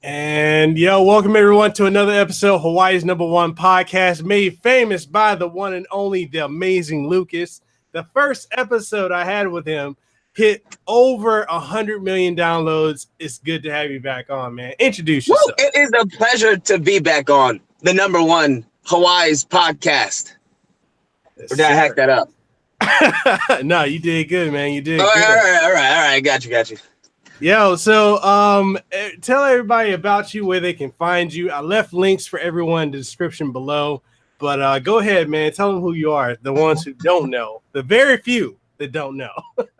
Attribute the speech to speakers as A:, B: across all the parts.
A: And welcome everyone to another episode of Hawaii's #1 podcast, made famous by the one and only, the amazing Lucas. The first episode I had with him hit over 100 million downloads. It's good to have you back on, man. Introduce yourself.
B: It is a pleasure to be back on the #1 Hawaii's podcast.
A: Yes,
B: or did I hack that up?
A: No, you did good, man. You did
B: all
A: good.
B: All right. Got you.
A: So tell everybody about you, where they can find you. I left links for everyone in the description below, but go ahead, man. Tell them who you are. The ones who don't know, the very few that don't know.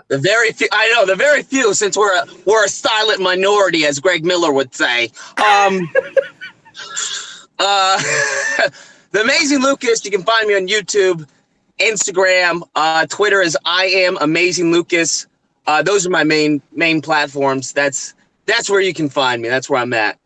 B: The very few, I know, the very few, since we're a silent minority, as Greg Miller would say. The Amazing Lucas. You can find me on YouTube, Instagram, Twitter is I am Amazing Lucas. Those are my main platforms. That's where you can find me. That's where I'm at.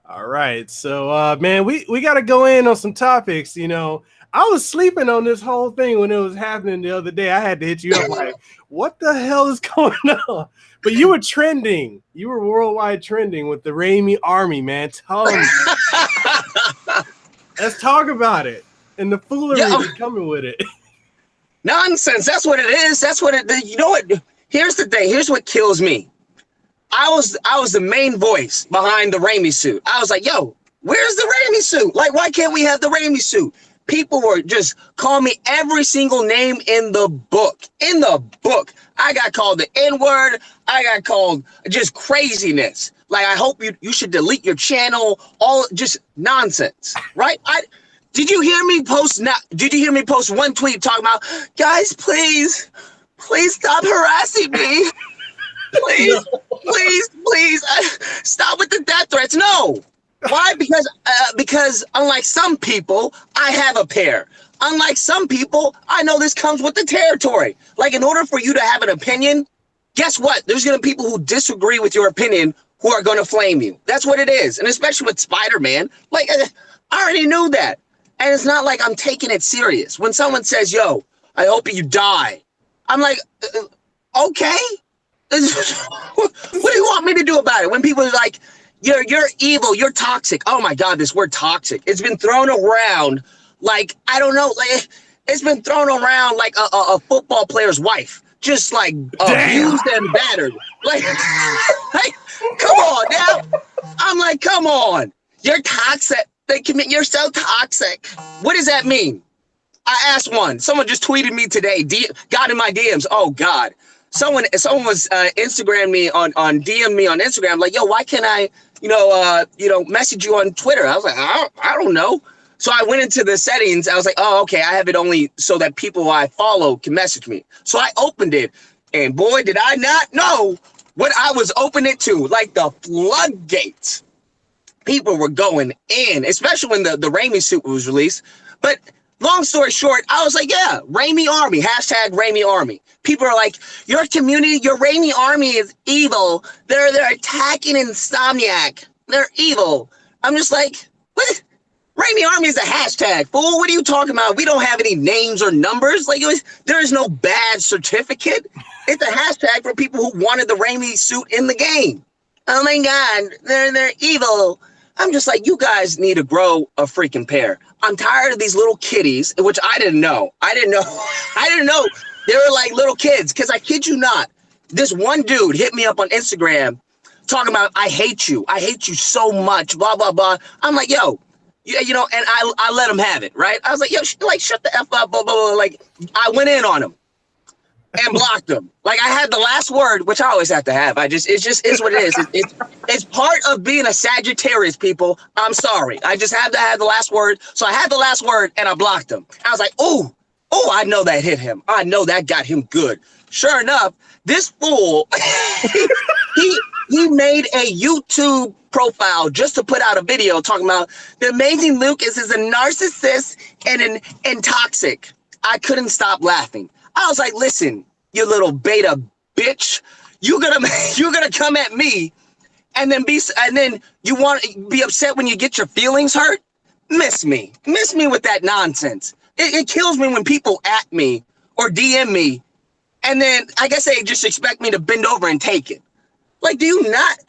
A: All right. So, man, we got to go in on some topics. I was sleeping on this whole thing when it was happening the other day. I had to hit you up like, what the hell is going on? But you were trending. You were worldwide trending with the Raimi army, man. Tell me. Let's talk about it. And the foolery is coming with it.
B: Nonsense. That's what it is. That's what it. You know what? Here's the thing. Here's what kills me. I was the main voice behind the Raimi suit. I was like, yo, where's the Raimi suit? Like, why can't we have the Raimi suit? People were just calling me every single name in the book. In the book. I got called the N-word. I got called just craziness. Like, I hope you should delete your channel. All just nonsense, right? Did you hear me post one tweet talking about, guys, please stop harassing me. Please, stop with the death threats. No. Why? Because unlike some people, I have a pair. Unlike some people, I know this comes with the territory. Like, in order for you to have an opinion, guess what? There's going to be people who disagree with your opinion who are going to flame you. That's what it is. And especially with Spider-Man, like, I already knew that. And it's not like I'm taking it serious. When someone says, yo, I hope you die, I'm like, okay. What do you want me to do about it? When people are like, you're evil, you're toxic. Oh my God, this word toxic. It's been thrown around like, I don't know, like it's been thrown around like a football player's wife. Just like abused and battered. Like, come on now. I'm like, come on. You're toxic. You're so toxic. What does that mean? I asked one. Someone just tweeted me today. Got in my DMs. Oh God. Someone was Instagram me on DM me on Instagram. Like, yo, why can't I, message you on Twitter? I was like, I don't know. So I went into the settings. I was like, oh, okay. I have it only so that people I follow can message me. So I opened it, and boy, did I not know what I was opening it to. Like the floodgates. People were going in, especially when the Raimi suit was released. But long story short, I was like, yeah, Raimi Army, #Raimi Army. People are like, your community, your Raimi Army is evil. They're attacking Insomniac. They're evil. I'm just like, what? Raimi Army is a hashtag, fool. What are you talking about? We don't have any names or numbers. Like, there is no badge certificate. It's a hashtag for people who wanted the Raimi suit in the game. Oh my God, they're evil. I'm just like, you guys need to grow a freaking pair. I'm tired of these little kitties, which I didn't know. I didn't know they were like little kids. Because I kid you not, this one dude hit me up on Instagram talking about, I hate you so much, blah, blah, blah. I'm like, yo, yeah, and I let him have it, right? I was like, yo, shut the F up, blah, blah, blah. Like, I went in on him and blocked him. Like, I had the last word, which I always have to have. It's what it is. It's part of being a Sagittarius, people. I'm sorry. I just have to have the last word. So I had the last word and I blocked him. I was like, oh, I know that hit him. I know that got him good. Sure enough, this fool, he made a YouTube profile just to put out a video talking about the Amazing Lucas is a narcissist and toxic. I couldn't stop laughing. I was like, listen, you little beta bitch, you're gonna come at me and then you want to be upset when you get your feelings hurt? Miss me with that nonsense. It kills me when people at me or DM me, and then I guess they just expect me to bend over and take it. Like,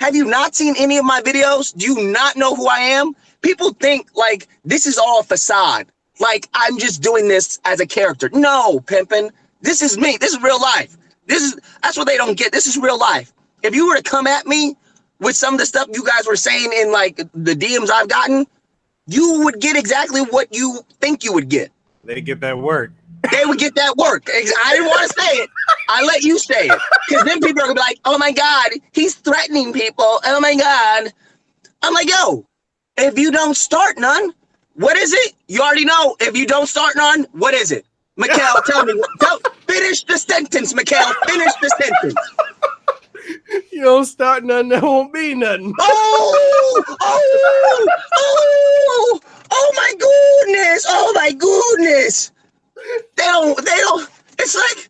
B: have you not seen any of my videos? Do you not know who I am? People think like this is all a facade. Like I'm just doing this as a character. No, pimpin'. This is me. This is real life. That's what they don't get. This is real life. If you were to come at me with some of the stuff you guys were saying in like the DMs I've gotten, you would get exactly what you think you would get.
A: They get that work.
B: They would get that work. I didn't want to say it. I let you say it. Because then people are going to be like, oh my God, he's threatening people. Oh my God. I'm like, yo, if you don't start none, what is it? You already know. If you don't start none, what is it? Mekel, tell me. Finish the sentence, Mekel. Finish the sentence.
A: You don't start nothing, there won't be nothing.
B: Oh my goodness. Oh my goodness. They don't, it's like,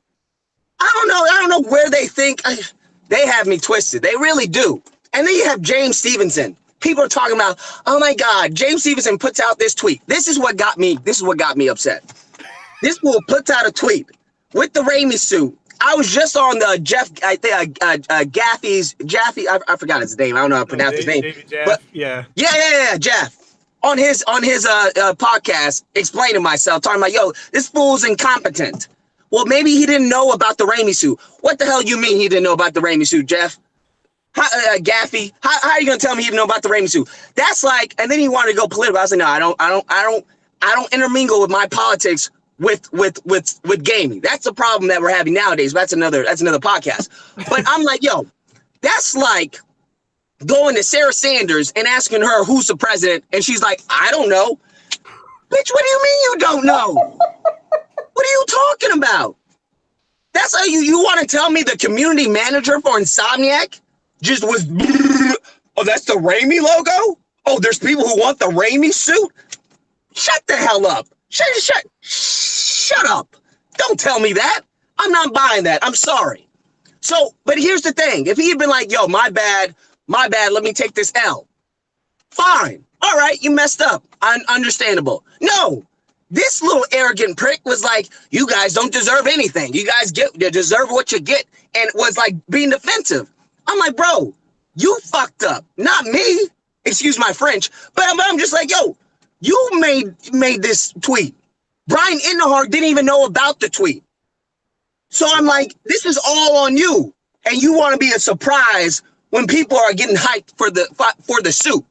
B: I don't know where they think, they have me twisted. They really do. And then you have James Stevenson. People are talking about, oh my God, James Stevenson puts out this tweet. This is what got me upset. This fool puts out a tweet with the Raimi suit. I was just on the Jaffe, I forgot his name. I don't know how to pronounce his name. But yeah, Jeff. On his podcast, explaining myself, talking about, yo, this fool's incompetent. Well, maybe he didn't know about the Raimi suit. What the hell you mean he didn't know about the Raimi suit, Jeff? Gaffy, how are you gonna tell me he didn't know about the Raimi suit? That's like, and then he wanted to go political. I was like, no, I don't intermingle with my politics with gaming. That's the problem that we're having nowadays. That's another podcast. But I'm like, yo, that's like going to Sarah Sanders and asking her who's the president, and she's like, I don't know. Bitch, what do you mean you don't know? What are you talking about? That's how you want to tell me the community manager for Insomniac just was, oh, that's the Raimi logo? Oh, there's people who want the Raimi suit? Shut the hell up. Shut up. Don't tell me that. I'm not buying that. I'm sorry. So, but here's the thing. If he had been like, yo, my bad, let me take this L. Fine. All right, you messed up. Understandable. No, this little arrogant prick was like, you guys don't deserve anything. You guys deserve what you get. And was like being defensive. I'm like, bro, you fucked up. Not me. Excuse my French. But I'm just like, yo, you made this tweet. Brian Inderhart didn't even know about the tweet. So I'm like, this is all on you. And you want to be a surprise when people are getting hyped for the suit.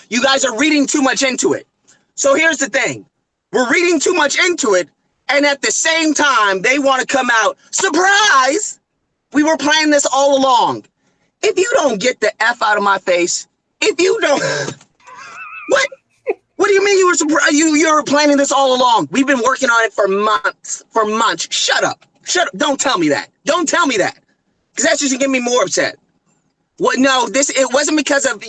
B: You guys are reading too much into it. So here's the thing. We're reading too much into it. And at the same time, they want to come out, surprise! We were planning this all along. If you don't get the F out of my face, if you don't, what do you mean you were surprised? You were planning this all along. We've been working on it for months. Shut up. Don't tell me that. Don't tell me that. Because that's just gonna get me more upset. Well, no, it wasn't because of,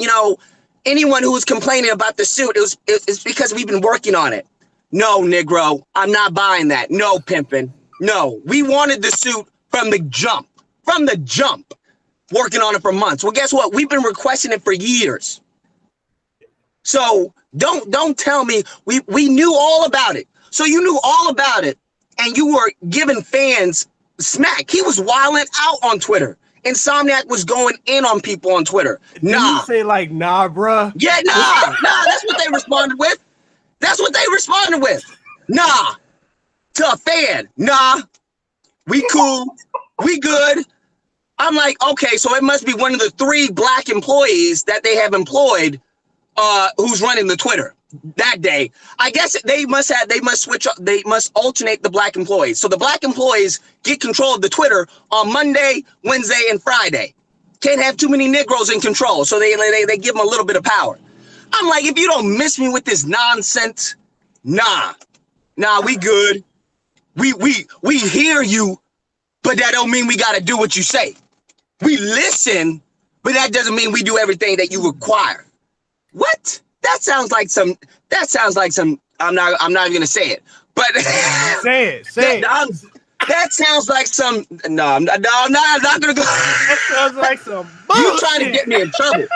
B: anyone who was complaining about the suit. It's because we've been working on it. No, Negro, I'm not buying that. No, pimpin'. No, we wanted the suit from the jump. Working on it for months. Well, guess what? We've been requesting it for years. So don't tell me we knew all about it. So you knew all about it, and you were giving fans smack. He was wilding out on Twitter. Insomniac was going in on people on Twitter.
A: Did you say like, nah, bruh?
B: Yeah, nah. That's what they responded with. Nah. To a fan. Nah. We cool. We good. I'm like, okay, so it must be one of the 3 black employees that they have employed who's running the Twitter that day. I guess they must alternate the black employees. So the black employees get control of the Twitter on Monday, Wednesday, and Friday. Can't have too many Negroes in control, so they give them a little bit of power. I'm like, if you don't miss me with this nonsense, nah, we good. We hear you, but that don't mean we got to do what you say. We listen, but that doesn't mean we do everything that you require. What? That sounds like some. I'm not even gonna say it, but
A: say it.
B: That sounds like some. No, I'm not gonna go.
A: That sounds like some bullshit.
B: You trying to get me in trouble?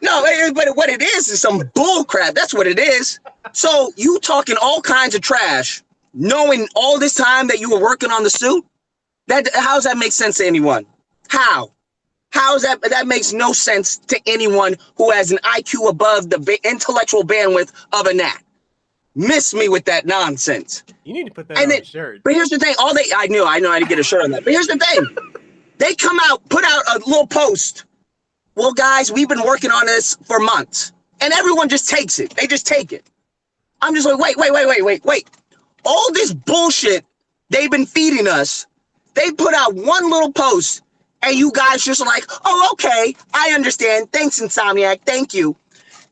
B: No, but what it is some bull crap. That's what it is. So you talking all kinds of trash, knowing all this time that you were working on the suit. How does that make sense to anyone? How? How is that? That makes no sense to anyone who has an IQ above the intellectual bandwidth of a gnat. Miss me with that nonsense.
A: You need to put that
B: And
A: on
B: then,
A: a shirt.
B: but here's the thing. I know I had to get a shirt on that. But here's the thing. They put out a little post. Well, guys, we've been working on this for months. And everyone just takes it. They just take it. I'm just like, wait. All this bullshit they've been feeding us, they put out one little post, and you guys just like, oh, okay, I understand. Thanks, Insomniac. Thank you.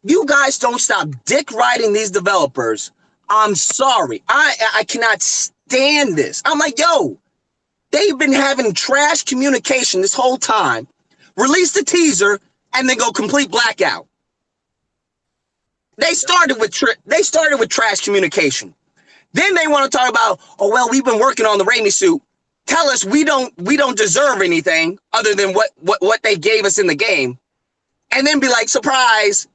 B: You guys don't stop dick riding these developers. I'm sorry. I cannot stand this. I'm like, yo, they've been having trash communication this whole time. Release the teaser and then go complete blackout. They started with trash communication. Then they want to talk about, oh well, we've been working on the Raimi suit. Tell us we don't deserve anything other than what they gave us in the game, and then be like, surprise,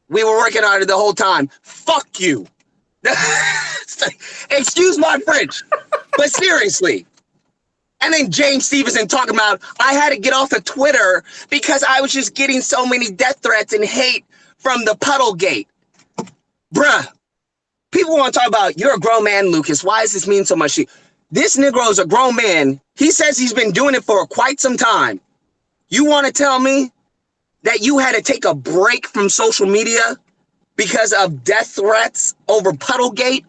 B: we were working on it the whole time. Fuck you. Excuse my French, but seriously. And then James Stevenson talking about, I had to get off of Twitter because I was just getting so many death threats and hate from the Puddlegate. Bruh, people want to talk about, you're a grown man, Lucas. Why does this mean so much to you? This Negro is a grown man. He says he's been doing it for quite some time. You want to tell me that you had to take a break from social media because of death threats over Puddlegate?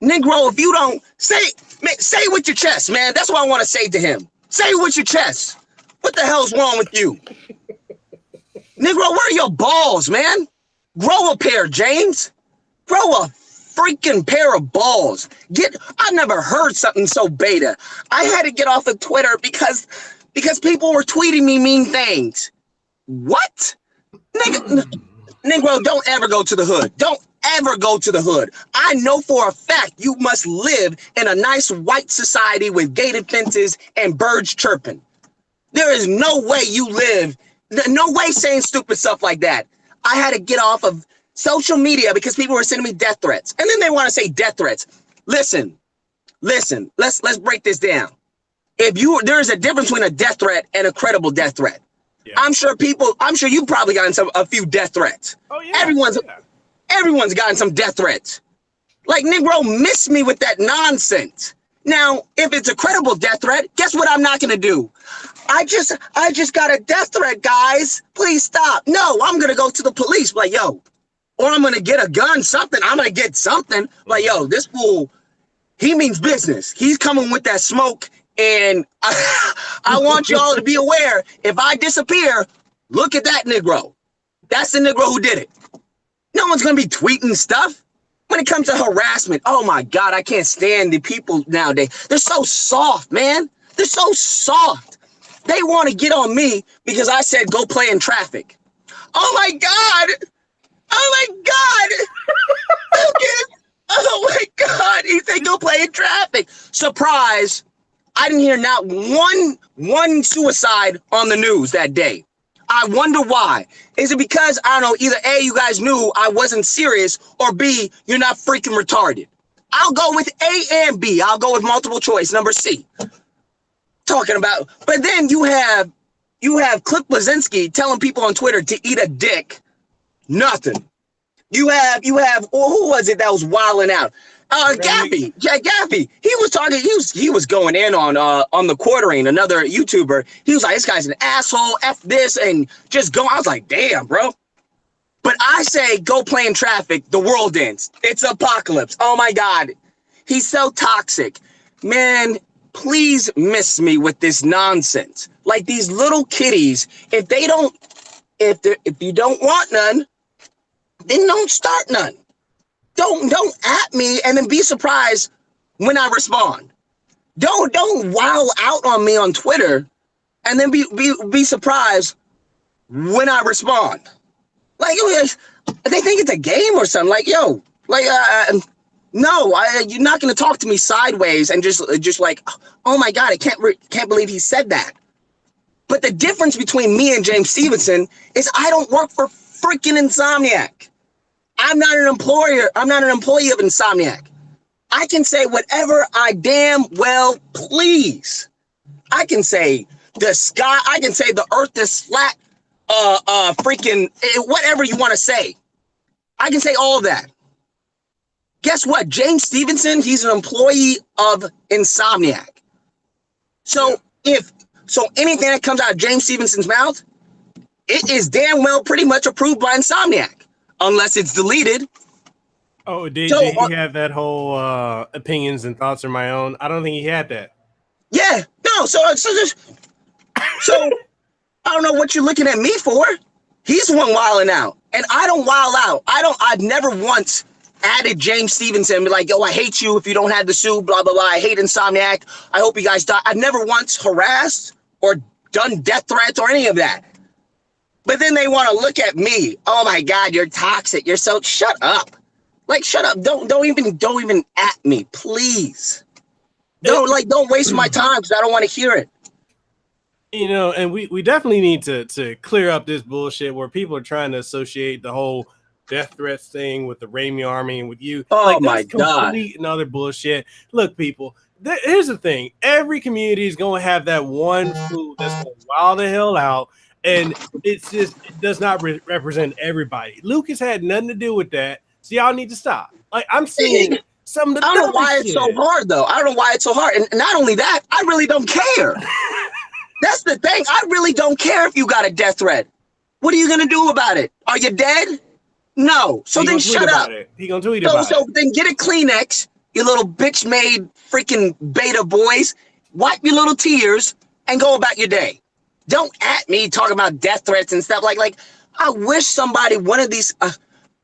B: Negro, if you don't, say it with your chest, man. That's what I want to say to him. Say it with your chest. What the hell's wrong with you? Negro, where are your balls, man? Grow a pair, James. Grow a freaking pair of balls. I've never heard something so beta. I had to get off of Twitter because people were tweeting me mean things. What? Negro, don't ever go to the hood. Don't ever go to the hood. I know for a fact you must live in a nice white society with gated fences and birds chirping. There is no way you live, no way saying stupid stuff like that. I had to get off of social media because people were sending me death threats. And then they want to say death threats. Listen, let's break this down. There is a difference between a death threat and a credible death threat. Yeah. I'm sure you've probably gotten a few death threats. Oh yeah. Everyone's gotten some death threats. Like, Negro, miss me with that nonsense. Now, if it's a credible death threat, guess what I'm not going to do? I just got a death threat, guys. Please stop. No, I'm going to go to the police. Like, yo, or I'm going to get a gun, something. I'm going to get something. Like, yo, this fool, he means business. He's coming with that smoke. And I want y'all to be aware, if I disappear, look at that Negro. That's the Negro who did it. No one's going to be tweeting stuff. When it comes to harassment, oh my God, I can't stand the people nowadays. They're so soft, man. They're so soft. They want to get on me because I said go play in traffic. Oh my God. Oh my God. Oh my God. He said go play in traffic. Surprise. I didn't hear not one suicide on the news that day. I wonder why. Is it because, I don't know, either A, you guys knew I wasn't serious, or B, you're not freaking retarded? I'll go with A and B. I'll go with multiple choice, number C. Talking about, but then you have Cliff Blazinski telling people on Twitter to eat a dick. Nothing. You have, or who was it that was wilding out? Gappy. Yeah, Gappy. He was talking, he was going in on the Quartering, another YouTuber. He was like, this guy's an asshole, F this, and just go. I was like, damn, bro. But I say go play in traffic, the world ends. It's apocalypse. Oh my God. He's so toxic. Man, please miss me with this nonsense. Like these little kitties, if you don't want none, then don't start none. Don't at me and then be surprised when I respond. Don't wow out on me on Twitter and then be surprised when I respond. Like, they think it's a game or something. Like, yo, like, no, you're not gonna talk to me sideways and just like, oh my God, I can't believe he said that. But the difference between me and James Stevenson is I don't work for freaking Insomniac. I'm not an employer. I'm not an employee of Insomniac. I can say whatever I damn well please. I can say the sky. I can say the earth is flat. Freaking whatever you want to say. I can say all of that. Guess what? James Stevenson, he's an employee of Insomniac. So anything that comes out of James Stevenson's mouth, it is damn well pretty much approved by Insomniac, unless it's deleted.
A: Oh, did he have that whole opinions and thoughts are my own? I don't think he had that.
B: Yeah, no. So I don't know what you're looking at me for. He's the one wilding out, and I don't wild out. I've never once added James Stevenson and be like, yo, I hate you if you don't have the suit, blah, blah, blah. I hate Insomniac. I hope you guys die. I've never once harassed or done death threats or any of that. But then they want to look at me. Oh my God, you're toxic. You're so shut up. Like, shut up. Don't even at me, please. Don't waste my time because I don't want to hear it.
A: You know, and we definitely need to clear up this bullshit where people are trying to associate the whole death threats thing with the Raimi army and with you.
B: Oh my God.
A: Complete another bullshit. Look, people, here's the thing. Every community is going to have that one fool that's going to wild the hell out. And it does not represent everybody. Lucas had nothing to do with that. So y'all need to stop. Like, I'm seeing some of the
B: I don't know why it's so hard, though. I don't know why it's so hard. And not only that, I really don't care. That's the thing. I really don't care if you got a death threat. What are you going to do about it? Are you dead? No. So then shut up.
A: He gonna tweet about it.
B: So then get a Kleenex, you little bitch-made freaking beta boys. Wipe your little tears and go about your day. Don't at me talking about death threats and stuff. Like I wish somebody, one of these,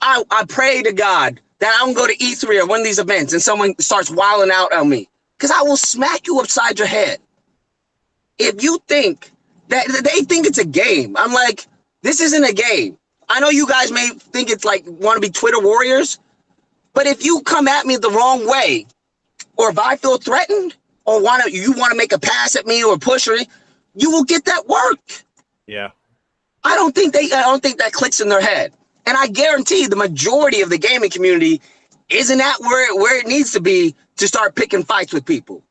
B: I pray to God that I don't go to E3 or one of these events and someone starts wilding out on me, because I will smack you upside your head. If you think that they think it's a game, I'm like, this isn't a game. I know you guys may think it's like want to be Twitter warriors, but if you come at me the wrong way, or if I feel threatened, or you want to make a pass at me or push me, you will get that work.
A: Yeah.
B: I don't think that clicks in their head. And I guarantee the majority of the gaming community isn't at where it needs to be to start picking fights with people.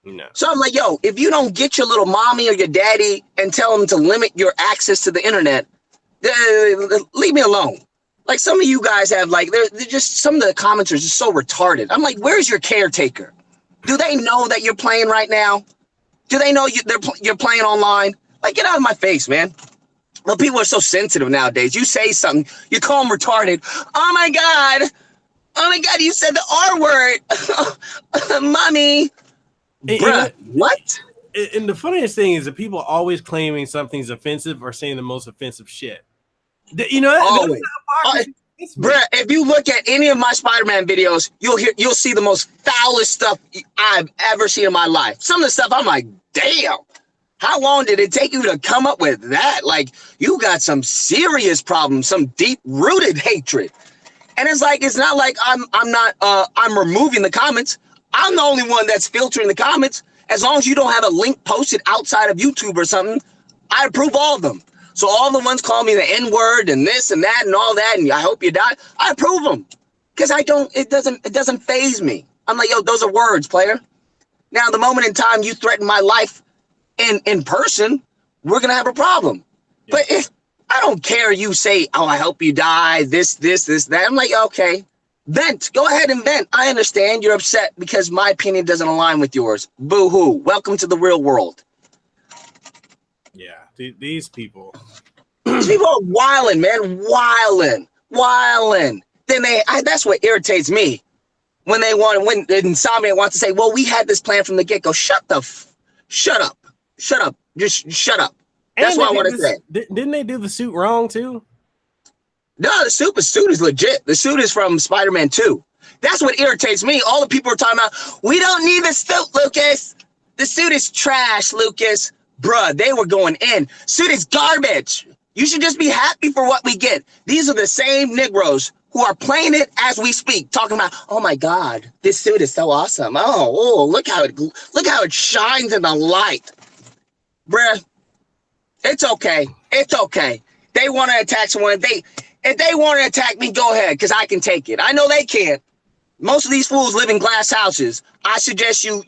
A: No.
B: So I'm like, yo, if you don't get your little mommy or your daddy and tell them to limit your access to the internet, leave me alone. Like, some of you guys have, like, they're just, some of the comments are just so retarded. I'm like, where's your caretaker? Do they know that you're playing right now? Do they know you're playing online? Like, get out of my face, man. Well, people are so sensitive nowadays. You say something, you call them retarded. Oh my God, you said the R word. Mommy. Bruh, what?
A: And the funniest thing is that people are always claiming something's offensive or saying the most offensive shit. You know,
B: always. Bruh, if you look at any of my Spider-Man videos, you'll see the most foulest stuff I've ever seen in my life. Some of the stuff I'm like, damn, how long did it take you to come up with that? Like, you got some serious problems, some deep-rooted hatred. And it's like, it's not like I'm removing the comments. I'm the only one that's filtering the comments. As long as you don't have a link posted outside of YouTube or something, I approve all of them. So all the ones call me the N-word and this and that and all that, and I hope you die, I approve them. Because it doesn't faze me. I'm like, yo, those are words, player. Now, the moment in time you threaten my life in person, we're gonna have a problem. Yeah. But if I don't care, you say, oh, I hope you die, this, that. I'm like, okay, vent. Go ahead and vent. I understand you're upset because my opinion doesn't align with yours. Boo-hoo. Welcome to the real world.
A: Yeah, these people.
B: These people are wilding, man. Wilding. Then that's what irritates me. When Insomniac wants to say, well, we had this plan from the get-go. Shut up. Just shut up. That's what I want to say.
A: Didn't they do the suit wrong too?
B: No, the suit is legit. The suit is from Spider-Man 2. That's what irritates me. All the people are talking about, we don't need the suit, Lucas. The suit is trash, Lucas. Bruh, they were going in. Suit is garbage. You should just be happy for what we get. These are the same Negroes who are playing it as we speak, talking about, oh my God, this suit is so awesome. Oh, look how it shines in the light. Bruh, it's okay. It's okay. They want to attack someone. If they want to attack me, go ahead, because I can take it. I know they can't. Most of these fools live in glass houses. I suggest you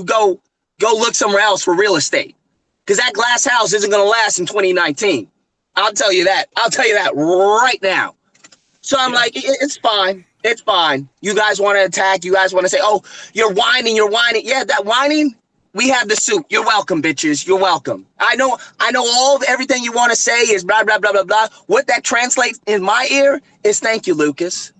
B: go look somewhere else for real estate. because that glass house isn't going to last in 2019. I'll tell you that. I'll tell you that right now. So I'm like, it's fine. It's fine. You guys want to attack. You guys want to say, oh, you're whining. You're whining. Yeah, that whining. We have the suit. You're welcome, bitches. You're welcome. I know everything you want to say is blah, blah, blah, blah, blah. What that translates in my ear is thank you, Lucas.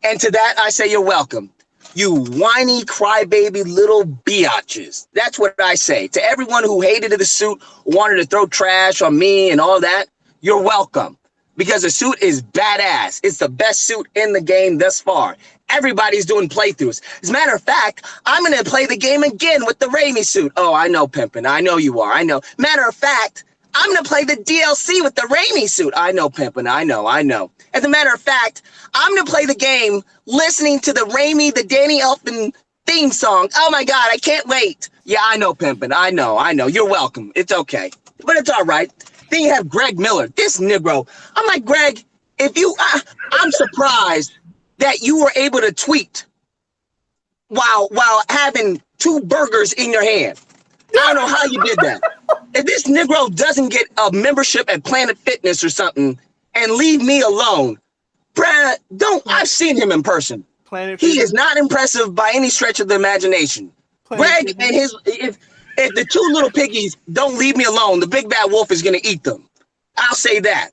B: And to that, I say you're welcome. You whiny, crybaby little biatches. That's what I say. To everyone who hated the suit, wanted to throw trash on me and all that, you're welcome. Because the suit is badass. It's the best suit in the game thus far. Everybody's doing playthroughs. As a matter of fact, I'm going to play the game again with the Raimi suit. Oh, I know, Pimpin'. I know you are. I know. Matter of fact, I'm going to play the DLC with the Raimi suit. I know, Pimpin'. I know. As a matter of fact, I'm going to play the game listening to the Raimi, the Danny Elfman theme song. Oh, my God. I can't wait. Yeah, I know, Pimpin'. I know. You're welcome. It's okay. But it's all right. Then you have Greg Miller, this Negro. I'm like, Greg, I'm surprised that you were able to tweet while having 2 burgers in your hand. I don't know how you did that. If this Negro doesn't get a membership at Planet Fitness or something and leave me alone, bruh, I've seen him in person. He is not impressive by any stretch of the imagination. Greg and if the 2 little piggies don't leave me alone, the big bad wolf is going to eat them. I'll say that.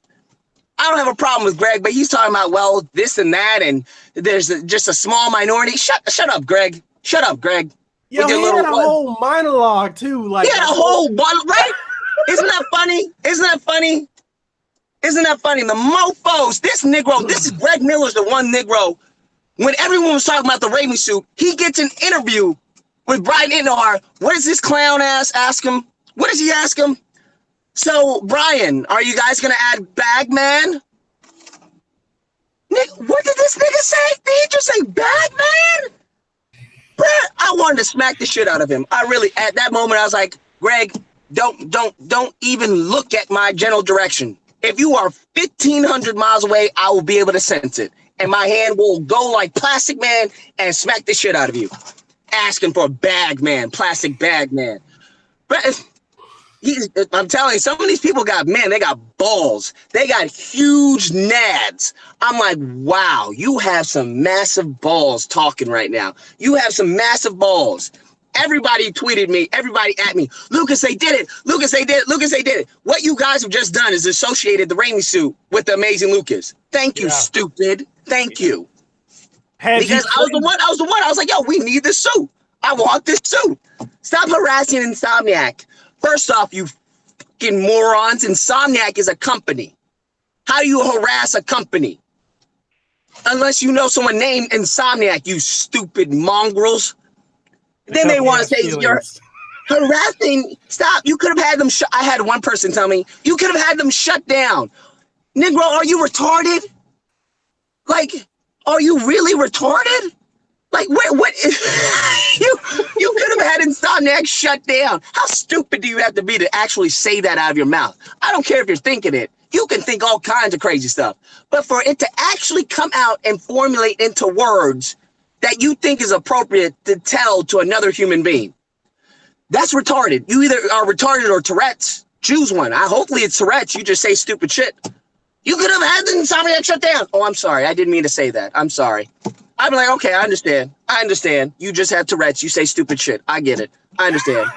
B: I don't have a problem with Greg, but he's talking about, well, this and that, and there's just a small minority. Shut up, Greg. Shut up, Greg.
A: Yo, he had a whole monologue, too. Like,
B: he had a whole one, right? Isn't that funny? Isn't that funny? The mofos, this is Greg Miller's the one Negro. When everyone was talking about the Raimi suit, he gets an interview with Brian Inhar. What does this clown ask him? What does he ask him? So, Brian, are you guys going to add Bagman? What did this nigga say? Did he just say Bagman? Bruh, I wanted to smack the shit out of him. I really, at that moment, I was like, Greg, don't even look at my general direction. If you are 1,500 miles away, I will be able to sense it. And my hand will go like Plastic Man and smack the shit out of you. Asking for a Bagman, Plastic Bagman. But I'm telling you, some of these people they got balls. They got huge nads. I'm like, wow, you have some massive balls talking right now. You have some massive balls. Everybody tweeted me, everybody at me. Lucas, they did it. Lucas, they did it. Lucas, they did it. What you guys have just done is associated the Raimi suit with the amazing Lucas. Thank you, stupid. Thank you. Because I was the one. I was like, yo, we need this suit. I want this suit. Stop harassing Insomniac. First off, you fucking morons, Insomniac is a company. How do you harass a company? Unless you know someone named Insomniac, you stupid mongrels. Then they want to say you're harassing. Stop. You could have had them. I had one person tell me, you could have had them shut down. Negro, are you retarded? Like, are you really retarded? Like, what you could have had Insomniac shut down. How stupid do you have to be to actually say that out of your mouth? I don't care if you're thinking it. You can think all kinds of crazy stuff. But for it to actually come out and formulate into words that you think is appropriate to tell to another human being, that's retarded. You either are retarded or Tourette's. Choose one. Hopefully it's Tourette's. You just say stupid shit. You could have had Insomniac shut down. Oh, I'm sorry. I didn't mean to say that. I'm sorry. I'm like, okay, I understand. You just have Tourette's. You say stupid shit. I get it. I understand.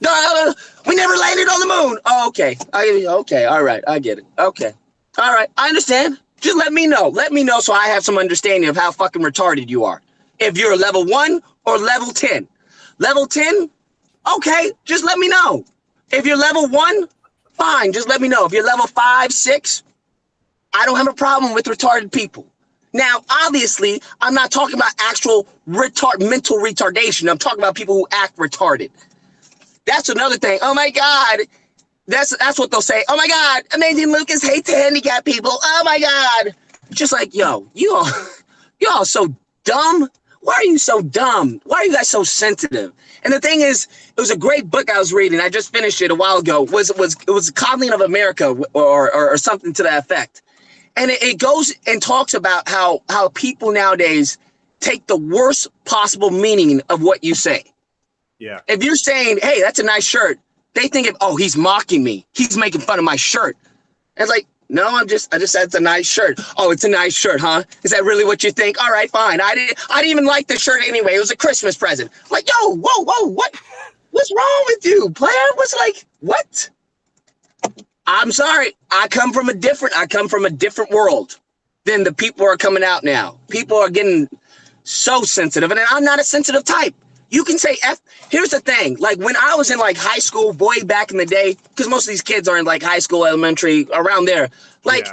B: No, we never landed on the moon. Oh, okay. Okay. All right. I get it. Okay. All right. I understand. Just let me know. Let me know so I have some understanding of how fucking retarded you are. If you're level 1 or level 10. Level 10? Okay. Just let me know. If you're level 1, fine. Just let me know. If you're level 5, 6, I don't have a problem with retarded people. Now, obviously, I'm not talking about actual mental retardation. I'm talking about people who act retarded. That's another thing. Oh my God. That's what they'll say. Oh my God, Amazing Lucas hates handicapped people. Oh my God. Just like, yo, you all so dumb. Why are you so dumb? Why are you guys so sensitive? And the thing is, it was a great book I was reading. I just finished it a while ago. It was Coddling of America or something to that effect. And it goes and talks about how people nowadays take the worst possible meaning of what you say.
A: Yeah.
B: If you're saying, hey, that's a nice shirt, They think, oh, he's mocking me. He's making fun of my shirt. And it's like, no, I just said it's a nice shirt. Oh, it's a nice shirt, huh? Is that really what you think? All right, fine. I didn't even like the shirt anyway. It was a Christmas present. I'm like, yo, whoa, what's wrong with you, player? What's like, what? I'm sorry. I come from a different world than the people are coming out now. People are getting so sensitive, and I'm not a sensitive type. You can say F. Here's the thing. Like when I was in like high school, boy, back in the day, because most of these kids are in like high school, elementary, around there. Like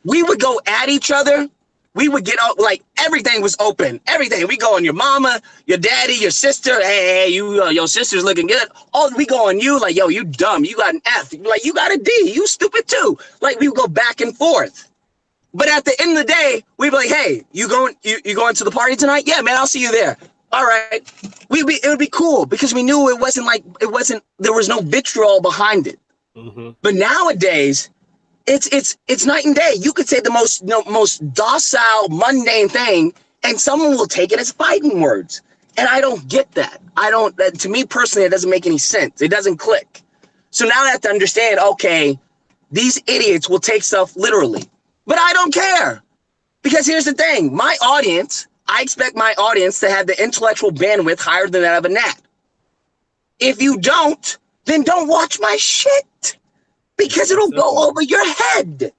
B: we would go at each other. We would get out, like everything was open. Everything. We go on your mama, your daddy, your sister. Hey, your sister's looking good. Oh, we go on you like, yo, you dumb. You got an F. Like you got a D. You stupid too. Like we would go back and forth. But at the end of the day, we'd be like, hey, you going to the party tonight? Yeah, man, I'll see you there. All right. It would be cool because we knew there was no vitriol behind it. Mm-hmm. But nowadays, it's night and day. You could say the most docile, mundane thing, and someone will take it as fighting words. And I don't get that. To me personally, it doesn't make any sense. It doesn't click. So now I have to understand, okay, these idiots will take stuff literally. But I don't care. Because here's the thing, I expect my audience to have the intellectual bandwidth higher than that of a gnat. If you don't, then don't watch my shit because it'll go over your head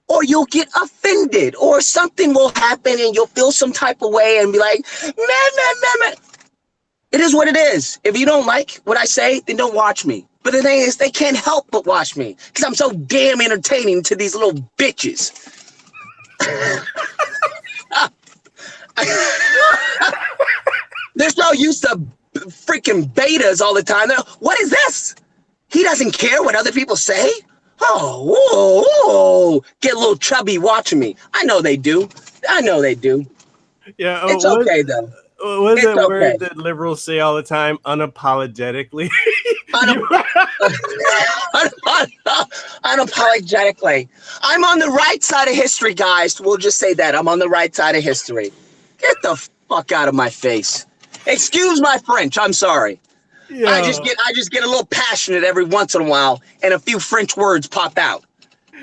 B: or you'll get offended or something will happen and you'll feel some type of way and be like, man. It is what it is. If you don't like what I say, then don't watch me. But the thing is, they can't help but watch me because I'm so damn entertaining to these little bitches. They're so used to freaking betas all the time. What is this? He doesn't care what other people say? Oh, whoa. Get a little chubby watching me. I know they do.
A: Yeah,
B: it's okay, though.
A: What is that word that liberals say all the time? Unapologetically.
B: Unapologetically. I'm on the right side of history, guys. We'll just say that. I'm on the right side of history. Get the fuck out of my face. Excuse my French. I'm sorry. Yeah. I just get a little passionate every once in a while, and a few French words pop out.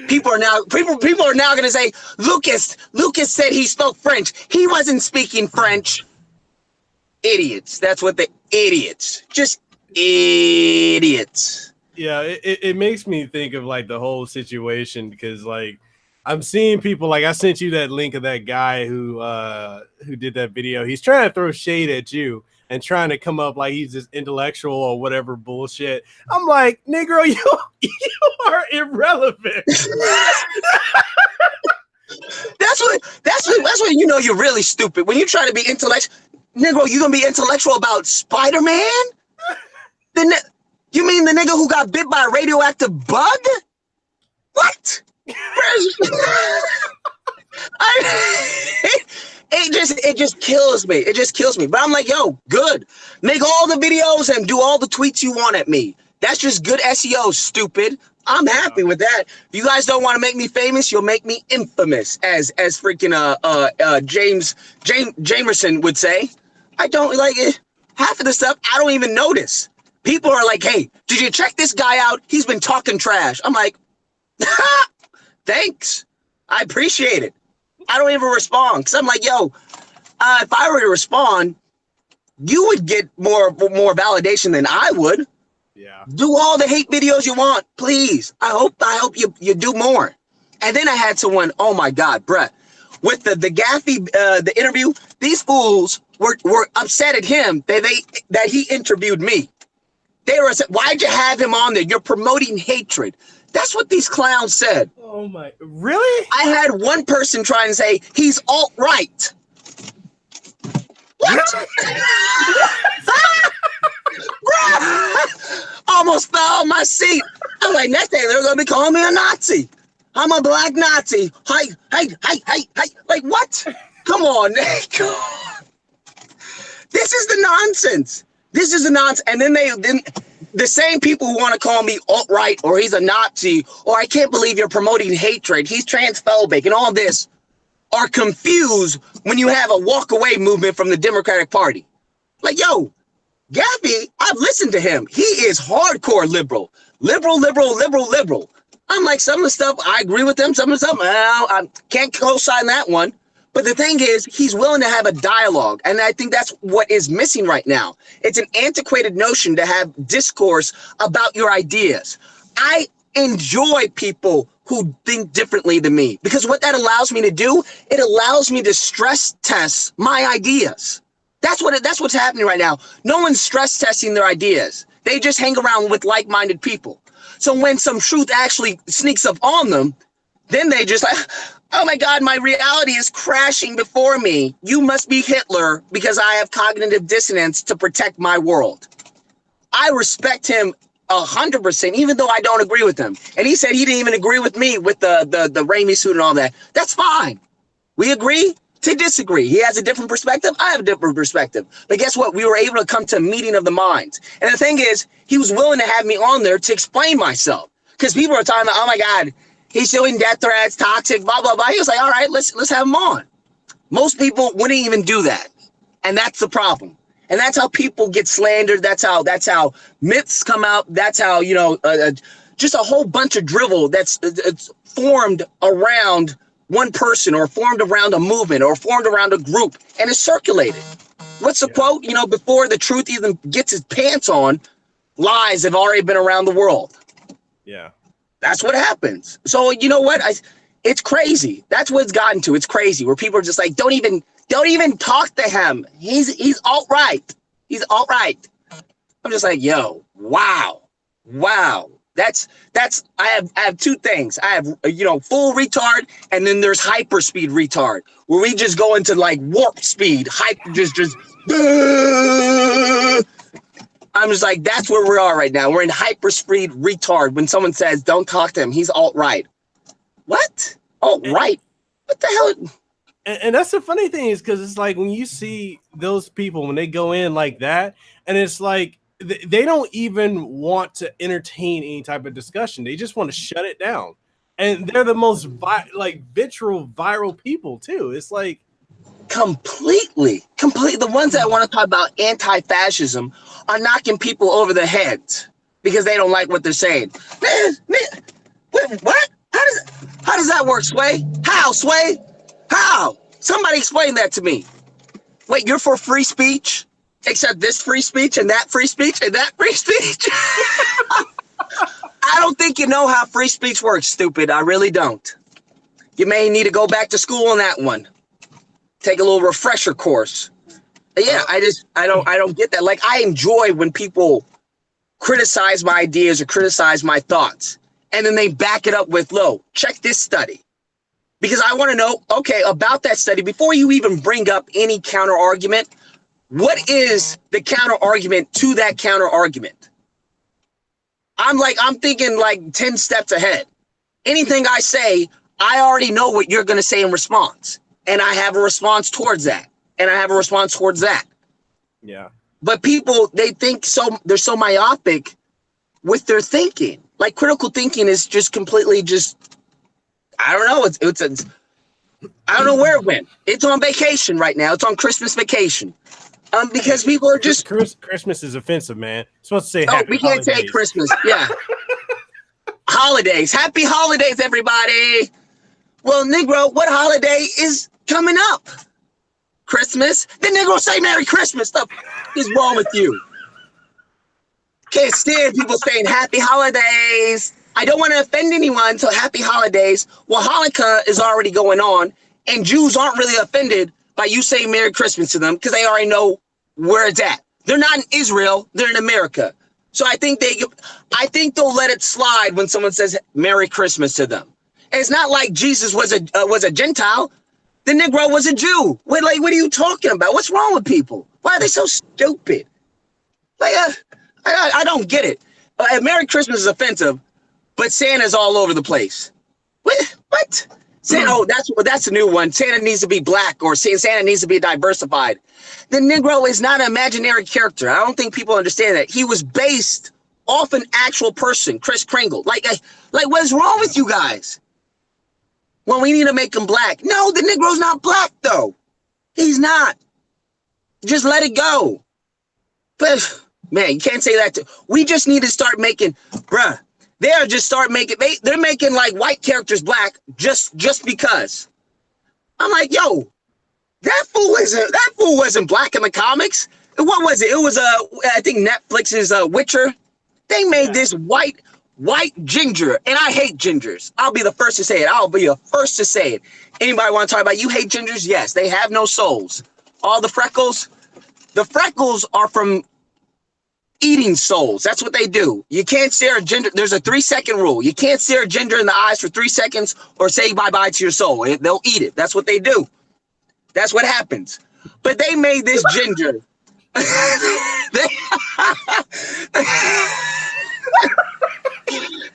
B: People are now going to say, Lucas said he spoke French. He wasn't speaking French. Idiots. That's what idiots. Just idiots.
A: Yeah, it makes me think of like the whole situation because like I'm seeing people like I sent you that link of that guy who did that video. He's trying to throw shade at you and trying to come up like he's this intellectual or whatever bullshit. I'm like, Negro, you are irrelevant.
B: That's when you know you're really stupid. When you try to be intellectual, Negro, you gonna be intellectual about Spider-Man? You mean the nigga who got bit by a radioactive bug? What? It just kills me. It just kills me. But I'm like, yo, good. Make all the videos and do all the tweets you want at me. That's just good SEO, stupid. I'm happy with that. If you guys don't want to make me famous, you'll make me infamous, as freaking James Jamerson would say. I don't like it. Half of the stuff I don't even notice. People are like, hey, did you check this guy out? He's been talking trash. I'm like, thanks. I appreciate it. I don't even respond because I'm like, yo, if I were to respond, you would get more validation than I would.
A: Yeah.
B: Do all the hate videos you want, please. I hope you do more. And then I had someone, oh my God, bruh, with the Gaffey the interview, these fools were upset at him that he interviewed me. They were upset. Why'd you have him on there? You're promoting hatred. That's what these clowns said.
A: Oh my, really?
B: I had one person try and say he's alt-right. What? Almost fell on my seat. I'm like, next day they're gonna be calling me a Nazi. I'm a black Nazi. Hey. Like what? Come on. This is the nonsense. And then the same people who want to call me alt-right or he's a Nazi or I can't believe you're promoting hatred, he's transphobic and all this are confused when you have a walk away movement from the Democratic Party. Like, yo, Gabby, I've listened to him. He is hardcore liberal. Liberal, liberal, liberal, liberal. I'm like, some of the stuff, I agree with him. Some of the stuff, I can't co-sign that one. But the thing is, he's willing to have a dialogue. And I think that's what is missing right now. It's an antiquated notion to have discourse about your ideas. I enjoy people who think differently than me, because what that allows me to do, it allows me to stress test my ideas. That's what's happening right now. No one's stress testing their ideas. They just hang around with like-minded people. So when some truth actually sneaks up on them, then they just like, oh my God, my reality is crashing before me. You must be Hitler because I have cognitive dissonance to protect my world. I respect him 100%, even though I don't agree with him. And he said he didn't even agree with me with the Raimi suit and all that. That's fine. We agree to disagree. He has a different perspective. I have a different perspective. But guess what? We were able to come to a meeting of the minds. And the thing is, he was willing to have me on there to explain myself. Because people are talking about, oh my God, he's showing death threats, toxic, blah, blah, blah. He was like, all right, let's have him on. Most people wouldn't even do that. And that's the problem. And that's how people get slandered. That's how myths come out. That's how, just a whole bunch of drivel that's it's formed around one person, or formed around a movement, or formed around a group, and is circulated. What's the quote? Before the truth even gets its pants on, lies have already been around the world.
A: Yeah.
B: That's what happens. So you know what? It's crazy. That's what it's gotten to. It's crazy where people are just like, don't even talk to him. He's alt-right. He's alt-right. I'm just like, yo, wow. That's I have two things. I have full retard, and then there's hyperspeed retard, where we just go into like warp speed, just I'm just like, that's where we are right now. We're in hyperspeed retard. When someone says, don't talk to him, he's alt-right. What? Alt-right? What the hell?
A: And that's the funny thing, is because it's like when you see those people, when they go in like that, and it's like they don't even want to entertain any type of discussion. They just want to shut it down. And they're the most viral people too. It's like
B: completely. The ones that want to talk about anti-fascism are knocking people over the heads because they don't like what they're saying. Wait, what? How does that work, Sway? How, Sway? How? Somebody explain that to me. Wait, you're for free speech? Except this free speech and that free speech and that free speech? I don't think you know how free speech works, stupid. I really don't. You may need to go back to school on that one. Take a little refresher course. But yeah, I don't get that. Like, I enjoy when people criticize my ideas or criticize my thoughts, and then they back it up with, check this study. Because I want to know, okay, about that study, before you even bring up any counter argument, what is the counter argument to that counter argument? I'm thinking like 10 steps ahead. Anything I say, I already know what you're going to say in response. And I have a response towards that. And I have a response towards that.
A: Yeah. But
B: people, they think they're so myopic with their thinking. Like, critical thinking is just completely I don't know. I don't know where it went. It's on vacation right now. It's on Christmas vacation. Because people are just
A: Christmas is offensive, man. You're supposed to say happy
B: we can't
A: holidays.
B: say Christmas. Yeah. Holidays. Happy holidays, everybody. Well, Negro, what holiday is coming up? Christmas? The Negro say Merry Christmas. What is wrong with you? Can't stand people saying happy holidays. I don't want to offend anyone, so happy holidays. Well, Hanukkah is already going on, and Jews aren't really offended by you saying Merry Christmas to them because they already know where it's at. They're not in Israel, they're in America. So I think they'll let it slide when someone says Merry Christmas to them. And it's not like Jesus was a Gentile. The Negro was a Jew. What are you talking about? What's wrong with people? Why are they so stupid? I don't get it. Merry Christmas is offensive, but Santa's all over the place. What? Santa, that's a new one. Santa needs to be black, or Santa needs to be diversified. The Negro is not an imaginary character. I don't think people understand that. He was based off an actual person, Kris Kringle. Like what is wrong with you guys? Well, we need to make him black. No, the Negro's not black, though. He's not. Just let it go. But man, you can't say that. We just need to start making, bruh. They're just start making. They're making like white characters black just because. I'm like, yo, that fool wasn't black in the comics. What was it? It was I think Netflix's Witcher. They made this white ginger, and I hate gingers. I'll be the first to say it. I'll be the first to say it. Anybody want to talk about you hate gingers? Yes, they have no souls. All the freckles are from eating souls. That's what they do. You can't stare at ginger. There's a 3-second rule. You can't stare at ginger in the eyes for 3 seconds or say bye-bye to your soul. They'll eat it. That's what they do. That's what happens. But they made this ginger.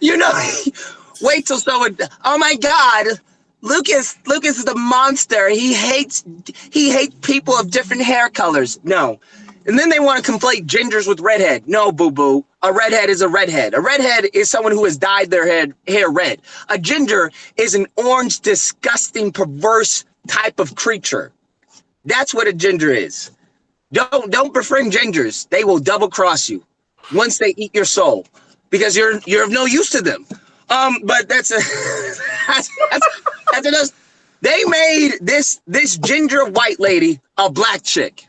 B: You know, wait till someone, oh my God, Lucas is the monster. He hates people of different hair colors. No. And then they want to conflate gingers with redhead. No, boo-boo. A redhead is a redhead. A redhead is someone who has dyed their hair red. A ginger is an orange, disgusting, perverse type of creature. That's what a ginger is. Don't befriend gingers. They will double cross you once they eat your soul because you're of no use to them. But that's enough. They made this ginger white lady a black chick.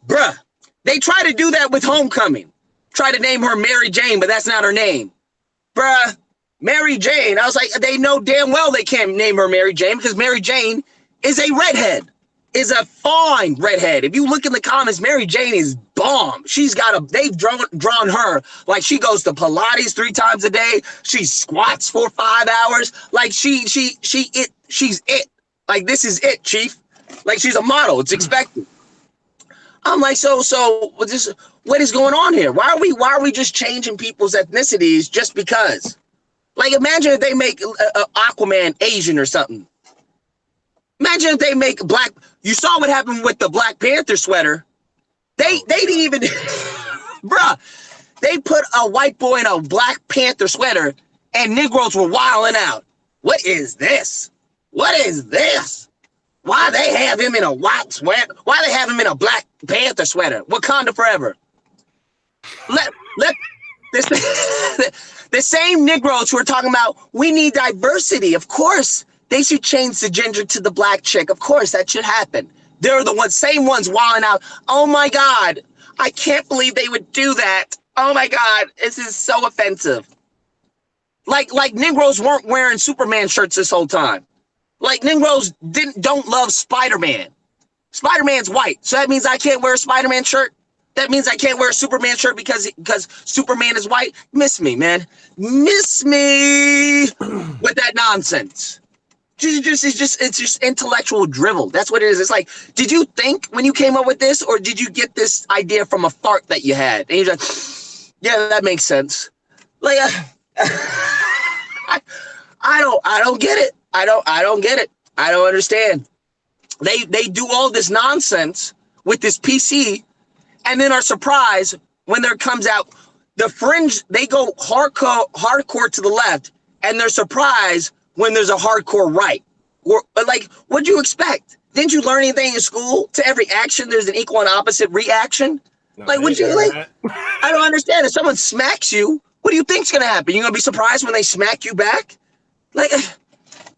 B: Bruh. They try to do that with Homecoming. Try to name her Mary Jane, but that's not her name. Bruh, Mary Jane. I was like, they know damn well they can't name her Mary Jane because Mary Jane is a redhead, is a fine redhead. If you look in the comments, Mary Jane is bomb. They've drawn her like she goes to Pilates 3 times a day. She squats for 5 hours. Like she's it. Like this is it, chief. Like she's a model. It's expected. I'm like, so what is going on here? Why are we just changing people's ethnicities just because? Like, imagine if they make Aquaman Asian or something. Imagine if they make black. You saw what happened with the Black Panther sweater. They didn't even, bruh. They put a white boy in a Black Panther sweater, and Negroes were wilding out. What is this? What is this? Why they have him in a white sweater? Why they have him in a Black Panther sweater? Wakanda forever. Let this the same Negroes who are talking about we need diversity. Of course, they should change the ginger to the black chick. Of course, that should happen. They're the same ones wilding out. Oh my God, I can't believe they would do that. Oh my God, this is so offensive. Like Negroes weren't wearing Superman shirts this whole time. Like Negroes don't love Spider-Man. Spider-Man's white, so that means I can't wear a Spider-Man shirt. That means I can't wear a Superman shirt because Superman is white. Miss me, man. Miss me with that nonsense. It's just intellectual drivel. That's what it is. It's like, did you think when you came up with this, or did you get this idea from a fart that you had? And you're like, yeah, that makes sense. Like, I don't get it. I don't get it. I don't understand. They do all this nonsense with this PC, and then are surprised when there comes out the fringe. They go hardcore to the left, and they're surprised when there's a hardcore right. Or like, what'd you expect? Didn't you learn anything in school? To every action, there's an equal and opposite reaction. No, like, would you like? I don't understand. If someone smacks you, what do you think's gonna happen? You're gonna be surprised when they smack you back? Like,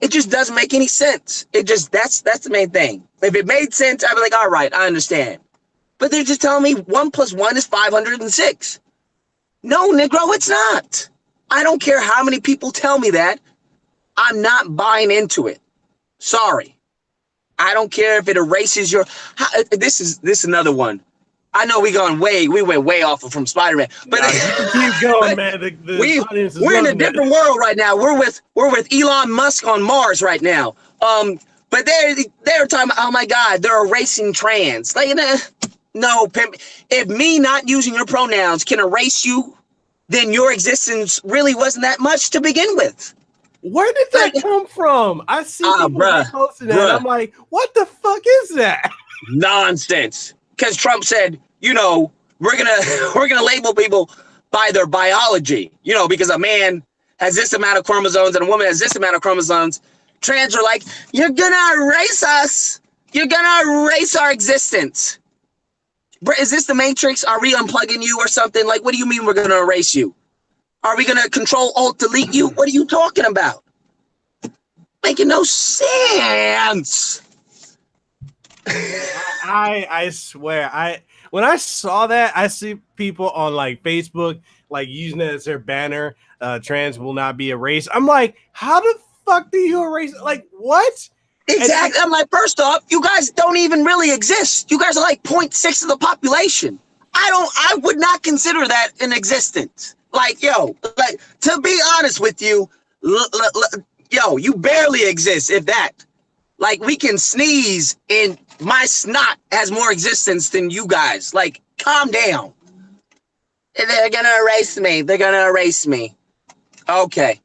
B: it just doesn't make any sense. That's the main thing. If it made sense, I'd be like, all right, I understand. But they're just telling me 1 + 1 is 506. No, Negro, it's not. I don't care how many people tell me that. I'm not buying into it. Sorry. I don't care if it erases your. This is another one. I know we went way off from Spider-Man, but
A: keep going, man.
B: We're in a different world right now. We're with Elon Musk on Mars right now. But they're talking about, oh my God, they're erasing trans. Like, no, pimp. If me not using your pronouns can erase you, then your existence really wasn't that much to begin with.
A: Where did that come from? I see people posting that. And I'm like, what the fuck is that?
B: Nonsense. Because Trump said, we're gonna label people by their biology, because a man has this amount of chromosomes and a woman has this amount of chromosomes. Trans are like, you're gonna erase us. You're gonna erase our existence. Is this the Matrix? Are we unplugging you or something? Like, what do you mean we're gonna erase you? Are we gonna control alt delete you? What are you talking about? Making no sense.
A: I swear, when I saw that, I see people on like Facebook like using it as their banner. Trans will not be erased. I'm like, how the fuck do you erase it? Like what?
B: Exactly. I'm like, first off, you guys don't even really exist. You guys are like 0.6 of the population. I would not consider that in existence. Like, yo, like to be honest with you, yo, you barely exist, if that. Like, we can sneeze and my snot has more existence than you guys. Like, calm down. They're gonna erase me. They're gonna erase me. Okay.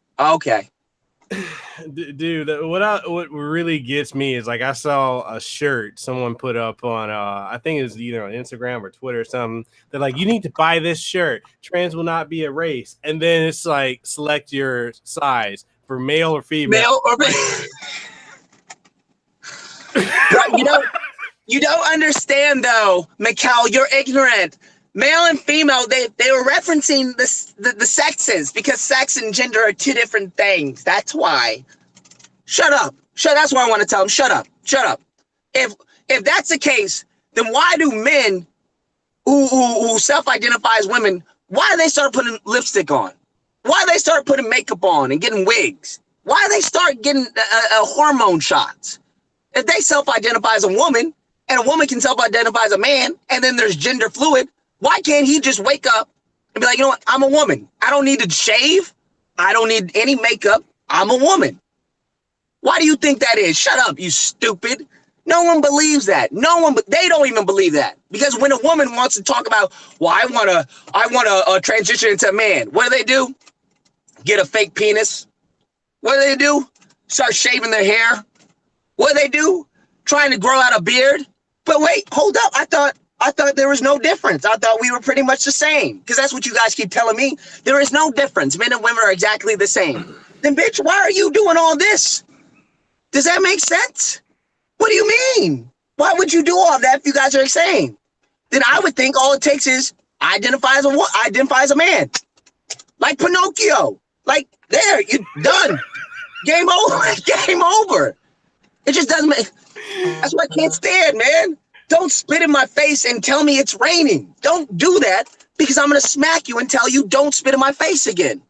A: Dude, what really gets me is like I saw a shirt someone put up on I think it was either on Instagram or Twitter or something. They're like, you need to buy this shirt. Trans will not be erased. And then it's like select your size for male or female.
B: Male or female. You don't understand though, Mekel. You're ignorant. Male and female, they were referencing the sexes because sex and gender are two different things. That's why. Shut up. That's why I want to tell them. Shut up. If that's the case, then why do men who self-identify as women, why do they start putting lipstick on? Why do they start putting makeup on and getting wigs? Why do they start getting hormone shots? If they self-identify as a woman, and a woman can self-identify as a man, and then there's gender fluid, why can't he just wake up and be like, you know what, I'm a woman. I don't need to shave. I don't need any makeup. I'm a woman. Why do you think that is? Shut up, you stupid. No one believes that. They don't even believe that. Because when a woman wants to talk about, well, I wanna transition into a man, what do? Get a fake penis. What do? Start shaving their hair. What do? Trying to grow out a beard. But wait, hold up. I thought there was no difference. I thought we were pretty much the same. Because that's what you guys keep telling me. There is no difference. Men and women are exactly the same. Then bitch, why are you doing all this? Does that make sense? What do you mean? Why would you do all that if you guys are the same? Then I would think all it takes is identify as a man. Like Pinocchio. Like, there, you're done. Game over. It just doesn't make... That's what I can't stand, man. Don't spit in my face and tell me it's raining. Don't do that, because I'm going to smack you and tell you don't spit in my face again.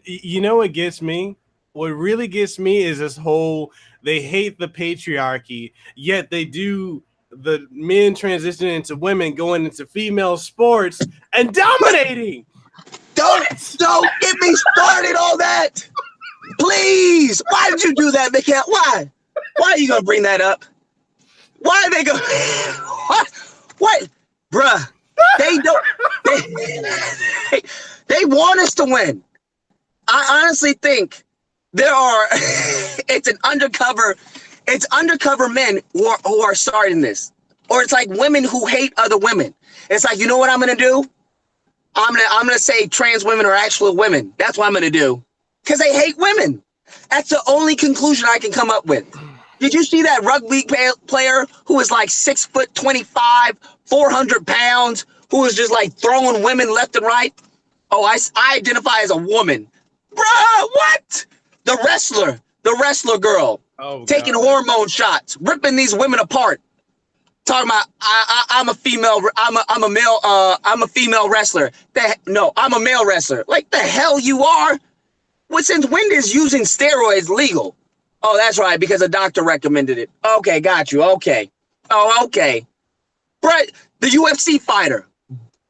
A: You know what gets me? What really gets me is this whole, they hate the patriarchy, yet they do the men transitioning into women, going into female sports and dominating.
B: Don't get me started on that. Please. Why did you do that, Mekel? Why? Why are you going to bring that up? Why are they going What? Bruh. They want us to win. I honestly think there are, it's undercover men who are starting this. Or it's like women who hate other women. It's like, you know what I'm going to do? I'm gonna say trans women are actual women. That's what I'm going to do. Because they hate women. That's the only conclusion I can come up with. Did you see that rugby player who was like 6'25", 400 pounds, who was just like throwing women left and right? Oh, I identify as a woman. Bruh, what? The wrestler girl, taking hormone shots, ripping these women apart. Talking about I'm a female, I'm a female wrestler. No, I'm a male wrestler. Like the hell you are? Well, since when is using steroids legal? Oh, that's right, because a doctor recommended it. Okay, got you. Okay. Oh, okay. Right, the UFC fighter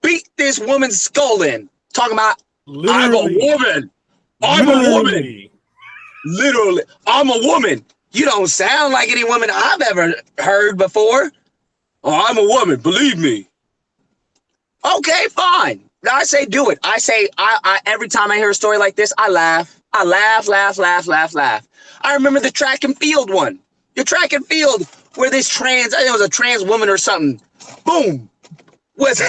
B: beat this woman's skull in. Talking about, I'm a woman. I'm a woman. Literally, I'm a woman. You don't sound like any woman I've ever heard before. Oh, I'm a woman, believe me. Okay, fine. I say do it. I say, I every time I hear a story like this, I laugh. I laugh. I remember the track and field one. The track and field where this I think it was a trans woman or something, boom, was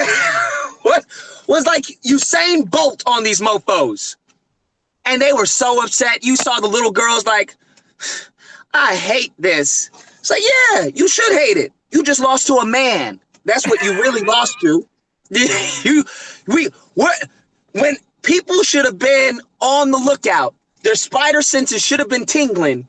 B: like Usain Bolt on these mofos. And they were so upset. You saw the little girls like, I hate this. It's like, yeah, you should hate it. You just lost to a man. That's what you really lost to. When people should have been on the lookout, their spider senses should have been tingling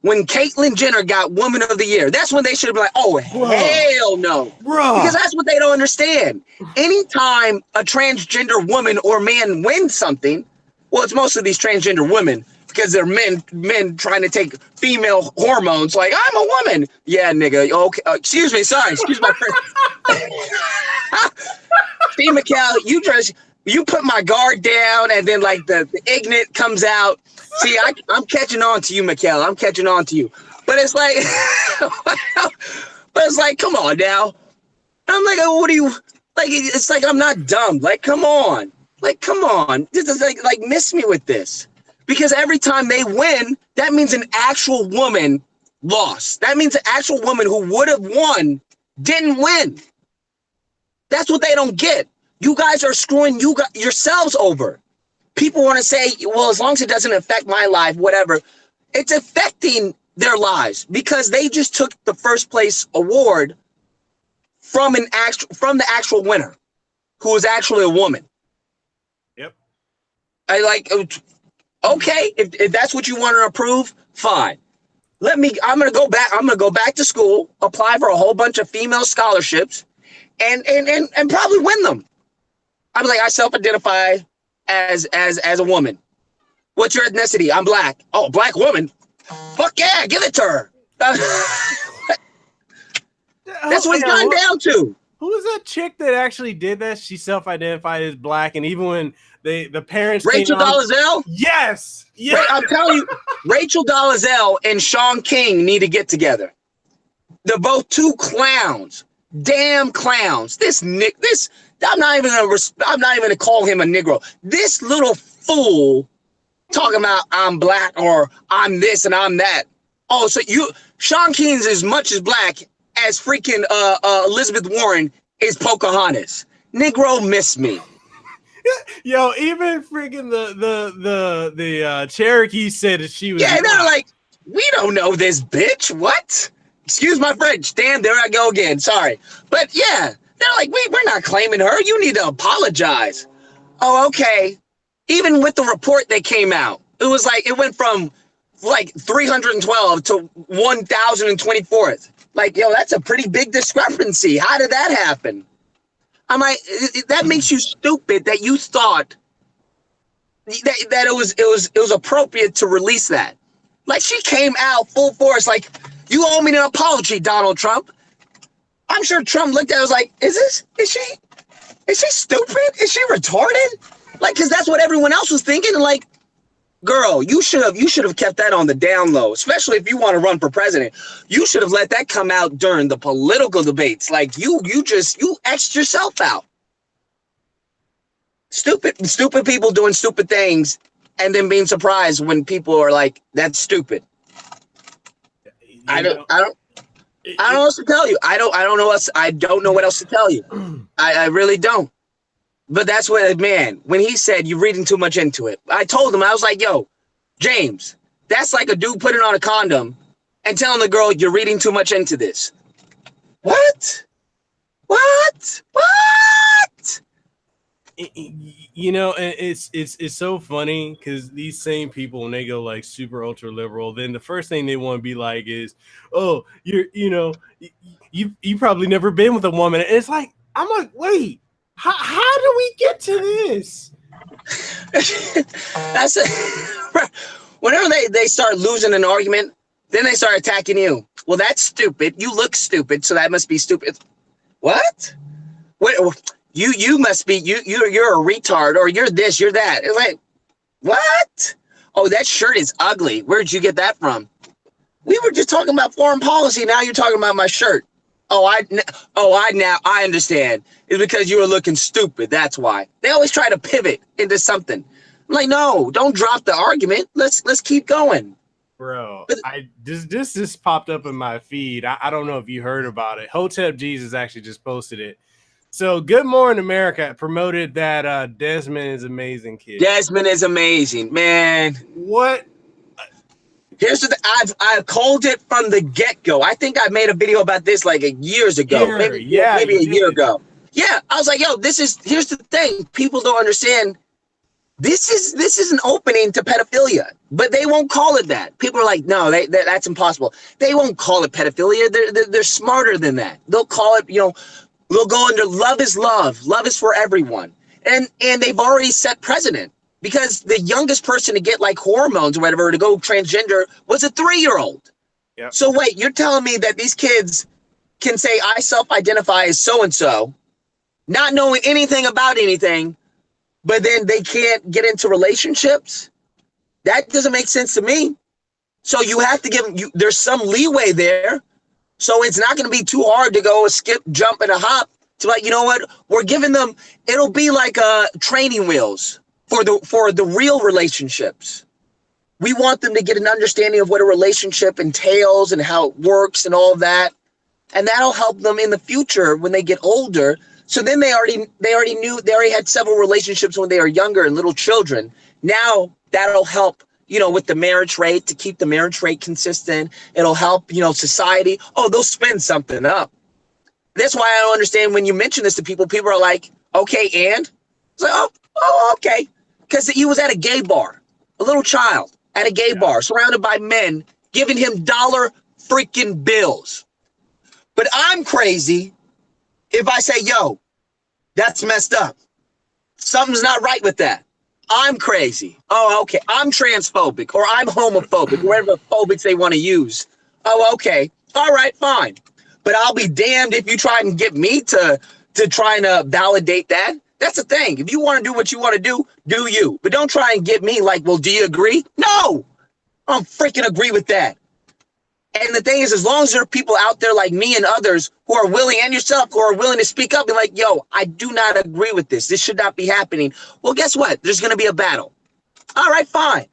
B: when Caitlyn Jenner got Woman of the Year. That's when they should have been like, oh, hell no. Because that's what they don't understand. Anytime a transgender woman or man wins something, well, it's mostly these transgender women because they're men trying to take female hormones. Like, I'm a woman. Yeah, nigga. Okay. Excuse me. Sorry. Excuse my friend. See, Mekel, you put my guard down, and then like the ignorant comes out. See, I'm catching on to you, Mekel. I'm catching on to you. But it's like, come on now. I'm like, what do you like? It's like I'm not dumb. Like, come on. Like, come on. This is like miss me with this. Because every time they win, that means an actual woman lost. That means an actual woman who would have won didn't win. That's what they don't get. You guys are screwing yourselves over. People want to say, well, as long as it doesn't affect my life, whatever. It's affecting their lives because they just took the first place award from the actual winner, who was actually a woman.
A: Yep.
B: Okay, if that's what you want to approve, fine. I'm gonna go back to school, apply for a whole bunch of female scholarships, and probably win them. I'm like, I self-identify as a woman. What's your ethnicity? I'm black. Oh, black woman. Fuck yeah, give it to her. That's what it's gone down to.
A: Who was that chick that actually did that? She self-identified as black, and even when the parents
B: Rachel Dolezal?
A: Yes.
B: Wait, I'm telling you, Rachel Dolezal and Sean King need to get together. They're both two clowns. Damn clowns. I'm not even gonna call him a Negro. This little fool talking about I'm black or I'm this and I'm that. Oh, so Sean King's as much as black as freaking Elizabeth Warren is Pocahontas. Negro, miss me.
A: Yo, even freaking the Cherokee said that she was.
B: Yeah, they're like, we don't know this bitch. What? Excuse my French. Damn, there I go again. Sorry. But yeah, they're like, we're not claiming her. You need to apologize. Oh, okay. Even with the report that came out, it went from like 312 to 1,024th. Like, yo, that's a pretty big discrepancy. How did that happen? I'm like, that makes you stupid that you thought that it was appropriate to release that. Like, she came out full force, like, you owe me an apology, Donald Trump. I'm sure Trump looked at it, was like, is she stupid? Is she retarded? Like, because that's what everyone else was thinking. And like, girl, you should have kept that on the down low, especially if you want to run for president. You should have let that come out during the political debates. Like, you X'd yourself out. Stupid people doing stupid things and then being surprised when people are like, that's stupid. I don't know what else to tell you. I don't know what else to tell you. I really don't. But that's what, man, when he said you're reading too much into it, I told him, I was like, yo, James, that's like a dude putting on a condom and telling the girl you're reading too much into this. What?
A: You know, it's so funny because these same people, when they go like super ultra liberal, then the first thing they want to be like is, oh, you probably never been with a woman. And it's like, I'm like, wait, how do we get to this?
B: Whenever they start losing an argument, then they start attacking you. Well, that's stupid. You look stupid, so that must be stupid. What? You must be you're a retard, or you're this, you're that. It's like, what? Oh, that shirt is ugly. Where'd you get that from? We were just talking about foreign policy. Now you're talking about my shirt. I understand. It's because you were looking stupid. That's why. They always try to pivot into something. I'm like, no, don't drop the argument. Let's keep going.
A: Bro, this just popped up in my feed. I don't know if you heard about it. Hotep Jesus actually just posted it. So Good Morning America promoted that Desmond is amazing kid.
B: Desmond is amazing, man.
A: What?
B: Here's the I've called it from the get-go. I think I made a video about this like years ago, maybe
A: Yeah,
B: maybe a
A: you
B: year
A: did.
B: ago. Yeah, I was like, yo, here's the thing. People don't understand. This is an opening to pedophilia, but they won't call it that. People are like, no, that's impossible. They won't call it pedophilia. They're smarter than that. They'll call it, they'll go under love is love. Love is for everyone. And they've already set precedent because the youngest person to get like hormones or whatever to go transgender was a 3-year-old.
A: Yep.
B: So wait, you're telling me that these kids can say I self-identify as so-and-so, not knowing anything about anything, but then they can't get into relationships? That doesn't make sense to me. So you have to give them, there's some leeway there. So it's not going to be too hard to go skip, jump, and a hop to like, you know what? We're giving them, it'll be like training wheels for the real relationships. We want them to get an understanding of what a relationship entails and how it works and all of that. And that'll help them in the future when they get older. So then they already had several relationships when they were younger and little children. Now that'll help, with the marriage rate, to keep the marriage rate consistent. It'll help, society. Oh, they'll spend something up. That's why I don't understand when you mention this to people. People are like, okay, and? It's like, oh, okay. Because he was at a gay bar, a little child at a gay bar, surrounded by men, giving him dollar freaking bills. But I'm crazy if I say, yo, that's messed up. Something's not right with that. I'm crazy. Oh, okay. I'm transphobic or I'm homophobic, whatever phobics they want to use. Oh, okay. All right, fine. But I'll be damned if you try and get me to try and validate that. That's the thing. If you want to do what you want to do you. But don't try and get me like, well, do you agree? No, I don't freaking agree with that. And the thing is, as long as there are people out there like me and others who are willing, and yourself, who are willing to speak up and like, yo, I do not agree with this. This should not be happening. Well, guess what? There's going to be a battle. All right, fine.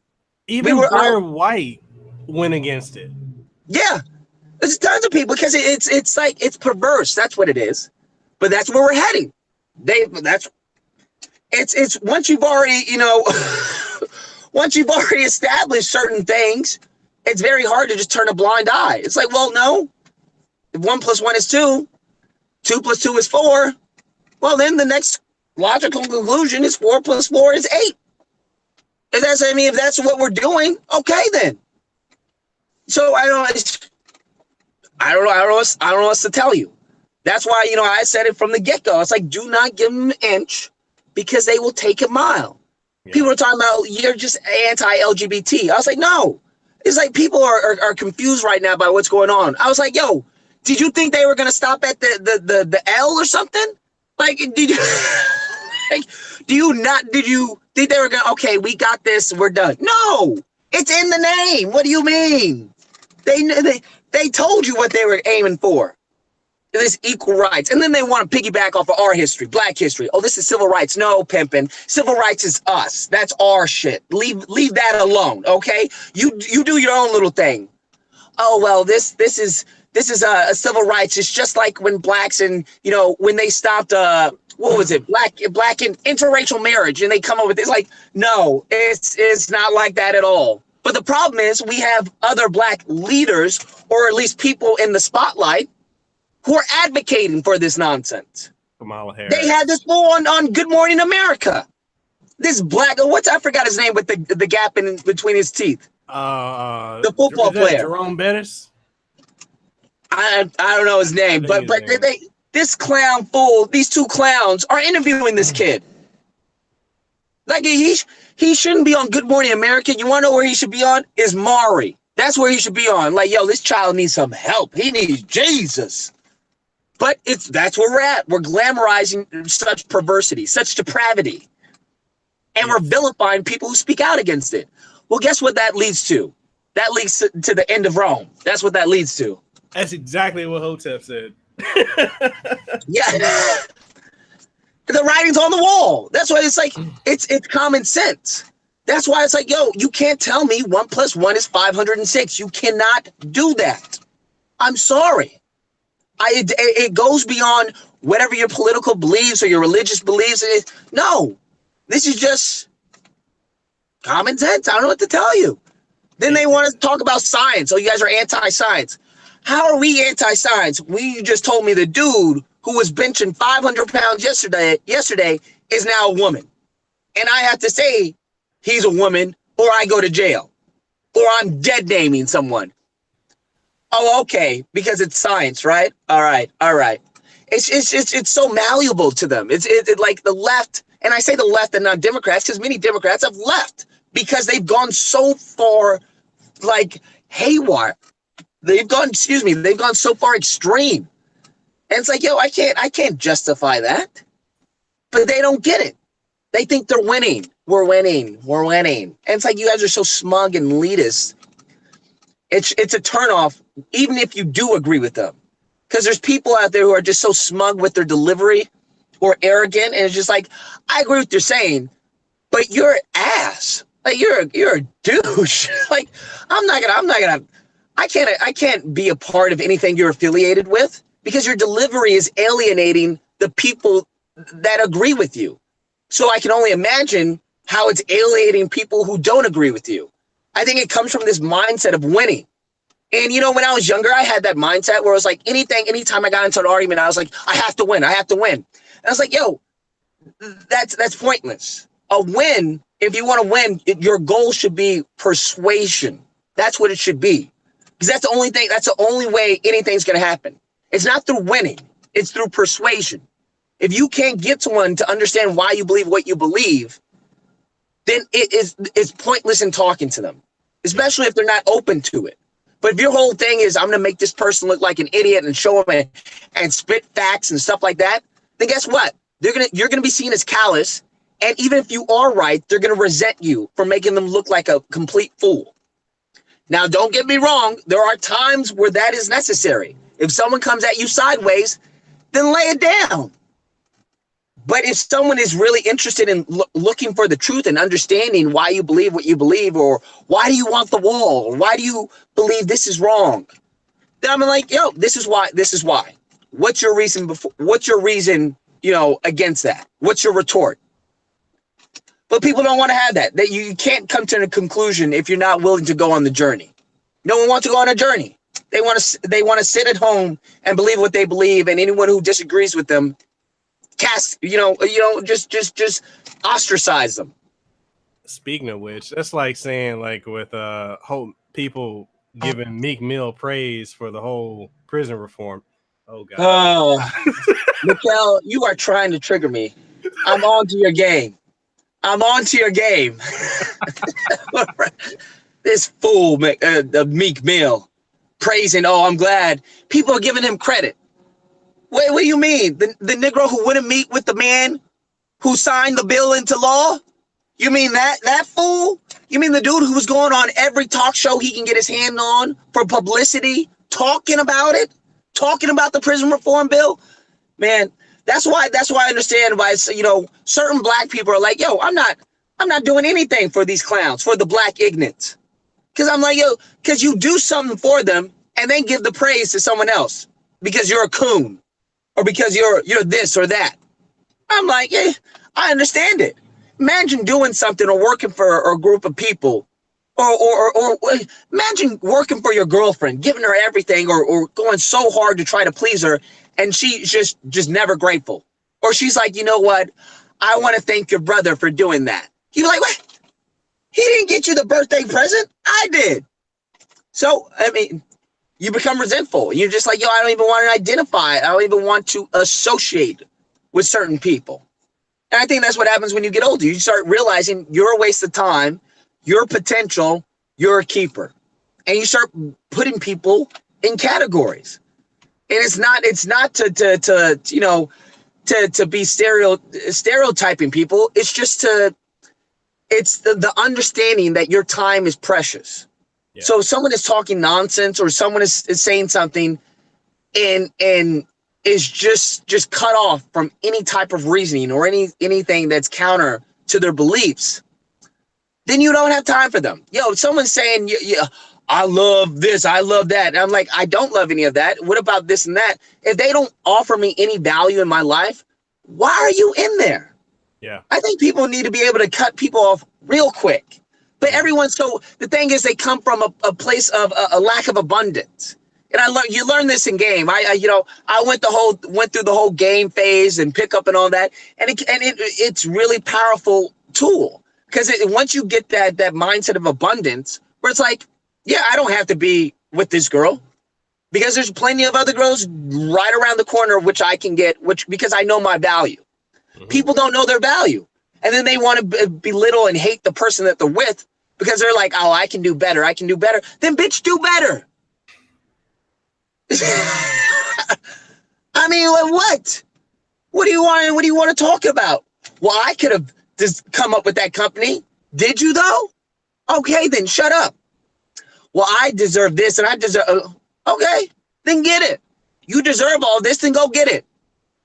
A: Even Blair White went against it.
B: Yeah. There's tons of people because it's like, it's perverse. That's what it is. But that's where we're heading. It's once you've already, once you've already established certain things, it's very hard to just turn a blind eye. It's like, well, no. If 1 + 1 is 2, 2 + 2 is 4. Well, then the next logical conclusion is 4 + 4 is 8. If that's what we're doing, okay then. So I don't know what to tell you. That's why, I said it from the get-go. It's like, do not give them an inch because they will take a mile. Yeah. People are talking about, you're just anti-LGBT. I was like, no. It's like people are confused right now by what's going on. I was like, yo, did you think they were going to stop at the L or something? Like, did you did you think they were going to, okay, we got this, we're done. No, it's in the name. What do you mean? They told you what they were aiming for. This equal rights. And then they want to piggyback off of our history, black history. Oh, this is civil rights. No, pimping. Civil rights is us. That's our shit. Leave that alone, okay? You do your own little thing. Oh, well, this is a civil rights. It's just like when blacks and, when they stopped what was it? Black and interracial marriage, and they come up with this like, no, it's not like that at all. But the problem is we have other black leaders, or at least people in the spotlight, who are advocating for this nonsense.
A: Kamala Harris.
B: They had this fool on Good Morning America. This black, I forgot his name with the gap in between his teeth.
A: The
B: football player.
A: Jerome Bettis?
B: I don't know his name, but this clown fool, these two clowns are interviewing this kid. Like he shouldn't be on Good Morning America. You want to know where he should be on? Is Maury. That's where he should be on. Like, yo, this child needs some help. He needs Jesus. But that's where we're at. We're glamorizing such perversity, such depravity. And we're vilifying people who speak out against it. Well, guess what that leads to? That leads to the end of Rome. That's what that leads to.
A: That's exactly what Hotep said.
B: Yeah. The writing's on the wall. That's why it's like, it's common sense. That's why it's like, yo, you can't tell me 1 + 1 is 506. You cannot do that. I'm sorry. It goes beyond whatever your political beliefs or your religious beliefs is. No, this is just common sense. I don't know what to tell you. Then they want to talk about science. Oh, you guys are anti-science. How are we anti-science? You just told me the dude who was benching 500 pounds yesterday is now a woman. And I have to say he's a woman or I go to jail or I'm dead naming someone. Oh, okay, because it's science, right? All right. It's so malleable to them. It's like the left, and I say the left and not Democrats because many Democrats have left because they've gone so far, like haywire. They've gone so far extreme. And it's like, yo, I can't justify that. But they don't get it. They think they're winning. We're winning. And it's like, you guys are so smug and elitist. It's a turnoff, even if you do agree with them. Because there's people out there who are just so smug with their delivery or arrogant. And it's just like, I agree with what you're saying, but you're an ass. Like you're a douche. Like I can't be a part of anything you're affiliated with because your delivery is alienating the people that agree with you. So I can only imagine how it's alienating people who don't agree with you. I think it comes from this mindset of winning. And, you know, when I was younger, I had that mindset where it was like anytime I got into an argument, I was like, I have to win. And I was like, yo, that's pointless. A win, if you want to win, your goal should be persuasion. That's what it should be. Because that's the only way anything's going to happen. It's not through winning. It's through persuasion. If you can't get someone to understand why you believe what you believe, then it's pointless in talking to them, especially if they're not open to it. But if your whole thing is, I'm going to make this person look like an idiot and show them and spit facts and stuff like that, then guess what? You're going to be seen as callous. And even if you are right, they're going to resent you for making them look like a complete fool. Now, don't get me wrong. There are times where that is necessary. If someone comes at you sideways, then lay it down. But if someone is really interested in looking for the truth and understanding why you believe what you believe, or why do you want the wall, or why do you believe this is wrong, then I'm like, yo, this is why. What's your reason against that? What's your retort? But people don't want to have that. That you can't come to a conclusion if you're not willing to go on the journey. No one wants to go on a journey. They want to sit at home and believe what they believe, and anyone who disagrees with them, just ostracize them.
A: Speaking of which, that's like saying, like, with whole people giving Meek Mill praise for the whole prison reform. Oh God.
B: Mekel, you are trying to trigger me. I'm on to your game. This fool, Meek Mill, praising. Oh, I'm glad people are giving him credit. Wait, what do you mean? The Negro who wouldn't meet with the man who signed the bill into law? You mean that fool? You mean the dude who was going on every talk show he can get his hand on for publicity, talking about it, talking about the prison reform bill? Man, that's why I understand why certain black people are like, yo, I'm not doing anything for these clowns, for the black ignorants. Because I'm like, yo, because you do something for them and then give the praise to someone else because you're a coon. Or because you're this or that. I'm like, yeah, I understand it. Imagine doing something or working for a group of people, or imagine working for your girlfriend, giving her everything, or going so hard to try to please her, and she's just never grateful. Or she's like, you know what? I want to thank your brother for doing that. You're like, what? He didn't get you the birthday present. I did. So, I mean, you become resentful. You're just like, yo, I don't even want to identify. I don't even want to associate with certain people. And I think that's what happens when you get older. You start realizing you're a waste of time, your potential, you're a keeper. And you start putting people in categories. And it's not to be stereotyping people. It's just it's the understanding that your time is precious. Yeah. So if someone is talking nonsense or someone is saying something and is just cut off from any type of reasoning or anything that's counter to their beliefs, then you don't have time for them. Yo, if someone's saying, yeah, I love this, I love that. And I'm like, I don't love any of that. What about this and that? If they don't offer me any value in my life, why are you in there?
A: Yeah.
B: I think people need to be able to cut people off real quick. But so the thing is, they come from a place of a lack of abundance. And you learn this in game. I went through the whole game phase and pickup and all that. And it's really powerful tool, because once you get that mindset of abundance, where it's like, yeah, I don't have to be with this girl, because there's plenty of other girls right around the corner, which I can get, because I know my value. Mm-hmm. People don't know their value. And then they want to belittle and hate the person that they're with, because they're like, oh, I can do better. I can do better. Then bitch, do better. I mean, what? What do you want to talk about? Well, I could have just come up with that company. Did you though? Okay, then shut up. Well, I deserve this and I deserve. Okay, then get it. You deserve all this, then go get it.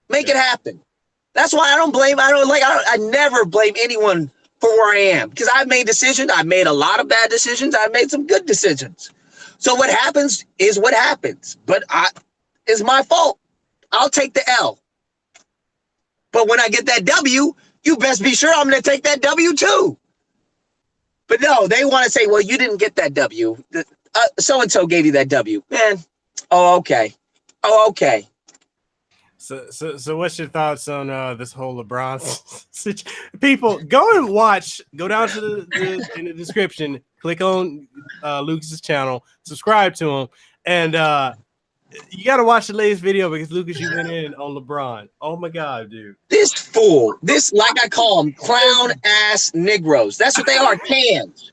B: Make it happen. That's why I never blame anyone for where I am, because I've made decisions. I've made a lot of bad decisions. I've made some good decisions. So what happens is what happens, but it's my fault. I'll take the L. But when I get that W, you best be sure I'm going to take that W too. But no, they want to say, well, you didn't get that W. So-and-so gave you that W. Man, oh, okay.
A: So what's your thoughts on this whole LeBron situation? People, go down to the in the description, click on Lucas's channel, subscribe to him, and you got to watch the latest video, because Lucas, you went in on LeBron. Oh my God, dude.
B: This fool, like I call them, clown ass Negroes. That's what they are, cans.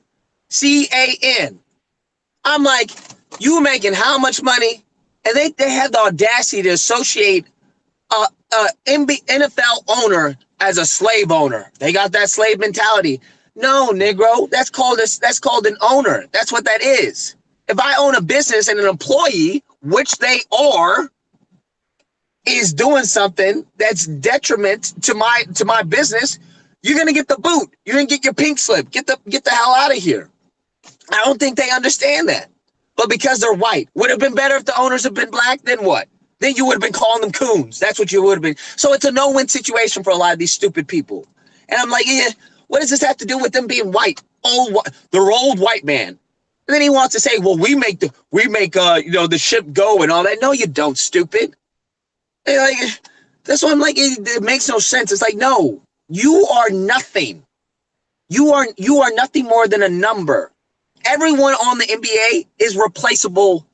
B: C-A-N. I'm like, you making how much money? And they have the audacity to associate NFL owner as a slave owner. They got that slave mentality. No, Negro, that's called an owner. That's what that is. If I own a business and an employee, which they are, is doing something that's detriment to my business, you're gonna get the boot. You're gonna get your pink slip. Get the hell out of here. I don't think they understand that. But because they're white, would it have been better if the owners had been black? Then what? Then you would have been calling them coons. That's what you would have been. So it's a no-win situation for a lot of these stupid people. And I'm like, yeah, what does this have to do with them being white? They're old white man. And then he wants to say, well, we make the ship go and all that. No, you don't, stupid. And like, that's why I'm like, it makes no sense. It's like, no, you are nothing. You are nothing more than a number. Everyone on the NBA is replaceable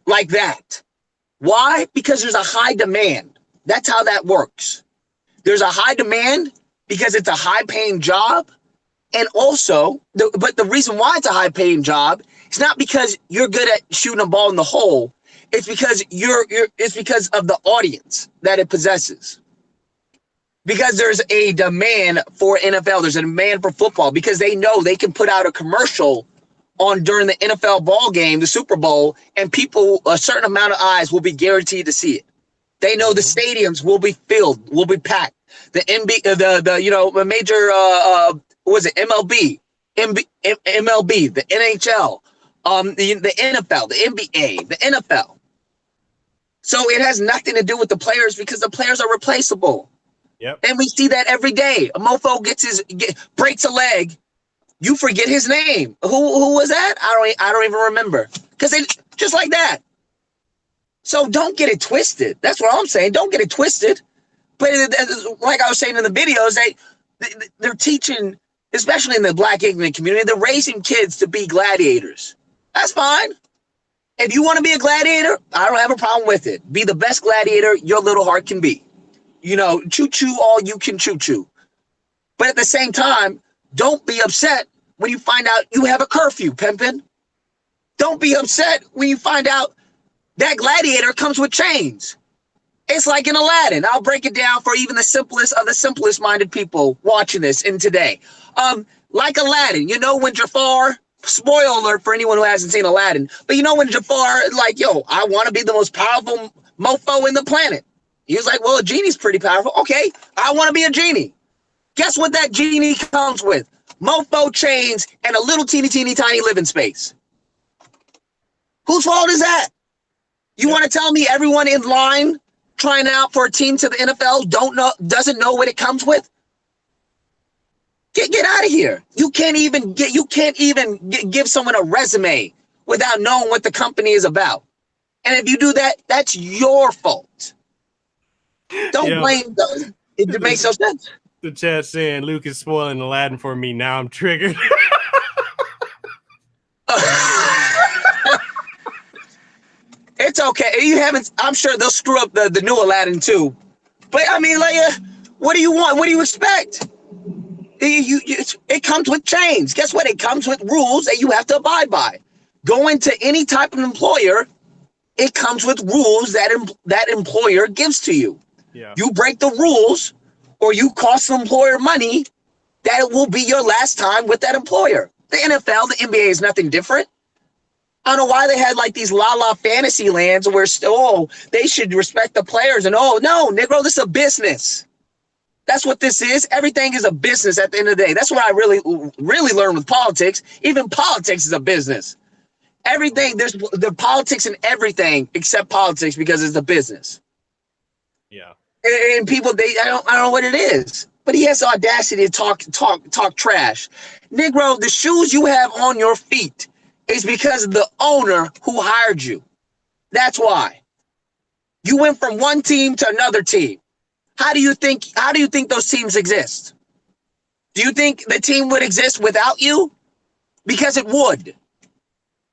B: like that. Why? Because there's a high demand. That's how that works. There's a high demand because it's a high-paying job. And also, but the reason why it's a high-paying job is not because you're good at shooting a ball in the hole. It's because it's because of the audience that it possesses. Because there's a demand for NFL. There's a demand for football, because they know they can put out a commercial on during the NFL ball game, the Super Bowl, and people, a certain amount of eyes will be guaranteed to see it. They know the stadiums will be filled, will be packed. The the major MLB, MLB, the NHL, the NFL, the NBA, the NFL. So it has nothing to do with the players, because the players are replaceable.
C: Yep.
B: And we see that every day. A mofo breaks a leg. You forget his name. Who was that? I don't even remember. Because they just like that. So don't get it twisted. That's what I'm saying. Don't get it twisted. But like I was saying in the videos, they're teaching, especially in the Black ignorant community, they're raising kids to be gladiators. That's fine. If you want to be a gladiator, I don't have a problem with it. Be the best gladiator your little heart can be. Choo-choo all you can choo-choo. But at the same time, don't be upset when you find out you have a curfew, pimpin'. Don't be upset when you find out that gladiator comes with chains. It's like in Aladdin. I'll break it down for even the simplest of the simplest minded people watching this in today. Like Aladdin, when Jafar, spoiler alert for anyone who hasn't seen Aladdin, but when Jafar, like, yo, I want to be the most powerful mofo in the planet. He was like, well, a genie's pretty powerful. Okay, I want to be a genie. Guess what that genie comes with? Mofo chains and a little teeny tiny living space. Whose fault is that? You want to tell me everyone in line trying out for a team to the NFL doesn't know what it comes with? Get out of here. You can't even give someone a resume without knowing what the company is about. And if you do that, that's your fault. Don't blame those. It makes no sense.
A: The chat saying Luke is spoiling Aladdin for me. Now I'm triggered.
B: It's okay. You haven't. I'm sure they'll screw up the new Aladdin too. But I mean, like, what do you want? What do you expect? It comes with chains. Guess what? It comes with rules that you have to abide by. Going to any type of employer, it comes with rules that employer gives to you.
A: Yeah.
B: You break the rules, or you cost the employer money, that will be your last time with that employer. The NFL, the NBA is nothing different. I don't know why they had like these la fantasy lands where they should respect the players, and no, Negro, this is a business. That's what this is. Everything is a business at the end of the day. That's what I really learned with politics. Even politics is a business. Everything, there's the politics in everything except politics because it's a business.
A: Yeah.
B: And people, I don't know what it is, but he has the audacity to talk trash. Negro, the shoes you have on your feet is because of the owner who hired you. That's why. You went from one team to another team. How do you think those teams exist? Do you think the team would exist without you? Because it would.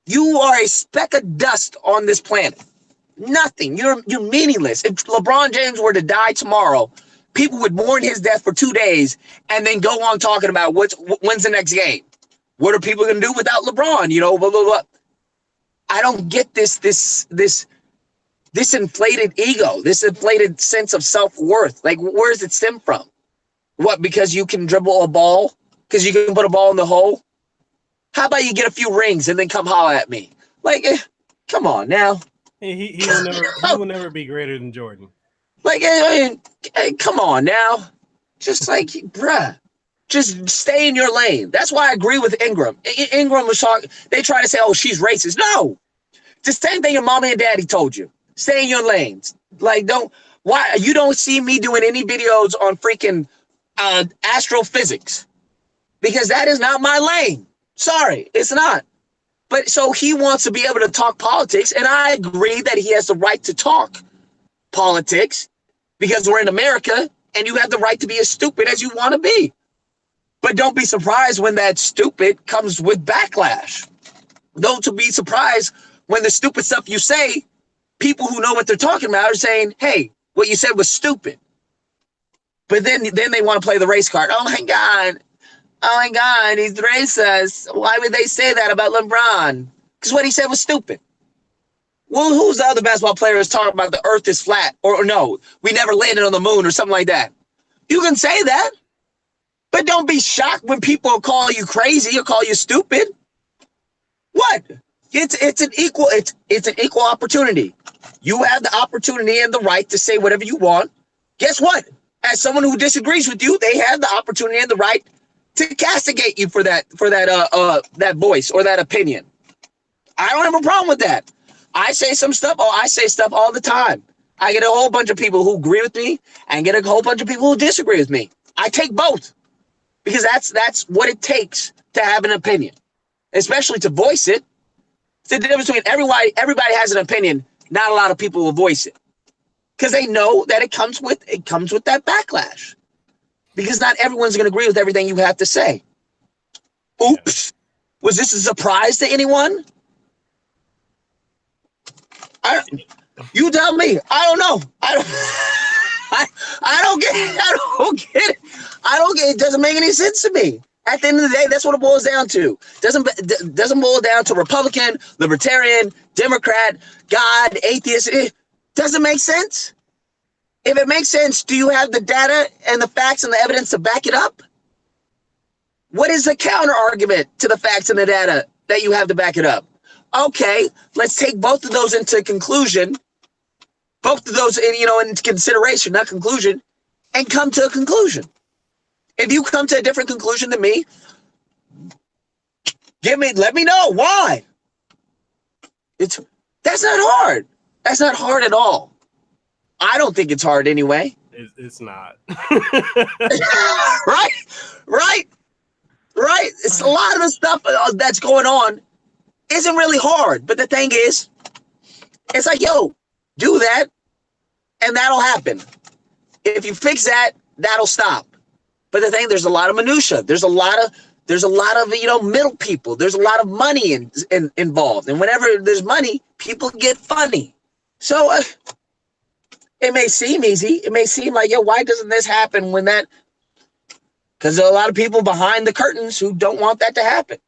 B: You are a speck of dust on this planet. Nothing. You're meaningless. If LeBron James were to die tomorrow, people would mourn his death for 2 days and then go on talking about when's the next game. What are people going to do without LeBron? You know, blah, blah, blah. I don't get this inflated ego, this inflated sense of self-worth. Like, where does it stem from? What, because you can dribble a ball? Because you can put a ball in the hole? How about you get a few rings and then come holler at me? Like, come on now.
A: He will never be greater than Jordan.
B: Like, hey, come on now. Just like, bruh, just stay in your lane. That's why I agree with Ingram. Ingram was talking, they try to say, oh, she's racist. No, it's the same thing your mommy and daddy told you. Stay in your lanes. Like, why you don't see me doing any videos on freaking astrophysics, because that is not my lane. Sorry, it's not. But so he wants to be able to talk politics, and I agree that he has the right to talk politics because we're in America and you have the right to be as stupid as you want to be. But don't be surprised when that stupid comes with backlash. Don't be surprised when the stupid stuff you say, people who know what they're talking about are saying, hey, what you said was stupid. But then they want to play the race card. Oh my God, he's racist. Why would they say that about LeBron? Because what he said was stupid. Well, who's the other basketball players talking about the earth is flat? Or no, we never landed on the moon or something like that. You can say that, but don't be shocked when people call you crazy or call you stupid. What? It's an equal opportunity. You have the opportunity and the right to say whatever you want. Guess what? As someone who disagrees with you, they have the opportunity and the right to castigate you for that voice or that opinion. I don't have a problem with that. I say stuff all the time. I get a whole bunch of people who agree with me and get a whole bunch of people who disagree with me. I take both because that's what it takes to have an opinion, especially to voice it. It's the difference between everybody has an opinion. Not a lot of people will voice it because they know that it comes with that backlash. Because not everyone's going to agree with everything you have to say. Oops. Was this a surprise to anyone? You tell me. I don't know. I don't get it. I don't get it. It doesn't make any sense to me. At the end of the day, that's what it boils down to. Doesn't boil down to Republican, Libertarian, Democrat, God, atheist. It doesn't make sense. If it makes sense, do you have the data and the facts and the evidence to back it up? What is the counter argument to the facts and the data that you have to back it up? Okay, let's take both of those into conclusion, both of those into consideration, not conclusion, and come to a conclusion. If you come to a different conclusion than me, let me know why. That's not hard. That's not hard at all. I don't think it's hard anyway.
A: It's not.
B: Right. right? It's a lot of the stuff that's going on isn't really hard. But the thing is, it's like, yo, do that, and that'll happen. If you fix that, that'll stop. But the thing, there's a lot of minutia. There's a lot of middle people. There's a lot of money involved. And whenever there's money, people get funny. So it may seem easy. It may seem like, yo, why doesn't this happen when that? Because there are a lot of people behind the curtains who don't want that to happen.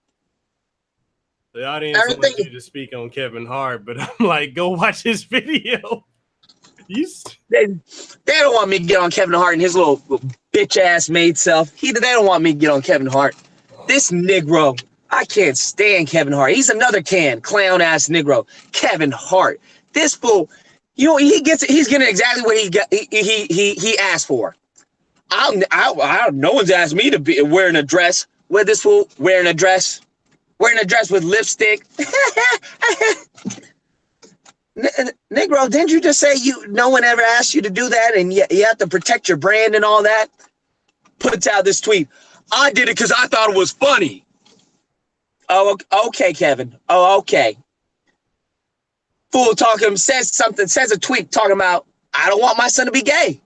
A: The audience wants you to speak on Kevin Hart, but I'm like, go watch his video.
B: They don't want me to get on Kevin Hart and his little bitch ass made self. They don't want me to get on Kevin Hart. This Negro, I can't stand Kevin Hart. He's another clown ass Negro. Kevin Hart, this fool, he's getting exactly what he asked for. No one's asked me to be wearing a dress. Where this fool wearing a dress with lipstick. Negro, didn't you just say no one ever asked you to do that, and you have to protect your brand and all that? Puts out this tweet. I did it because I thought it was funny. Oh, okay, Kevin. Oh, okay. Fool says a tweet talking about, I don't want my son to be gay.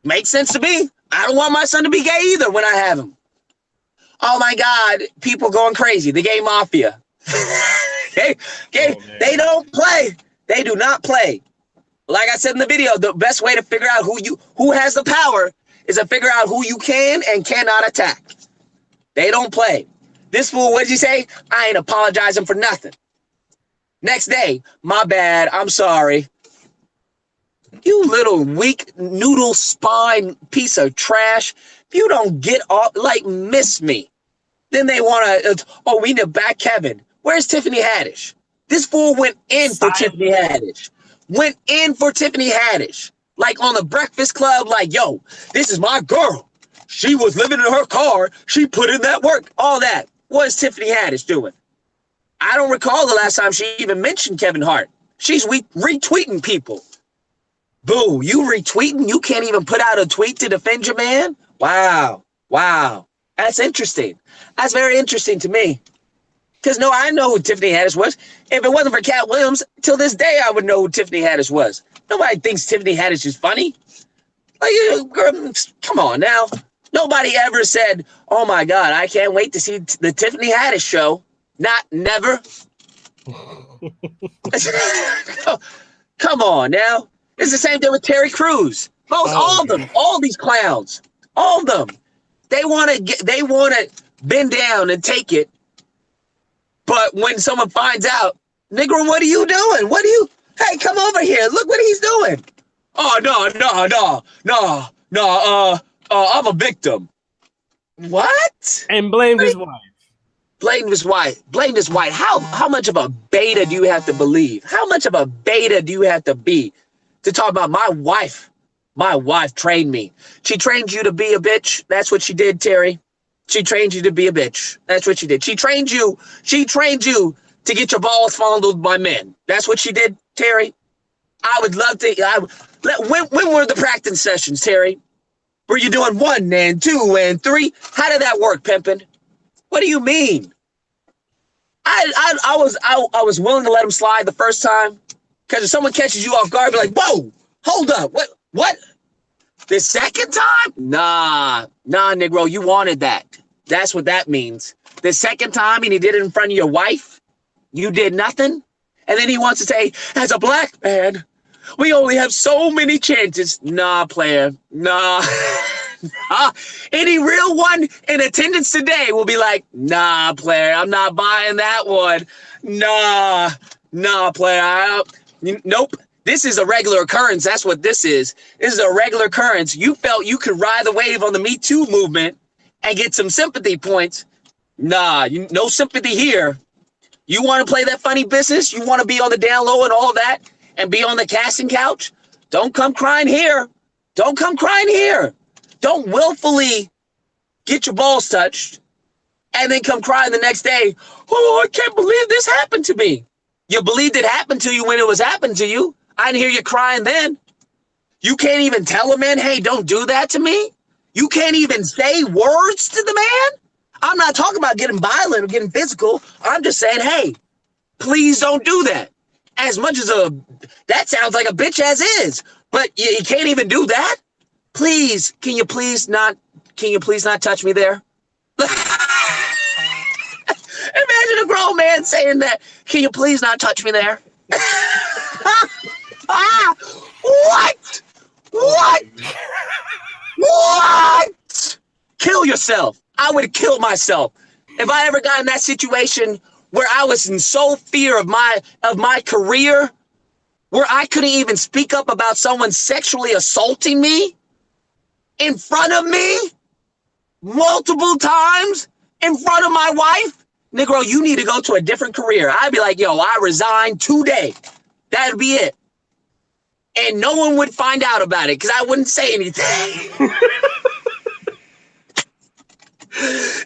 B: Makes sense to me. I don't want my son to be gay either when I have him. Oh my God, people going crazy. The gay mafia. They don't play. They do not play. Like I said in the video, the best way to figure out who has the power is to figure out who you can and cannot attack. They don't play. This fool, what did you say? I ain't apologizing for nothing. Next day, my bad, I'm sorry. You little weak noodle spine piece of trash. If you don't get off, miss me. Then they want to, we need to back Kevin. Where's Tiffany Haddish? This fool went in for Tiffany Haddish. Like on the Breakfast Club, like, yo, this is my girl. She was living in her car. She put in that work. All that. What is Tiffany Haddish doing? I don't recall the last time she even mentioned Kevin Hart. She's retweeting people. Boo, you retweeting? You can't even put out a tweet to defend your man? Wow. That's interesting. That's very interesting to me. Because, no, I know who Tiffany Haddish was. If it wasn't for Cat Williams, till this day, I would know who Tiffany Haddish was. Nobody thinks Tiffany Haddish is funny. Come on now. Nobody ever said, oh, my God, I can't wait to see the Tiffany Haddish show. Never. Come on now. It's the same thing with Terry Crews. All of them, all these clowns, all of them. They want to bend down and take it. But when someone finds out, Negro, what are you doing? Hey, come over here. Look what he's doing. Oh, no. I'm a victim. What?
A: And blamed his wife.
B: Blamed his wife. How much of a beta do you have to believe? How much of a beta do you have to be to talk about my wife? My wife trained me. She trained you to be a bitch. That's what she did, Terry. She trained you to be a bitch. That's what she did. She trained you to get your balls fondled by men. That's what she did, Terry. I would love to. When were the practice sessions, Terry? Were you doing 1 and 2 and 3? How did that work, pimpin'? What do you mean? I was willing to let him slide the first time, because if someone catches you off guard, be like, whoa, hold up, what? The second time? Nah, Negro, you wanted that. That's what that means. The second time, and he did it in front of your wife, you did nothing, and then he wants to say, as a black man, we only have so many chances. Nah, player, nah. Any real one in attendance today will be like, nah, player, I'm not buying that one. Nah, player. Nope. This is a regular occurrence. That's what this is. This is a regular occurrence. You felt you could ride the wave on the Me Too movement and get some sympathy points. Nah, no sympathy here. You want to play that funny business? You want to be on the down low and all that and be on the casting couch? Don't come crying here. Don't willfully get your balls touched and then come crying the next day. Oh, I can't believe this happened to me. You believed it happened to you when it was happened to you. I didn't hear you crying then. You can't even tell a man, hey, don't do that to me. You can't even say words to the man? I'm not talking about getting violent or getting physical. I'm just saying, hey, please don't do that. As much as that sounds like a bitch as is, but you can't even do that? Please, can you please not touch me there? Imagine a grown man saying that. Can you please not touch me there? What? What? What? Kill yourself. I would kill myself. If I ever got in that situation where I was in sole fear of my career, where I couldn't even speak up about someone sexually assaulting me in front of me multiple times in front of my wife, Negro, you need to go to a different career. I'd be like, yo, I resign today. That'd be it. And no one would find out about it because I wouldn't say anything.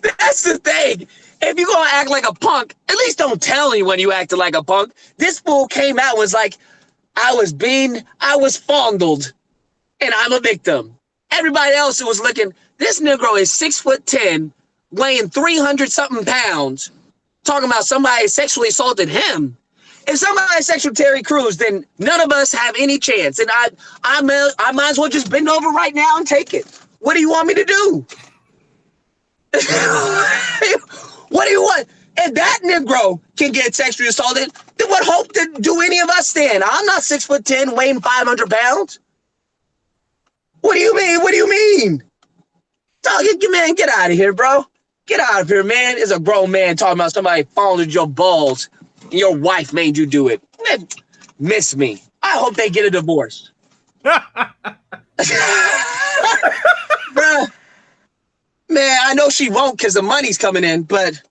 B: That's the thing. If you're going to act like a punk, at least don't tell anyone you acted like a punk. This fool came out and was like, I was fondled and I'm a victim. Everybody else was looking, this Negro is 6'10", weighing 300 something pounds, talking about somebody sexually assaulted him. If somebody sexual Terry Crews, then none of us have any chance. And I might as well just bend over right now and take it. What do you want me to do? What do you want? If that Negro can get sexually assaulted, then what hope to do any of us stand? I'm not 6'10", weighing 500 pounds. What do you mean? What do you mean? Dog, man, get out of here, bro. Get out of here, man. It's a grown man talking about somebody fondled your balls. Your wife made you do it. Man, miss me. I hope they get a divorce. Bruh. Man, I know she won't because the money's coming in, but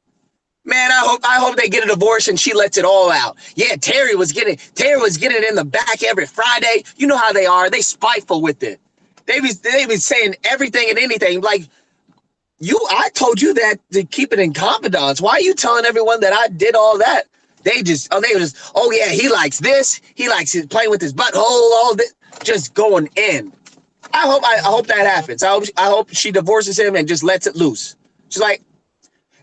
B: man, I hope they get a divorce and she lets it all out. Yeah, Terry was getting it in the back every Friday. You know how they are. They spiteful with it. They be saying everything and anything. Like, I told you that to keep it in confidence. Why are you telling everyone that I did all that? They oh yeah, he likes this. He likes playing with his butthole, all this, just going in. I hope that happens. I hope she divorces him and just lets it loose. She's like,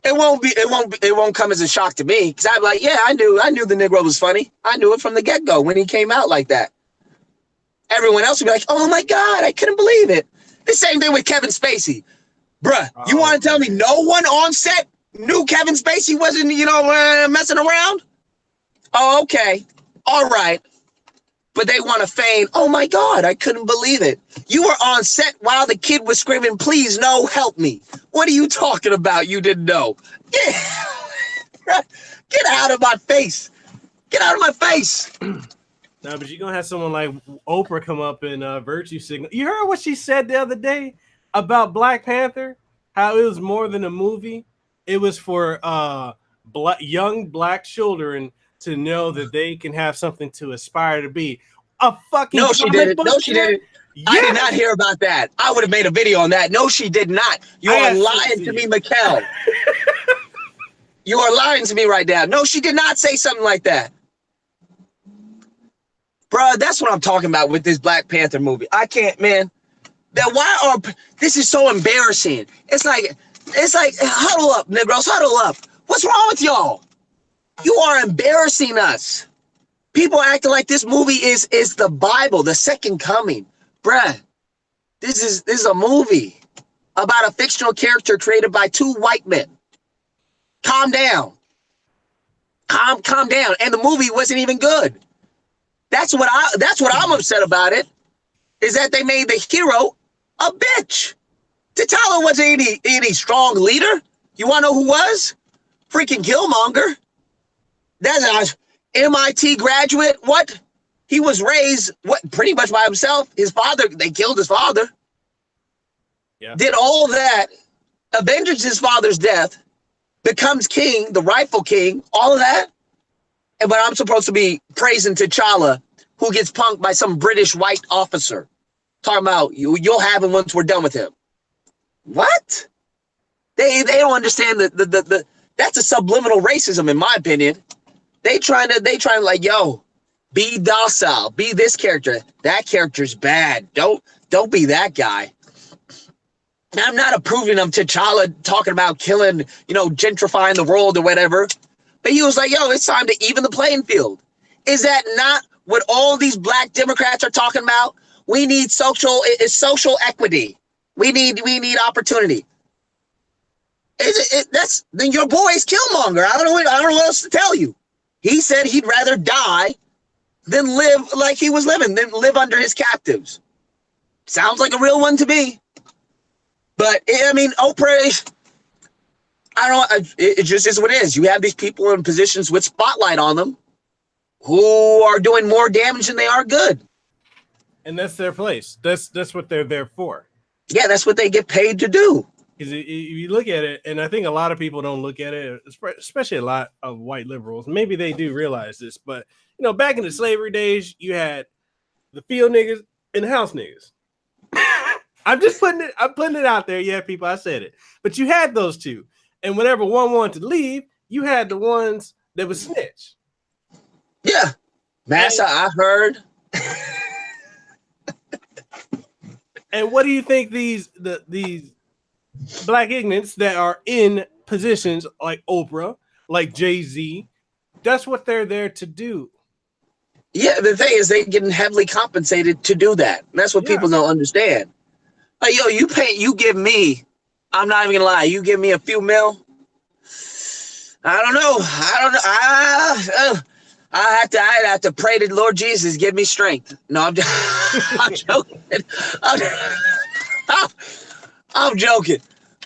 B: it won't come as a shock to me because I'm like, yeah, I knew the Negro was funny. I knew it from the get-go when he came out like that. Everyone else would be like, oh my God, I couldn't believe it. The same thing with Kevin Spacey. Bruh, you want to tell me no one on set knew Kevin Spacey wasn't, messing around? Oh, okay. All right. But they want to feign, oh my God, I couldn't believe it. You were on set while the kid was screaming, please, no, help me. What are you talking about? You didn't know. Get out of my face. Get out of my face.
A: No, but you're going to have someone like Oprah come up and virtue signal. You heard what she said the other day about Black Panther? How it was more than a movie. It was for young black children to know that they can have something to aspire to be. A fucking
B: no, she didn't. No, she didn't.
A: Yes.
B: I did not hear about that. I would have made a video on that. No, she did not. You are lying to me, Mekel. You are lying to me right now. No, she did not say something like that. Bruh, that's what I'm talking about with this Black Panther movie. I can't, man. This is so embarrassing. It's like, huddle up, Negroes, huddle up. What's wrong with y'all? You are embarrassing us. People acting like this movie is the Bible, the second coming. Bruh, this is a movie about a fictional character created by two white men. Calm down. Calm down. And the movie wasn't even good. That's what I'm upset about it, is that they made the hero a bitch. T'Challa wasn't any strong leader. You want to know who was? Freaking Killmonger. That's an MIT graduate. What? He was raised pretty much by himself. His father, they killed his father. Yeah. Did all that, avenges his father's death, becomes king, the rightful king, all of that. And but I'm supposed to be praising T'Challa, who gets punked by some British white officer. Talking about you'll have him once we're done with him. What? They don't understand the that's a subliminal racism, in my opinion. They trying to like, yo, be docile, be this character. That character's bad. Don't be that guy. I'm not approving of T'Challa talking about killing, gentrifying the world or whatever. But he was like, yo, it's time to even the playing field. Is that not what all these black Democrats are talking about? We need social equity. We need opportunity. Then your boy is Killmonger. I don't know what else to tell you. He said he'd rather die than live like he was living, than live under his captives. Sounds like a real one to me. But I mean, Oprah, I don't know. It just is what it is. You have these people in positions with spotlight on them who are doing more damage than they are good.
A: And that's their place. That's what they're there for.
B: Yeah, that's what they get paid to do.
A: Because if you look at it, and I think a lot of people don't look at it, especially a lot of white liberals. Maybe they do realize this, but back in the slavery days, you had the field niggas and the house niggas. I'm putting it out there. Yeah, people, I said it. But you had those two. And whenever one wanted to leave, you had the ones that would snitch.
B: Yeah. Massa, I heard.
A: And what do you think these black ignorants that are in positions like Oprah, like Jay-Z, that's what they're there to do.
B: Yeah, the thing is they're getting heavily compensated to do that. And that's what people don't understand. Like, yo, you give me, I'm not even gonna lie, you give me a few mil. I don't know. I have to pray to Lord Jesus, give me strength. No, I'm joking. I'm joking.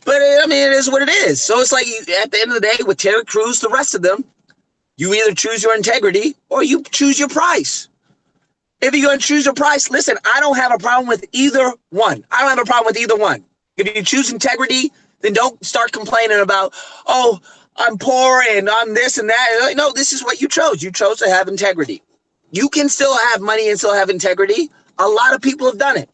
B: But I mean, it is what it is. So it's like at the end of the day, with Terry Crews, the rest of them, you either choose your integrity or you choose your price. If you're going to choose your price, listen, I don't have a problem with either one. If you choose integrity, then don't start complaining about, oh, I'm poor and I'm this and that. No, this is what you chose. You chose to have integrity. You can still have money and still have integrity. A lot of people have done it.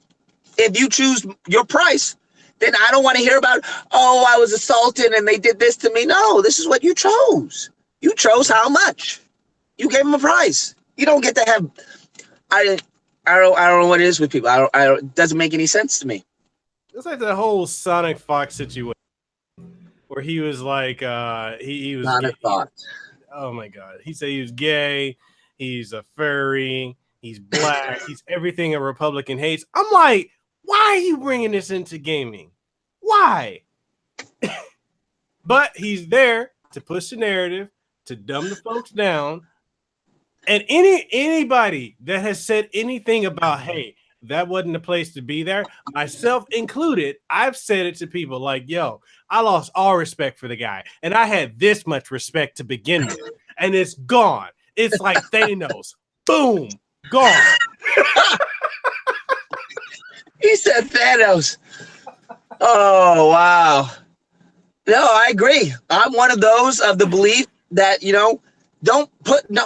B: If you choose your price, then I don't want to hear about, oh, I was assaulted and they did this to me. No, this is what you chose. You chose how much. You gave them a price. You don't get to have. I don't know what it is with people. It doesn't make any sense to me.
A: It's like the whole Sonic Fox situation where he was like, he was
B: Sonic Fox.
A: Oh my God. He said he was gay. He's a furry. He's black. He's everything a Republican hates. I'm like, why are you bringing this into gaming? Why? But he's there to push the narrative, to dumb the folks down. And anybody that has said anything about, hey, that wasn't the place to be there, myself included, I've said it to people like, yo, I lost all respect for the guy. And I had this much respect to begin with. And it's gone. It's like Thanos. Boom. Gone.
B: He said Thanos. Oh, wow. No, I agree. I'm one of those of the belief that, don't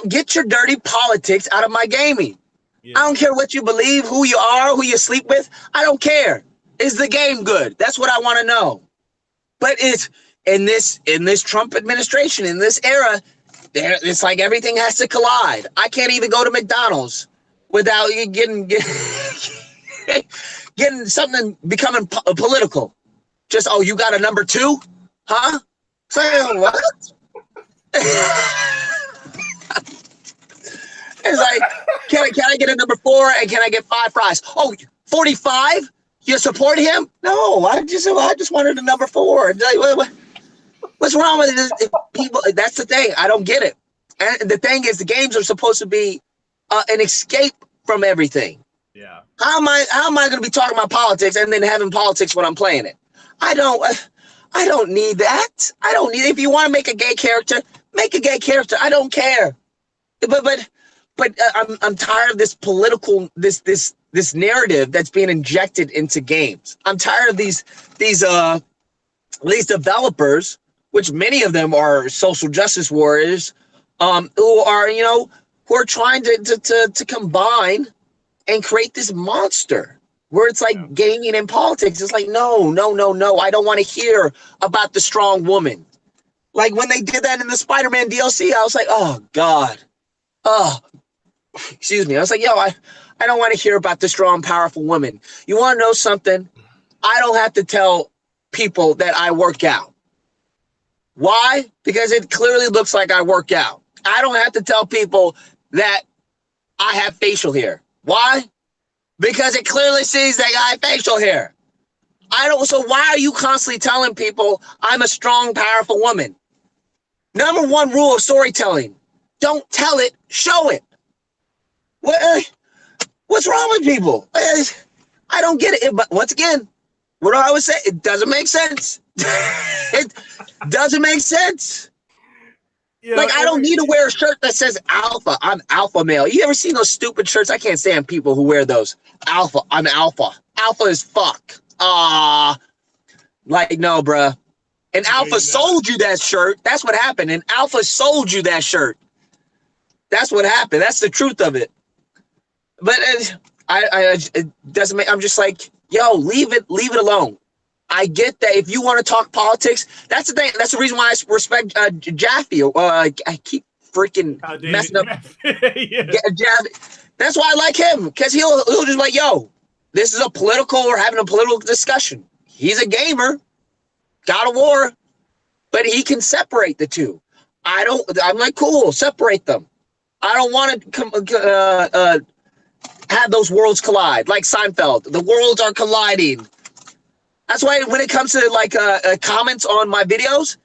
B: get your dirty politics out of my gaming. Yeah. I don't care what you believe, who you are, who you sleep with. I don't care. Is the game good? That's what I want to know. But it's in this Trump administration, in this era, it's like everything has to collide. I can't even go to McDonald's without getting something becoming political. Just, oh, you got a number 2? Huh? Saying what? It's like, can I get a number 4 and can I get 5 fries? Oh, 45? You support him? No, I just wanted a number 4. Like, what's wrong with this? People? That's the thing. I don't get it. And the thing is, the games are supposed to be an escape from everything.
A: Yeah.
B: How am I going to be talking about politics and then having politics when I'm playing it? I don't need that. I don't need. If you want to make a gay character, make a gay character. I don't care. But I'm tired of this political this narrative that's being injected into games. I'm tired of these developers, which many of them are social justice warriors, who are trying to combine and create this monster where it's like gaming and politics. It's like, no. I don't want to hear about the strong woman. Like when they did that in the Spider-Man DLC, I was like, oh God. Oh, excuse me. I was like, yo, I don't want to hear about the strong, powerful woman. You want to know something? I don't have to tell people that I work out. Why? Because it clearly looks like I work out. I don't have to tell people that I have facial hair. Why? Because it clearly sees that I have facial hair. So why are you constantly telling people I'm a strong, powerful woman? Number one rule of storytelling: don't tell it, show it. What's wrong with people? I don't get it. But once again, what do I always say? It doesn't make sense. It doesn't make sense. Like, I don't need to wear a shirt that says alpha. I'm alpha male. You ever seen those stupid shirts? I can't stand people who wear those. Alpha. I'm alpha. Alpha is fuck. Like, no, bruh. And Alpha sold you that shirt. That's what happened. And Alpha sold you that shirt. That's what happened. That's the truth of it. But it doesn't make. I'm just like, yo, leave it alone. I get that if you want to talk politics, that's the thing. That's the reason why I respect Jaffe. I keep freaking messing up. Jaffe. That's why I like him, because he'll just like, yo, this is we're having a political discussion. He's a gamer, God of War, but he can separate the two. I'm like, cool, separate them. I don't want to have those worlds collide like Seinfeld. The worlds are colliding. That's why when it comes to like comments on my videos,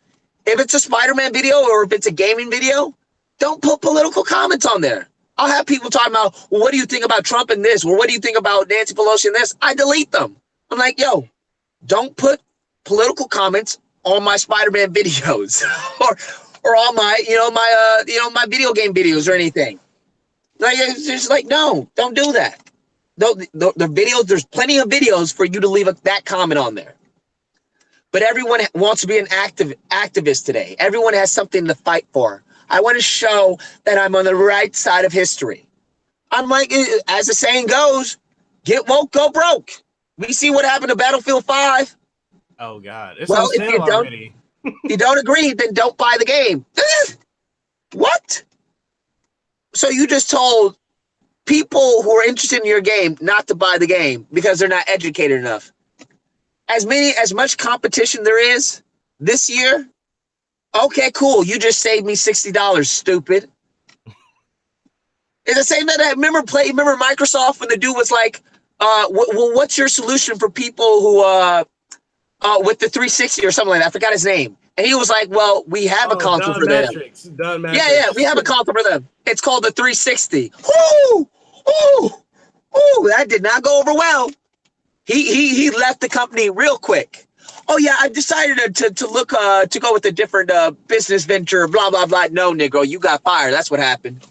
B: if it's a Spider-Man video or if it's a gaming video, don't put political comments on there. I'll have people talking about, well, what do you think about Trump and this? Or what do you think about Nancy Pelosi and this? I delete them. I'm like, yo, don't put political comments on my Spider-Man videos or on my video game videos or anything. Like, it's just like, no, don't do that. The videos, there's plenty of videos for you to leave that comment on there. But everyone wants to be an activist today. Everyone has something to fight for. I want to show that I'm on the right side of history. I'm like, as the saying goes, get woke, go broke. We see what happened to Battlefield 5.
A: Oh, God. It's on sale already.
B: If you don't agree, then don't buy the game. What? So you just told people who are interested in your game not to buy the game because they're not educated enough. As much competition there is this year, okay, cool. You just saved me $60, stupid. It's the same that I remember Microsoft when the dude was like, what's your solution for people who with the 360 or something like that? I forgot his name. And he was like, well, we have a console for them. Yeah, we have a console for them. It's called the 360. Woo! Ooh, that did not go over well. He left the company real quick. Oh yeah, I decided to look to go with a different business venture. Blah blah blah. No, Negro, you got fired. That's what happened.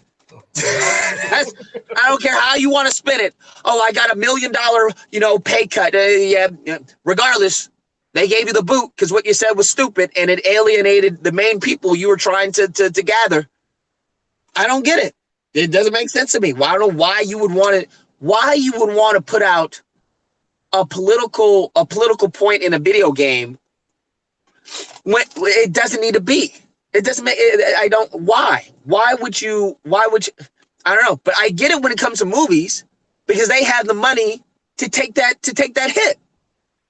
B: I don't care how you want to spin it. Oh, I got $1 million, pay cut. Yeah. Regardless, they gave you the boot because what you said was stupid and it alienated the main people you were trying to gather. I don't get it. It doesn't make sense to me. I don't know why you would want it. Why you would want to put out a political point in a video game when it doesn't need to be. It doesn't make. I don't. Why? Why would you? I don't know. But I get it when it comes to movies because they have the money to take that hit.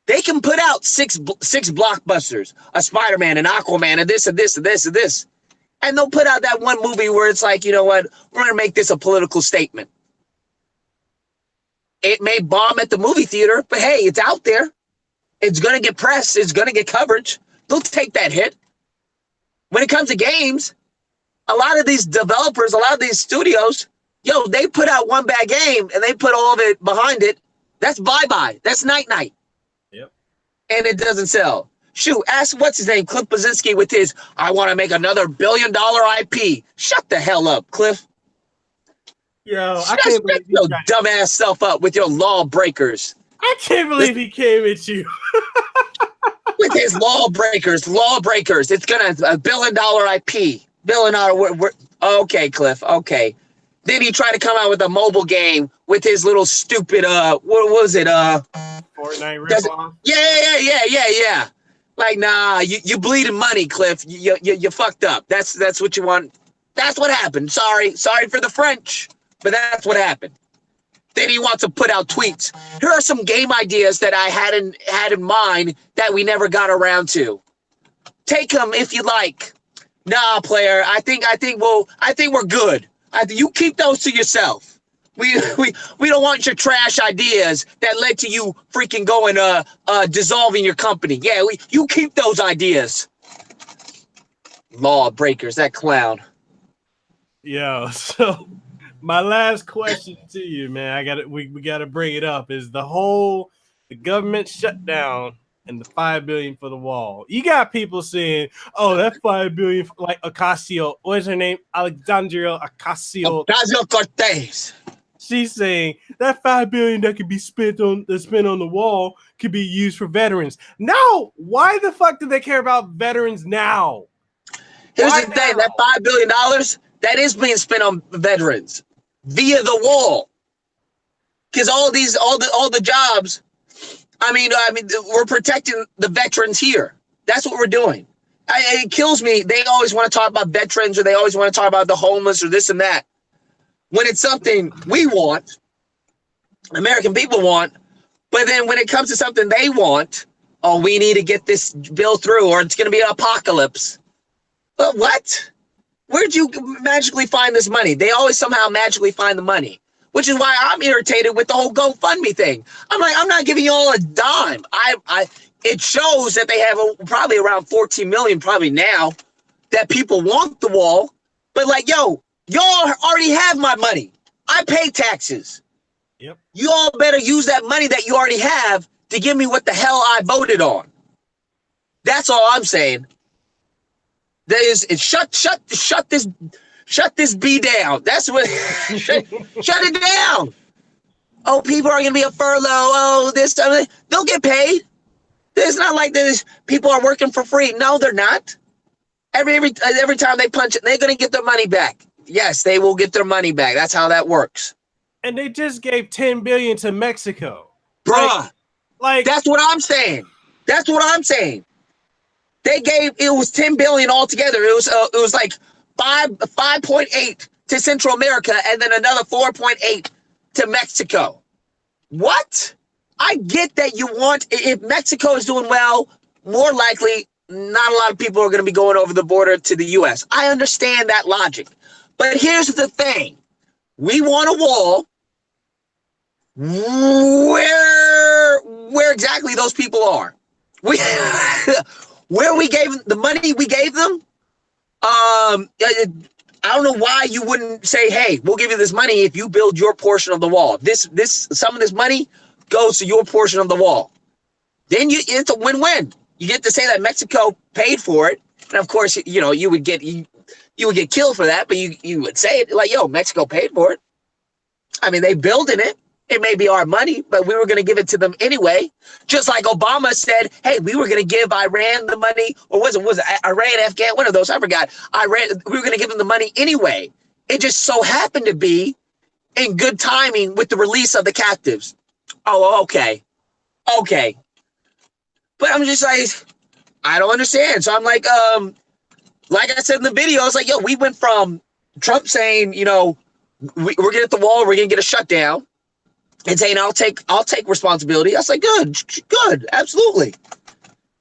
B: They can put out six blockbusters, a Spider-Man, an Aquaman, and this and this and this and this. And they'll put out that one movie where it's like, you know what, we're going to make this a political statement. It may bomb at the movie theater, but hey, it's out there. It's going to get press. It's going to get coverage. They'll take that hit. When it comes to games, a lot of these developers, a lot of these studios, they put out one bad game and they put all of it behind it. That's bye-bye. That's night-night.
A: Yep.
B: And it doesn't sell. Shoot, ask what's his name, Cliff Blazinski, with his I want to make another $1 billion IP. Shut the hell up, Cliff.
A: I can't believe
B: your dumbass self up with your lawbreakers.
A: I can't believe he came at you.
B: With his lawbreakers. It's gonna $1 billion IP. Okay, Cliff. Okay. Then he tried to come out with a mobile game with his little stupid what was it?
A: Fortnite ripoff.
B: Yeah. Like, nah, you bleeding money, Cliff. You fucked up. That's what you want. That's what happened. Sorry for the French, but that's what happened. Then he wants to put out tweets. Here are some game ideas that I had in mind that we never got around to. Take them if you like. Nah, player. I think we're good. You keep those to yourself. We don't want your trash ideas that led to you freaking going dissolving your company. Yeah, you keep those ideas. Lawbreakers, that clown.
A: Yo, so my last question to you, man, we gotta bring it up, is the government shutdown and the 5 billion for the wall. You got people saying, "Oh, that 5 billion, like Ocasio, what's her name, Alexandria
B: Ocasio-Cortez.
A: She's saying that 5 billion that could be spent on the wall could be used for veterans. Now, why the fuck do they care about veterans now?
B: Here's the thing: that $5 billion that is being spent on veterans via the wall, because all the jobs. I mean, we're protecting the veterans here. That's what we're doing. It kills me. They always want to talk about veterans, or they always want to talk about the homeless, or this and that. When it's something we want, American people want, but then when it comes to something they want, oh, we need to get this bill through, or it's going to be an apocalypse. But what? Where'd you magically find this money? They always somehow magically find the money, which is why I'm irritated with the whole GoFundMe thing. I'm like, I'm not giving you all a dime. It shows that they have probably around 14 million probably now that people want the wall. But like, yo, y'all already have my money. I pay taxes.
A: Yep.
B: You all better use that money that you already have to give me what the hell I voted on. That's all I'm saying. Shut this B down. That's what. shut it down. Oh, people are gonna be a furlough. Oh, this time they'll get paid. It's not like this. People are working for free. No, they're not. Every time they punch it, they're gonna get their money back. Yes, they will get their money back. That's how that works.
A: And they just gave 10 billion to Mexico,
B: bruh.
A: Like
B: that's what I'm saying. That's what I'm saying. It was 10 billion altogether. It was like 5.8 to Central America, and then another 4.8 to Mexico. What? I get that you want, if Mexico is doing well, more likely not a lot of people are going to be going over the border to the U.S. I understand that logic. But here's the thing. We want a wall where exactly those people are. Where we gave the money we gave them, I don't know why you wouldn't say, hey, we'll give you this money if you build your portion of the wall. Some of this money goes to your portion of the wall. Then it's a win-win. You get to say that Mexico paid for it. And of course, you would get killed for that, but you would say it like, yo, Mexico paid for it. I mean, they building it. It may be our money, but we were going to give it to them anyway. Just like Obama said, hey, we were going to give Iran the money, or was it Iran, Afghan, one of those? I forgot. We were going to give them the money anyway. It just so happened to be in good timing with the release of the captives. Oh, okay. Okay. But I'm just like, I don't understand. So I'm like I said in the video, I was like, yo, we went from Trump saying, we're going to get the wall, we're going to get a shutdown, and saying, I'll take responsibility. I was like, good, absolutely.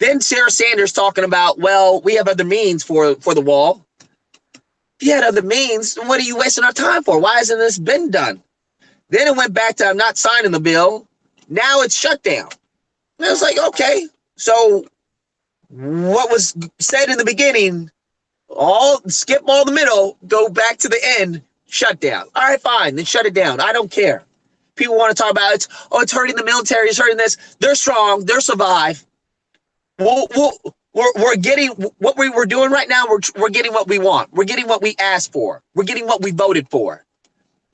B: Then Sarah Sanders talking about, well, we have other means for the wall. If you had other means, what are you wasting our time for? Why hasn't this been done? Then it went back to, I'm not signing the bill. Now it's shut down. And I was like, okay, so what was said in the beginning, skip all the middle, go back to the end, shut down. All right, fine, then shut it down. I don't care. People want to talk about it's hurting the military, it's hurting this. They're strong, they'll survive. We're getting what we were doing right now. We're getting what we want. We're getting what we asked for. We're getting what we voted for.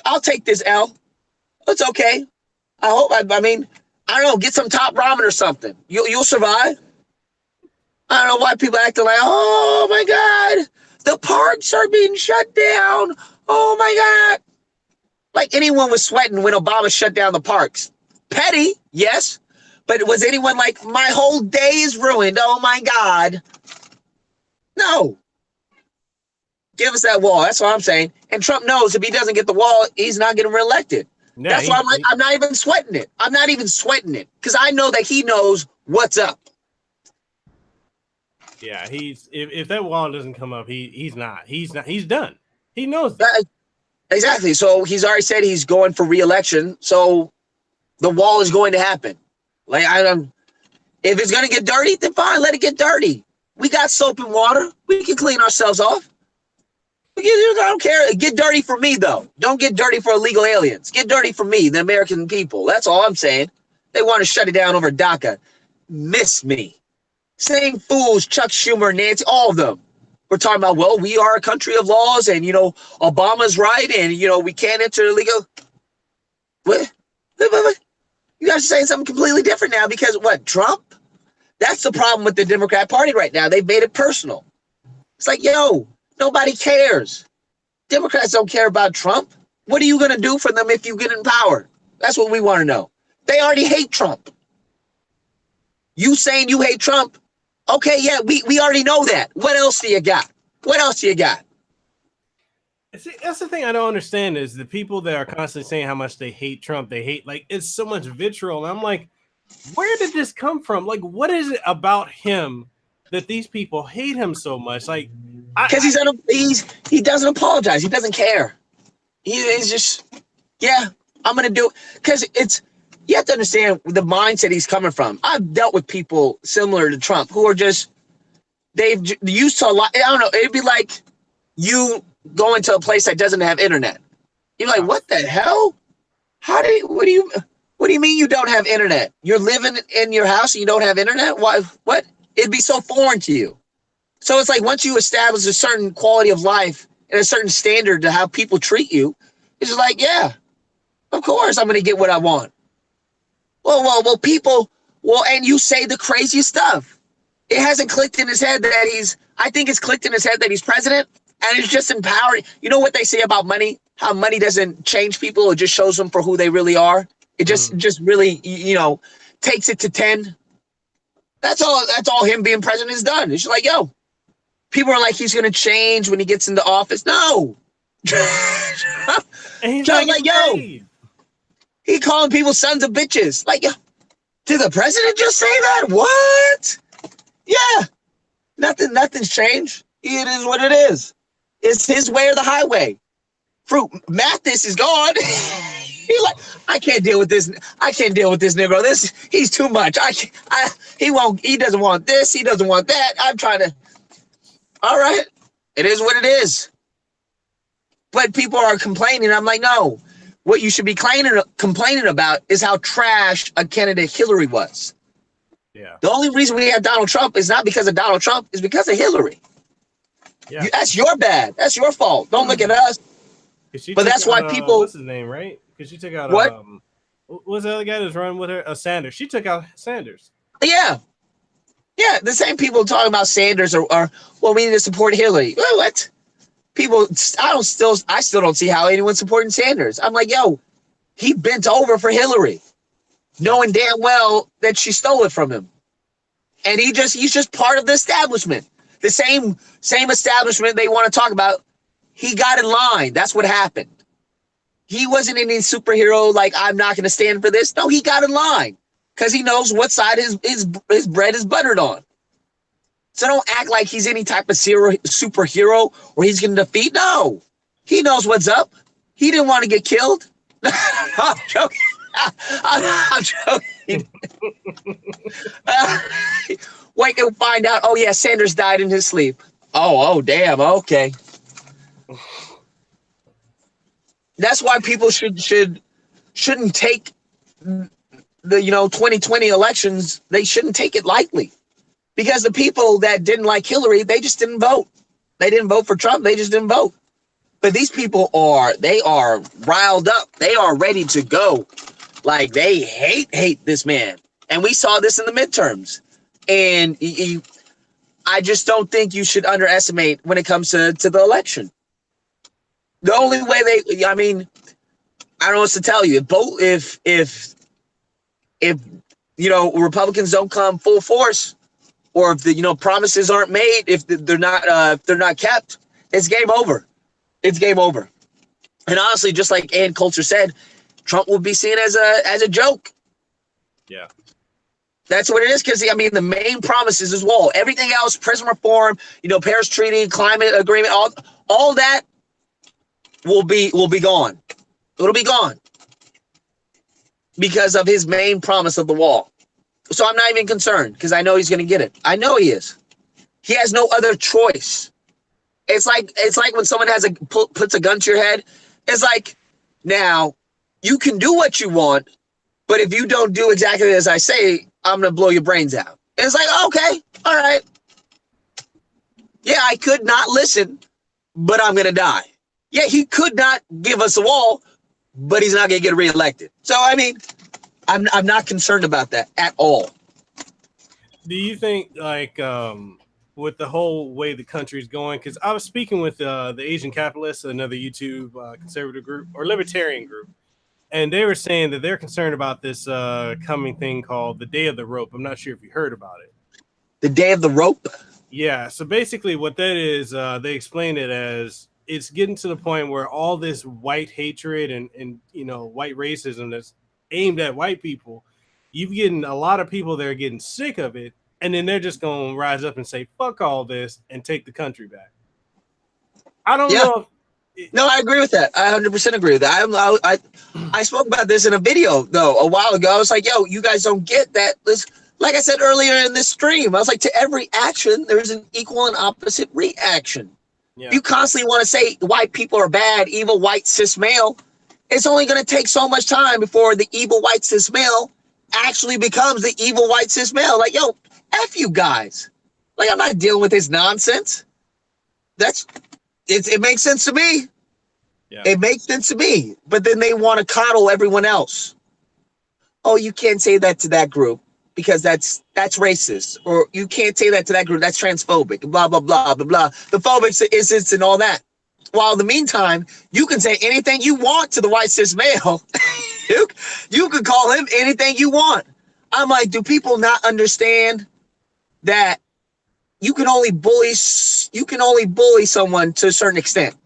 B: I'll take this L. It's okay. I hope. I mean, I don't know. Get some top ramen or something. You'll survive. I don't know why people acting like, oh my God, the parks are being shut down. Oh my God. Like anyone was sweating when Obama shut down the parks. Petty, yes. But was anyone like, my whole day is ruined? Oh my God. No. Give us that wall. That's what I'm saying. And Trump knows if he doesn't get the wall, he's not getting reelected.
A: Yeah,
B: That's why I'm like, I'm not even sweating it. I'm not even sweating it because I know that he knows what's up.
A: yeah, he's if that wall doesn't come up, he's done. He knows that.
B: Exactly. So he's already said he's going for re-election. So the wall is going to happen. Like I don't. If it's gonna get dirty, then fine, let it get dirty. We got soap and water. We can clean ourselves off. I don't care. Get dirty for me though. Don't get dirty for illegal aliens. Get dirty for me, the American people. That's all I'm saying. They want to shut it down over DACA. Miss me. Same fools, Chuck Schumer, Nancy, all of them. We're talking about, well, we are a country of laws, and Obama's right, and we can't enter illegal. What? You guys are saying something completely different now because what? Trump? That's the problem with the Democrat Party right now. They've made it personal. It's like, nobody cares. Democrats don't care about Trump. What are you going to do for them if you get in power? That's what we want to know. They already hate Trump. You saying you hate Trump? Okay, yeah, we already know that. What else do you got? What else do you got?
A: See, that's the thing I don't understand is the people that are constantly saying how much they hate Trump. They hate, like, it's so much vitriol. I'm like, where did this come from? Like, what is it about him that these people hate him so much? Like,
B: because he doesn't apologize. He doesn't care. He's just, yeah, I'm gonna do it. Because you have to understand the mindset he's coming from. I've dealt with people similar to Trump who are just they've used to a lot. I don't know. It'd be like you going to a place that doesn't have internet. You're like, what the hell? What do you mean you don't have internet? You're living in your house and you don't have internet? Why? What? It'd be so foreign to you. So it's like once you establish a certain quality of life and a certain standard to how people treat you, it's just like, yeah, of course I'm going to get what I want. And you say the craziest stuff. It hasn't clicked in his head that I think it's clicked in his head that he's president and it's just empowering. You know what they say about money? How money doesn't change people. It just shows them for who they really are. It just really, takes it to 10. That's all him being president has done. It's just like, people are like, he's going to change when he gets into office. No.
A: and he's
B: like, he calling people sons of bitches. Like, did the president just say that? What? Yeah. Nothing's changed. It is what it is. It's his way or the highway. Fruit Mathis is gone. He's like, I can't deal with this. I can't deal with this Negro. He's too much. He doesn't want this. He doesn't want that. I'm trying to. All right. It is what it is. But people are complaining. I'm like, no. What you should be complaining about is how trash a candidate Hillary was.
A: Yeah.
B: The only reason we have Donald Trump is not because of Donald Trump, it's because of Hillary.
A: Yeah.
B: That's your bad. That's your fault. Don't look at us.
A: But
B: that's why people.
A: What's his name, right? Because she took out
B: what?
A: What's the other guy that's running with her? Sanders. She took out Sanders.
B: Yeah. Yeah. The same people talking about Sanders or well, we need to support Hillary. What? People, I still don't see how anyone's supporting Sanders. I'm like, he bent over for Hillary, knowing damn well that she stole it from him. And he's just part of the establishment. The same establishment they want to talk about. He got in line. That's what happened. He wasn't any superhero like, I'm not going to stand for this. No, he got in line because he knows what side his bread is buttered on. So don't act like he's any type of superhero or he's going to defeat. No, he knows what's up. He didn't want to get killed. I'm joking. I'm joking. Wake and find out. Oh yeah, Sanders died in his sleep. Oh damn. Okay. That's why people shouldn't take the 2020 elections. They shouldn't take it lightly. Because the people that didn't like Hillary, they just didn't vote. They didn't vote for Trump. They just didn't vote. But these people are riled up. They are ready to go. Like they hate this man. And we saw this in the midterms. And I just don't think you should underestimate when it comes to the election. The only way I don't know what to tell you. If Republicans don't come full force, or if the promises aren't made, if they're not kept, it's game over. It's game over. And honestly, just like Ann Coulter said, Trump will be seen as a joke.
A: Yeah.
B: That's what it is, because I mean the main promise is his wall. Everything else, prison reform, Paris Treaty, climate agreement, all that will be gone. It'll be gone because of his main promise of the wall. So I'm not even concerned because I know he's going to get it. I know he is. He has no other choice. It's like when someone puts a gun to your head. It's like, now you can do what you want, but if you don't do exactly as I say, I'm going to blow your brains out. It's like, okay, all right. Yeah, I could not listen, but I'm going to die. Yeah, he could not give us a wall, but he's not going to get reelected. So, I mean, I'm not concerned about that at all.
A: Do you think, like, with the whole way the country's going, because I was speaking with the Asian Capitalists, another YouTube conservative group or libertarian group, and they were saying that they're concerned about this coming thing called the Day of the Rope. I'm not sure if you heard about it.
B: The Day of the Rope?
A: Yeah. So basically what that is, they explain it as it's getting to the point where all this white hatred and white racism that's aimed at white people, you've getting a lot of people that are getting sick of it, and then they're just going to rise up and say, fuck all this and take the country back. I don't know.
B: No, I agree with that. I 100% agree with that. I spoke about this in a video, though, a while ago. I was like, yo, you guys don't get that. Like I said earlier in this stream, I was like, to every action, there's an equal and opposite reaction. Yeah. You constantly want to say white people are bad, evil white cis male. It's only going to take so much time before the evil white cis male actually becomes the evil white cis male. Like, yo, F you guys. Like, I'm not dealing with this nonsense. It makes sense to me. Yeah. It makes sense to me. But then they want to coddle everyone else. Oh, you can't say that to that group because that's racist. Or you can't say that to that group. That's transphobic. Blah, blah, blah, blah, blah. The phobic is and all that. While in the meantime, you can say anything you want to the white cis male. You can call him anything you want. I'm like, do people not understand that you can only bully someone to a certain extent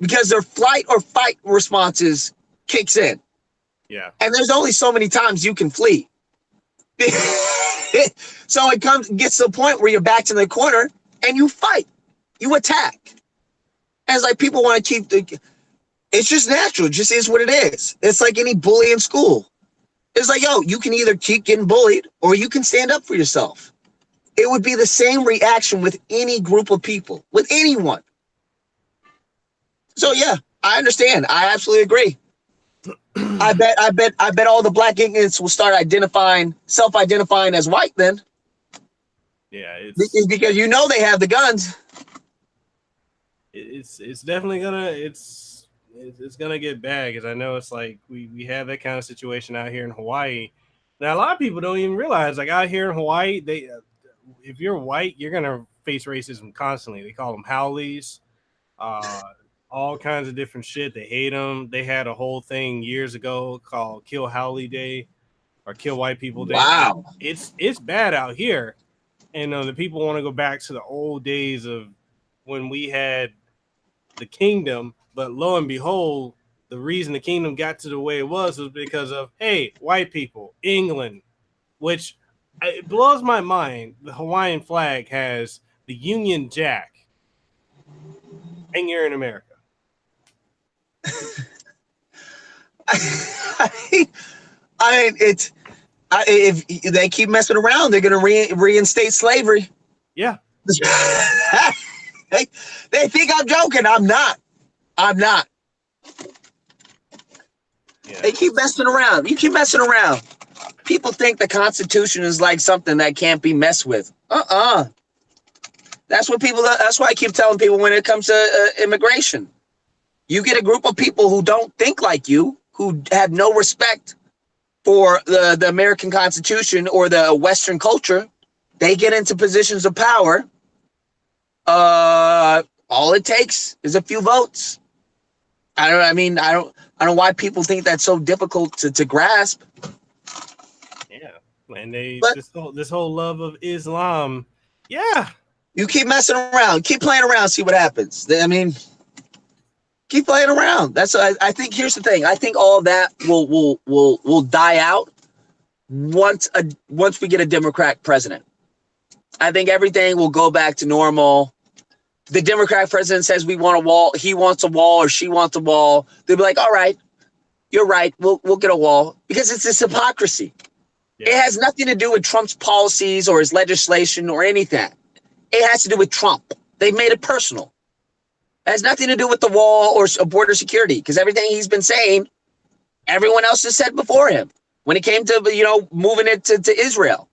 B: because their flight or fight responses kicks in.
A: Yeah.
B: And there's only so many times you can flee. So it gets to the point where you're backed in the corner and you fight. You attack. And it's like people want to keep it's just natural. It just is what it is. It's like any bully in school. It's like, yo, you can either keep getting bullied or you can stand up for yourself. It would be the same reaction with any group of people, with anyone. So yeah, I understand. I absolutely agree. I bet all the black ignorants will start self-identifying as white then.
A: Yeah,
B: it's because they have the guns.
A: It's definitely gonna get bad, because I know it's like we have that kind of situation out here in Hawaii. Now a lot of people don't even realize, like, out here in Hawaii, if you're white, you're gonna face racism constantly. They call them haoles, all kinds of different shit. They hate them. They had a whole thing years ago called Kill Haole Day or Kill White People Day.
B: Wow,
A: it's bad out here, and the people want to go back to the old days of when we had the kingdom. But lo and behold, the reason the kingdom got to the way it was because of, hey, white people, England, which it blows my mind. The Hawaiian flag has the Union Jack, and you're in America.
B: If they keep messing around, they're going to reinstate slavery.
A: Yeah.
B: They think I'm joking. I'm not. Yeah. They keep messing around. You keep messing around. People think the Constitution is like something that can't be messed with. That's why I keep telling people when it comes to immigration. You get a group of people who don't think like you, who have no respect for the American Constitution or the Western culture. They get into positions of power. All it takes is a few votes. I don't know why people think that's so difficult to grasp.
A: Yeah, and this whole love of Islam. Yeah,
B: you keep messing around, keep playing around, see what happens. I mean, Keep playing around. That's I think. Here's the thing. I think all of that will die out once we get a Democrat president. I think everything will go back to normal. The Democrat president says we want a wall. He wants a wall, or she wants a wall. They'll be like, all right, you're right. We'll get a wall, because it's this hypocrisy. Yeah. It has nothing to do with Trump's policies or his legislation or anything. It has to do with Trump. They've made it personal. It has nothing to do with the wall or border security, because everything he's been saying, everyone else has said before him. When it came to, moving it to Israel,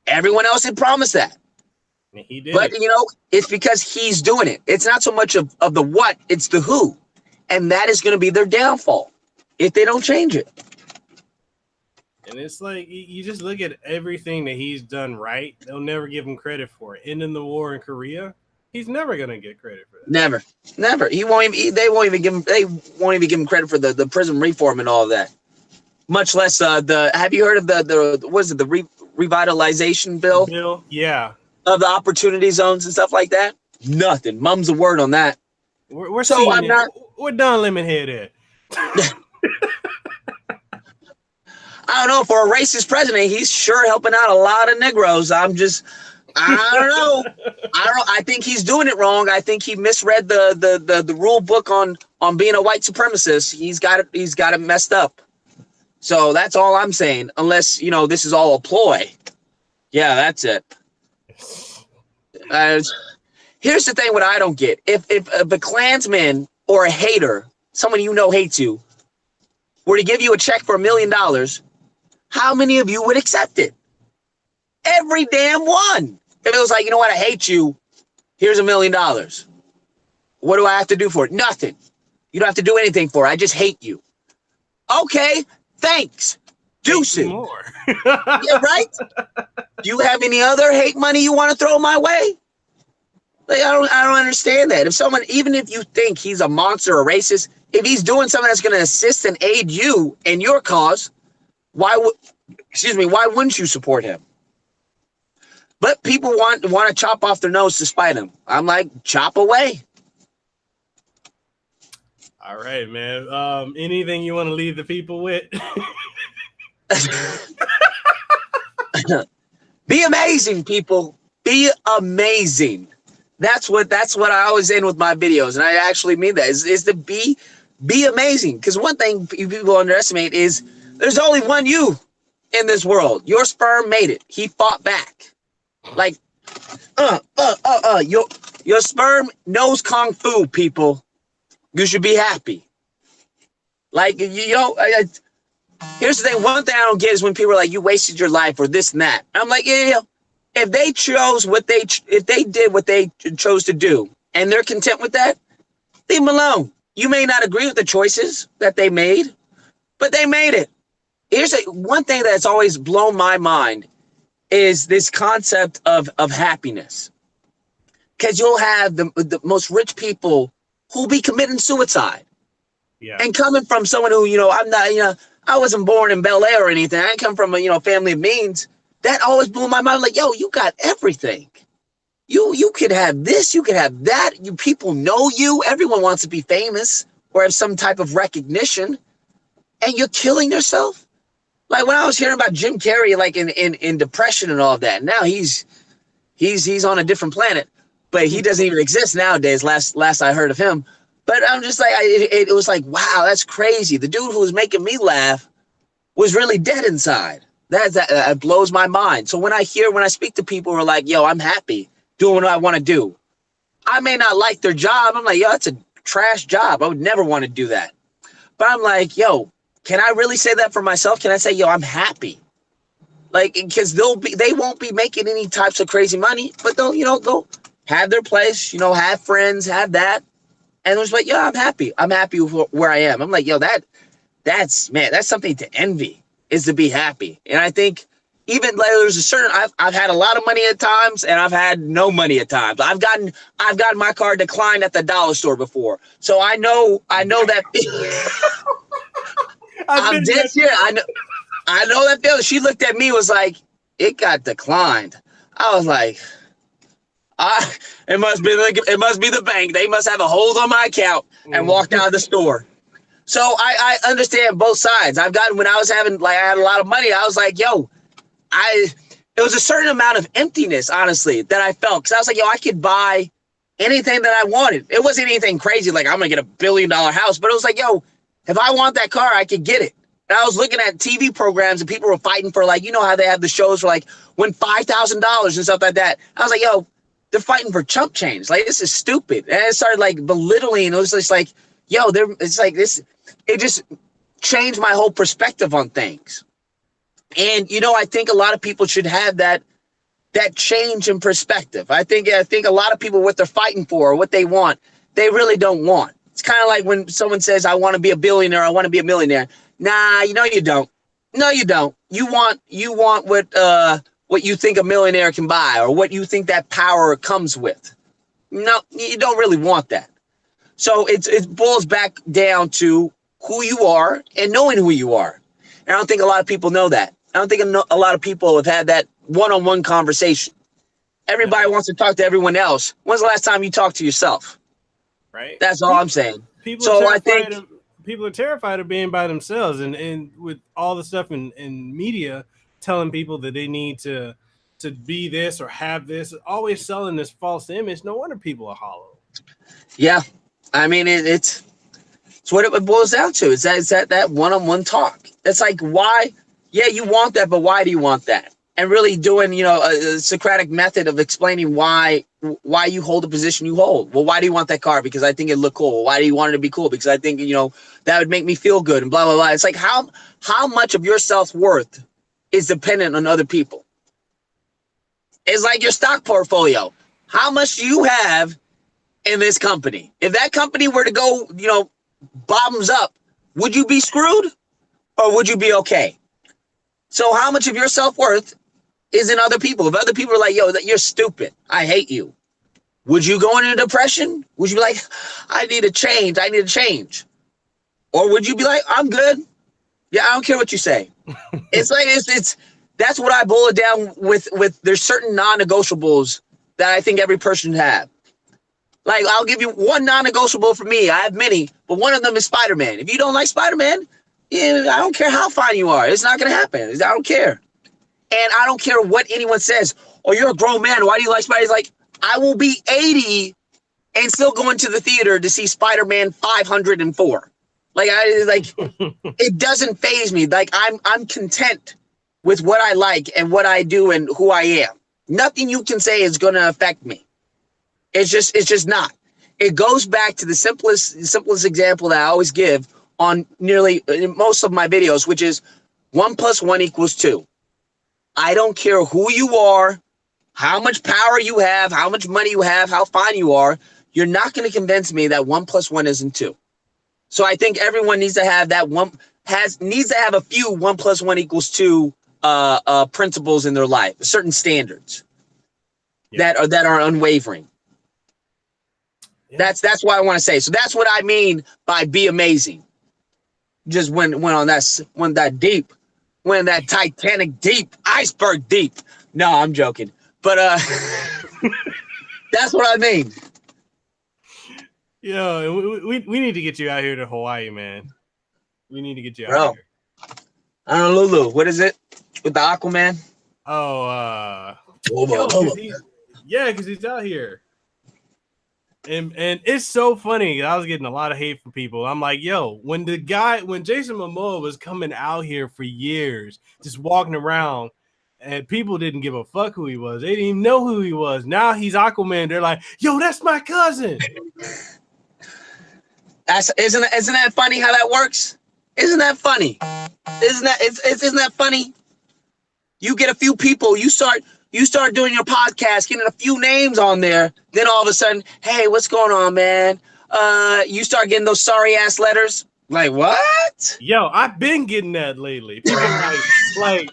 B: everyone else had promised that.
A: He did.
B: But, it's because he's doing it. It's not so much of the what, it's the who. And that is going to be their downfall if they don't change it.
A: And it's like, you just look at everything that he's done right. They'll never give him credit for it. Ending the war in Korea, he's never going to get credit for that.
B: Never. They won't even give him credit for the prison reform and all of that. Much less have you heard of the revitalization bill?
A: Yeah.
B: Of the opportunity zones and stuff like that? Nothing. Mum's a word on that.
A: We're so I'm not. We're done Lemonhead at.
B: I don't know. For a racist president, he's sure helping out a lot of Negroes. I don't know. I think he's doing it wrong. I think he misread the rule book on being a white supremacist. He's got it messed up. So that's all I'm saying. Unless this is all a ploy. Yeah, that's it. Here's the thing. What I don't get: if a Klansman or a hater, someone hates you, were to give you a check for $1 million, how many of you would accept it? Every damn one. If it was like, you know what, I hate you, here's $1 million. What do I have to do for it? Nothing. You don't have to do anything for it. I just hate you. Okay, thanks. Deuces.
A: More.
B: Yeah, right? Do you have any other hate money you want to throw my way? Like, I don't understand that. If someone, even if you think he's a monster or racist, if he's doing something that's going to assist and aid you in your cause, why wouldn't you support him? But people want to chop off their nose to spite him. I'm like, chop away.
A: All right, man. Anything you want to leave the people with?
B: Be amazing, people. Be amazing. That's what I always end with my videos, and I actually mean that is to be amazing. Because one thing people underestimate is there's only one you in this world. Your sperm made it. He fought back. Like, your sperm knows kung fu, people. You should be happy. Like, here's the thing. One thing I don't get is when people are like, you wasted your life or this and that. I'm like, yeah. If they did what they chose to do and they're content with that, leave them alone. You may not agree with the choices that they made, but they made it. Here's one thing that's always blown my mind is this concept of happiness. Because you'll have the most rich people who'll be committing suicide.
A: Yeah. And
B: coming from someone who, I'm not, I wasn't born in Bel Air or anything. I come from a, family of means. That always blew my mind. Like, yo, you got everything. You could have this, you could have that. You people know you. Everyone wants to be famous or have some type of recognition. And you're killing yourself. Like when I was hearing about Jim Carrey, like in depression and all of that. Now he's on a different planet, but he doesn't even exist nowadays. Last I heard of him. But I'm just like, it was like, wow, that's crazy. The dude who was making me laugh was really dead inside. That blows my mind. So when I speak to people who are like, yo, I'm happy doing what I want to do. I may not like their job. I'm like, yo, that's a trash job. I would never want to do that. But I'm like, yo, can I really say that for myself? Can I say, yo, I'm happy? Like, because they won't be making any types of crazy money, but they'll have their place, have friends, have that. And they're just like, yo, I'm happy. I'm happy with where I am. I'm like, yo, that's something to envy. Is to be happy. And I think even like, there's a certain I've had a lot of money at times and I've had no money at times. I've gotten my card declined at the dollar store before. So I know that I'm dead serious. I know that feeling. She looked at me, was like, it got declined. I was like, It must be the bank. They must have a hold on my account and walked out of the store. So I understand both sides. I've gotten when I was having I had a lot of money. I was like, yo, it was a certain amount of emptiness, honestly, that I felt because I was like, yo, I could buy anything that I wanted. It wasn't anything crazy like I'm gonna get $1 billion house, but it was like, yo, if I want that car, I could get it. And I was looking at TV programs and people were fighting for how they have the shows for win $5,000 and stuff like that. I was like, yo, they're fighting for chump change. This is stupid. And it started belittling. It was just like, yo, it's like this. It just changed my whole perspective on things. And, I think a lot of people should have that change in perspective. I think a lot of people, what they're fighting for or what they want, they really don't want. It's kind of like when someone says, I want to be a billionaire, I want to be a millionaire. Nah, you don't. No, you don't. You want what you think a millionaire can buy or what you think that power comes with. No, you don't really want that. So it boils back down to who you are and knowing who you are. And I don't think a lot of people know that. I don't think a lot of people have had that one-on-one conversation. Everybody wants to talk to everyone else. When's the last time you talked to yourself?
A: Right.
B: That's all I'm saying.
A: People are terrified of being by themselves, and with all the stuff in media telling people that they need to be this or have this, always selling this false image. No wonder people are hollow.
B: Yeah, I mean it's what it boils down to. It's that one-on-one talk. It's like, why? Yeah, you want that, but why do you want that? And really doing, a Socratic method of explaining why you hold the position you hold. Well, why do you want that car? Because I think it looked cool. Why do you want it to be cool? Because I think, that would make me feel good and blah, blah, blah. It's like how much of your self-worth is dependent on other people? It's like your stock portfolio. How much do you have in this company? If that company were to go, bottoms up, would you be screwed or would you be okay? So how much of your self-worth is in other people? If other people are like, yo, you're stupid, I hate you, would you go into depression? Would you be like, I need a change? Or would you be like, I'm good? Yeah, I don't care what you say. It's that's what I boil it down with there's certain non-negotiables that I think every person should have. I'll give you one non-negotiable for me. I have many, but one of them is Spider-Man. If you don't like Spider-Man, yeah, I don't care how fine you are. It's not going to happen. I don't care. And I don't care what anyone says. Oh, you're a grown man. Why do you like Spider-Man? It's like, I will be 80 and still going to the theater to see Spider-Man 504. It doesn't faze me. I'm content with what I like and what I do and who I am. Nothing you can say is going to affect me. It's just not. It goes back to the simplest example that I always give on nearly most of my videos, which is 1 + 1 = 2. I don't care who you are, how much power you have, how much money you have, how fine you are. You're not going to convince me that 1 + 1 isn't 2. So I think everyone needs to have needs to have a few 1 + 1 = 2 principles in their life, certain standards that are unwavering. Yeah. That's what I want to say. So that's what I mean by be amazing. Just went on that deep, went that Titanic deep, iceberg deep. No, I'm joking, but that's what I mean.
A: Yo, we need to get you out here to Hawaii, man. We need to get you out here.
B: I don't know, Lulu. What is it with the Aquaman?
A: Oh, because he's out here. And it's so funny. I was getting a lot of hate from people. I'm like, yo, when Jason Momoa was coming out here for years, just walking around, and people didn't give a fuck who he was. They didn't even know who he was. Now he's Aquaman. They're like, yo, that's my cousin.
B: Isn't that funny how that works? Isn't that funny? Isn't that funny? You get a few people, you start doing your podcast, getting a few names on there, then all of a sudden, hey, what's going on, man? You start getting those sorry ass letters. Like, what?
A: Yo, I've been getting that lately. People like,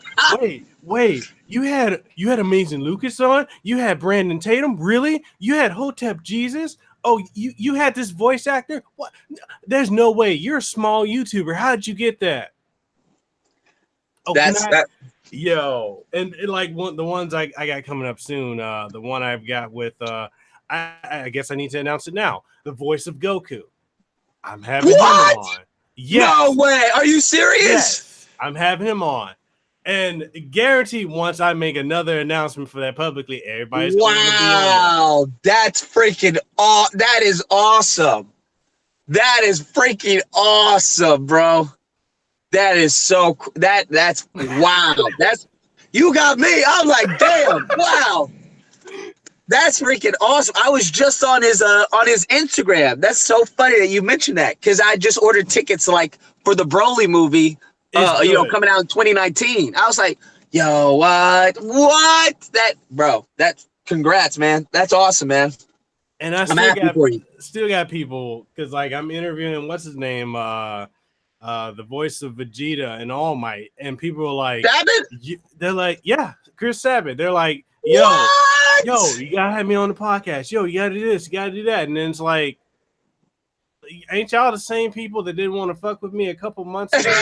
A: wait, you had Amazing Lucas on? You had Brandon Tatum? Really? You had Hotep Jesus? Oh, you had this voice actor? What? There's no way. You're a small YouTuber. How did you get that? Oh, can
B: That's
A: I?
B: that.
A: Yo, and like the ones I got coming up soon. The one I've got with I guess I need to announce it now. The voice of Goku. I'm having him
B: What?
A: on.
B: No
A: Yes,
B: way. Are you serious?
A: yes, I'm having him on. And guaranteed, once I make another announcement for that publicly, everybody's gonna want to be on there.
B: Wow. That's freaking that is awesome. That is freaking awesome, bro. That is that's wow. That's you got me. I'm like, damn, wow. That's freaking awesome. I was just on his Instagram. That's so funny that you mentioned that because I just ordered tickets like for the Broly movie,
A: It's good.
B: coming out in 2019. I was like, yo, what? What? That bro, that's congrats, man. That's awesome, man.
A: And I
B: I'm happy for you.
A: still got people because like I'm interviewing what's his name, the voice of Vegeta and All Might, and people are like,
B: Sabbath?
A: they're like, yeah, Chris Sabat. They're like, yo,
B: What?
A: you gotta have me on the podcast. Yo, you gotta do this, you gotta do that, and then it's like, ain't y'all the same people that didn't want to fuck with me a couple months ago?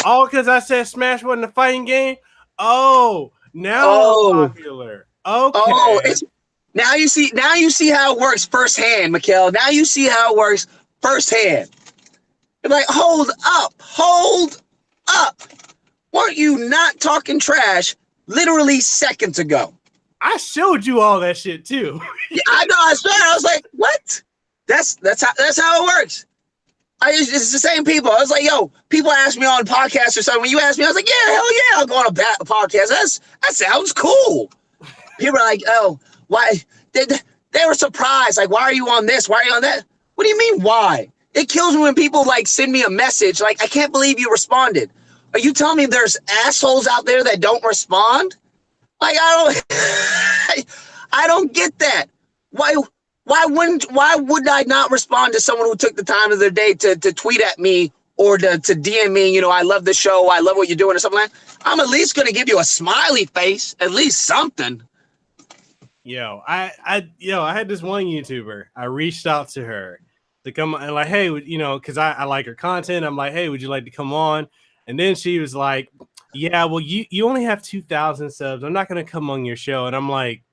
A: All because I said Smash wasn't a fighting game. Oh, now I'm
B: Oh,
A: popular.
B: oh,
A: Okay.
B: it's now you see how it works firsthand, Mekel. Now you see how it works firsthand. You're like, hold up. Weren't you not talking trash literally seconds ago?
A: I showed you all that shit too.
B: Yeah, I know. I swear. I was like, what? That's how it works. It's the same people. I was like, yo, people ask me on podcasts or something. When you ask me, I was like, yeah, hell yeah, I'll go on a podcast. That sounds cool. People are like, oh, why? They were surprised. Like, why are you on this? Why are you on that? What do you mean, why? It kills me when people like send me a message like, I can't believe you responded. Are you telling me there's assholes out there that don't respond? Like, I don't get that. Why would I not respond to someone who took the time of their day to tweet at me or to DM me, you know, I love the show, I love what you're doing or something like that? I'm at least gonna give you a smiley face, at least something.
A: I had this one YouTuber. I reached out to her to come and like, hey, because I like her content. I'm like, hey, would you like to come on? And then she was like, yeah, well, you only have 2,000 subs. I'm not gonna come on your show. And I'm like,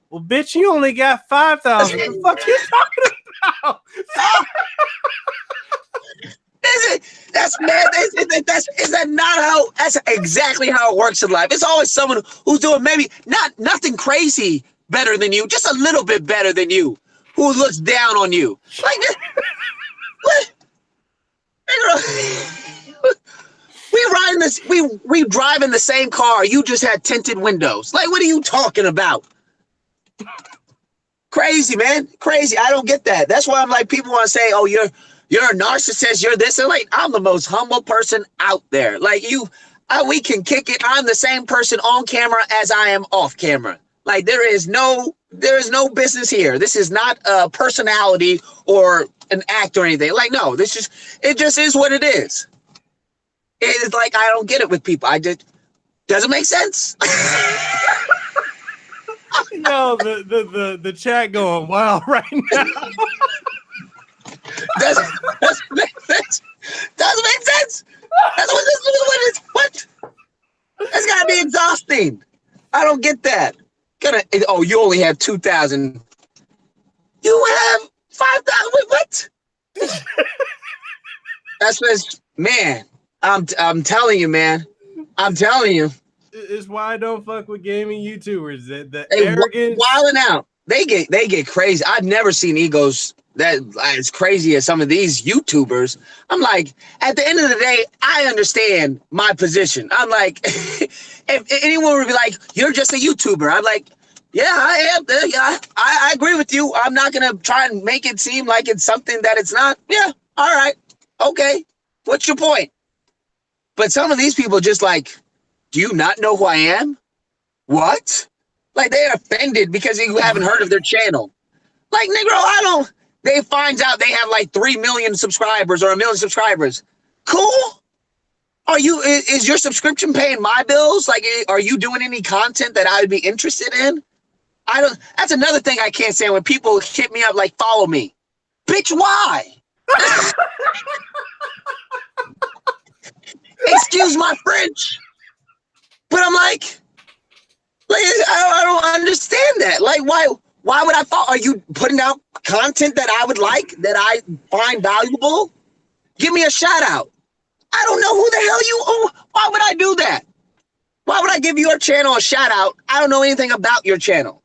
A: well, bitch, you only got 5,000. What the fuck you talking about?
B: Is that not how? That's exactly how it works in life. It's always someone who's doing maybe nothing crazy better than you, just a little bit better than you, who looks down on you. Like what? We drive in the same car. You just had tinted windows. Like, what are you talking about? Crazy, man. Crazy. I don't get that. That's why I'm like, people want to say, oh, you're a narcissist, you're this. And like, I'm the most humble person out there. Like we can kick it. I'm the same person on camera as I am off camera. Like there is no business here. This is not a personality or an act or anything. Like, no, it just is what it is. It's like, I don't get it with people. Doesn't make sense.
A: Yo, the chat going wild right now.
B: Doesn't make sense. Doesn't make sense. That's what this is. What? That's gotta be exhausting. I don't get that. You only have 2,000. You have 5,000. Wait, what? That's man. I'm telling you, man. I'm telling you.
A: It's why I don't fuck with gaming YouTubers. The
B: They
A: arrogance.
B: wilding out. They get crazy. I've never seen egos that as crazy as some of these YouTubers. I'm like, at the end of the day, I understand my position. I'm like, if anyone would be like, you're just a YouTuber, I'm like, yeah, I am. Yeah, I agree with you. I'm not gonna try and make it seem like it's something that it's not. Yeah, all right, okay. What's your point? But some of these people just like, do you not know who I am? What? Like they're offended because you haven't heard of their channel. Like, Negro, they finds out they have like 3 million subscribers or 1 million subscribers. Cool. Is your subscription paying my bills? Like, are you doing any content that I would be interested in? That's another thing I can't stand when people hit me up like, follow me. Bitch, why? Excuse my French. But I'm like I don't understand that. Like, why would I thought? Are you putting out content that I would like, that I find valuable? Give me a shout out. I don't know who the hell you are. Why would I do that? Why would I give your channel a shout out? I don't know anything about your channel.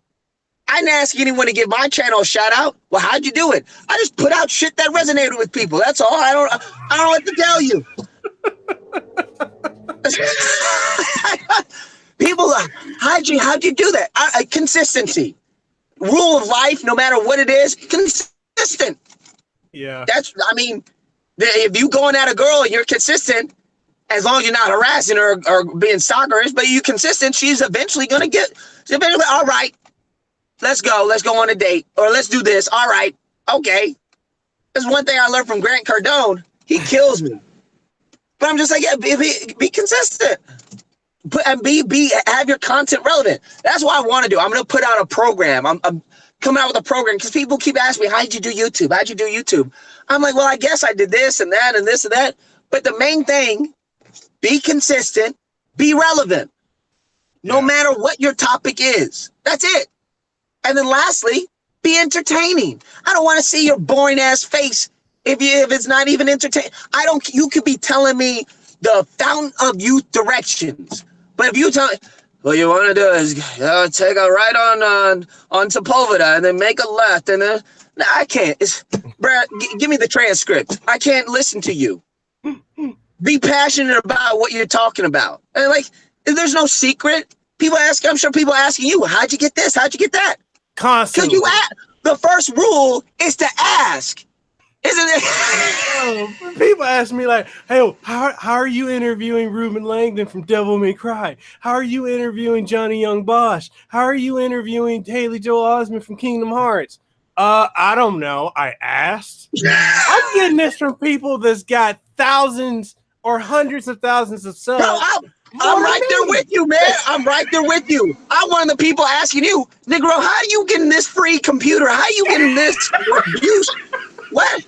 B: I didn't ask anyone to give my channel a shout out. Well, how'd you do it? I just put out shit that resonated with people. That's all. I don't know what to tell you. People, how'd you do that? Consistency. Rule of life, no matter what it is, consistent.
A: Yeah.
B: If you going at a girl and you're consistent, as long as you're not harassing her or being stalkerish, but you're consistent, she's eventually going to all right, let's go on a date, or let's do this. All right, okay. There's one thing I learned from Grant Cardone. He kills me. But I'm just like, yeah, be consistent. Have your content relevant. That's what I want to do. I'm going to put out a program. I'm coming out with a program because people keep asking me, how'd you do YouTube? How'd you do YouTube? I'm like, well, I guess I did this and that and this and that. But the main thing, be consistent, be relevant, no matter what your topic is. That's it. And then lastly, be entertaining. I don't want to see your boring ass face if it's not even entertaining. You could be telling me the fountain of youth directions. But if you tell me, what you want to do is take a right on Sepulveda and then make a left and then, no, I can't. Bruh, give me the transcript. I can't listen to you. Be passionate about what you're talking about. And like, there's no secret. I'm sure people asking you, how'd you get this? How'd you get that?
A: Constantly.
B: The first rule is to ask. Isn't it?
A: People ask me like, hey, how are you interviewing Ruben Langdon from Devil May Cry? How are you interviewing Johnny Young Bosch? How are you interviewing Haley Joel Osment from Kingdom Hearts? I don't know. I asked. I'm getting this from people that's got thousands or hundreds of thousands of subs.
B: Bro, I'm right there with you, man. I'm right there with you. I'm one of the people asking you, Negro, how are you getting this free computer? How are you getting this abuse? What?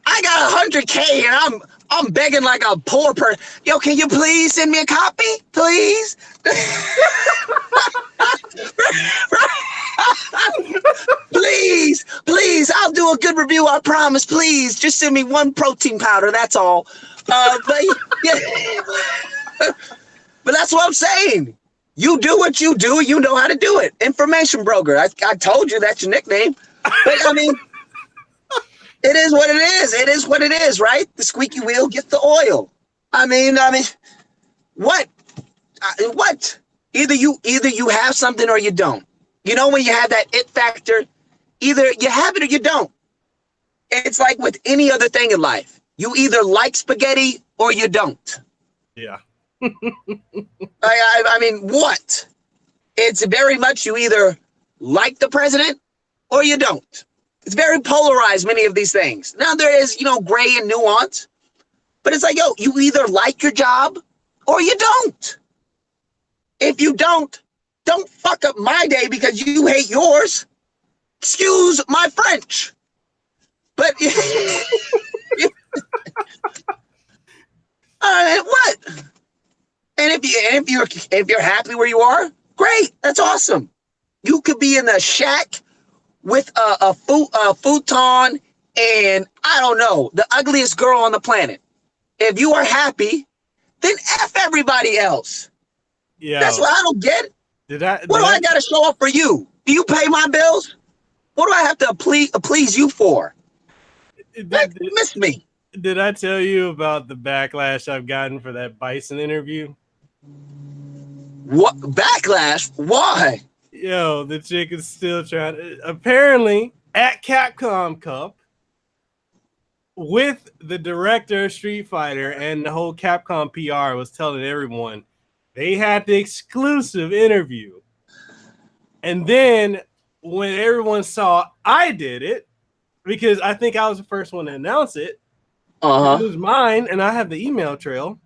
B: I got 100K and I'm begging like a poor person. Yo, can you please send me a copy? Please? Please, I'll do a good review, I promise. Please, just send me one protein powder, that's all. But that's what I'm saying. You do what you do, you know how to do it. Information broker. I told you that's your nickname. But I mean, it is what it is. It is what it is, right? The squeaky wheel gets the oil. I mean, what? Either you have something or you don't. You know, when you have that it factor, either you have it or you don't. It's like with any other thing in life. You either like spaghetti or you don't.
A: Yeah.
B: I mean, what? It's very much you either like the president or you don't. It's very polarized, many of these things. Now there is, gray and nuance, but it's like, yo, you either like your job or you don't. If you don't fuck up my day because you hate yours. Excuse my French. But what? And if you're happy where you are, great. That's awesome. You could be in the shack with a futon and I don't know, the ugliest girl on the planet. If you are happy, then F everybody else. Yeah. That's what I don't get. What do I got to show up for you? Do you pay my bills? What do I have to please you for? Miss me.
A: Did I tell you about the backlash I've gotten for that Bison interview?
B: What backlash? Why?
A: Yo, the chick is still trying to, apparently at Capcom Cup with the director of Street Fighter and the whole Capcom PR was telling everyone they had the exclusive interview. And then when everyone saw I did it, because I think I was the first one to announce it, it was mine and I have the email trail.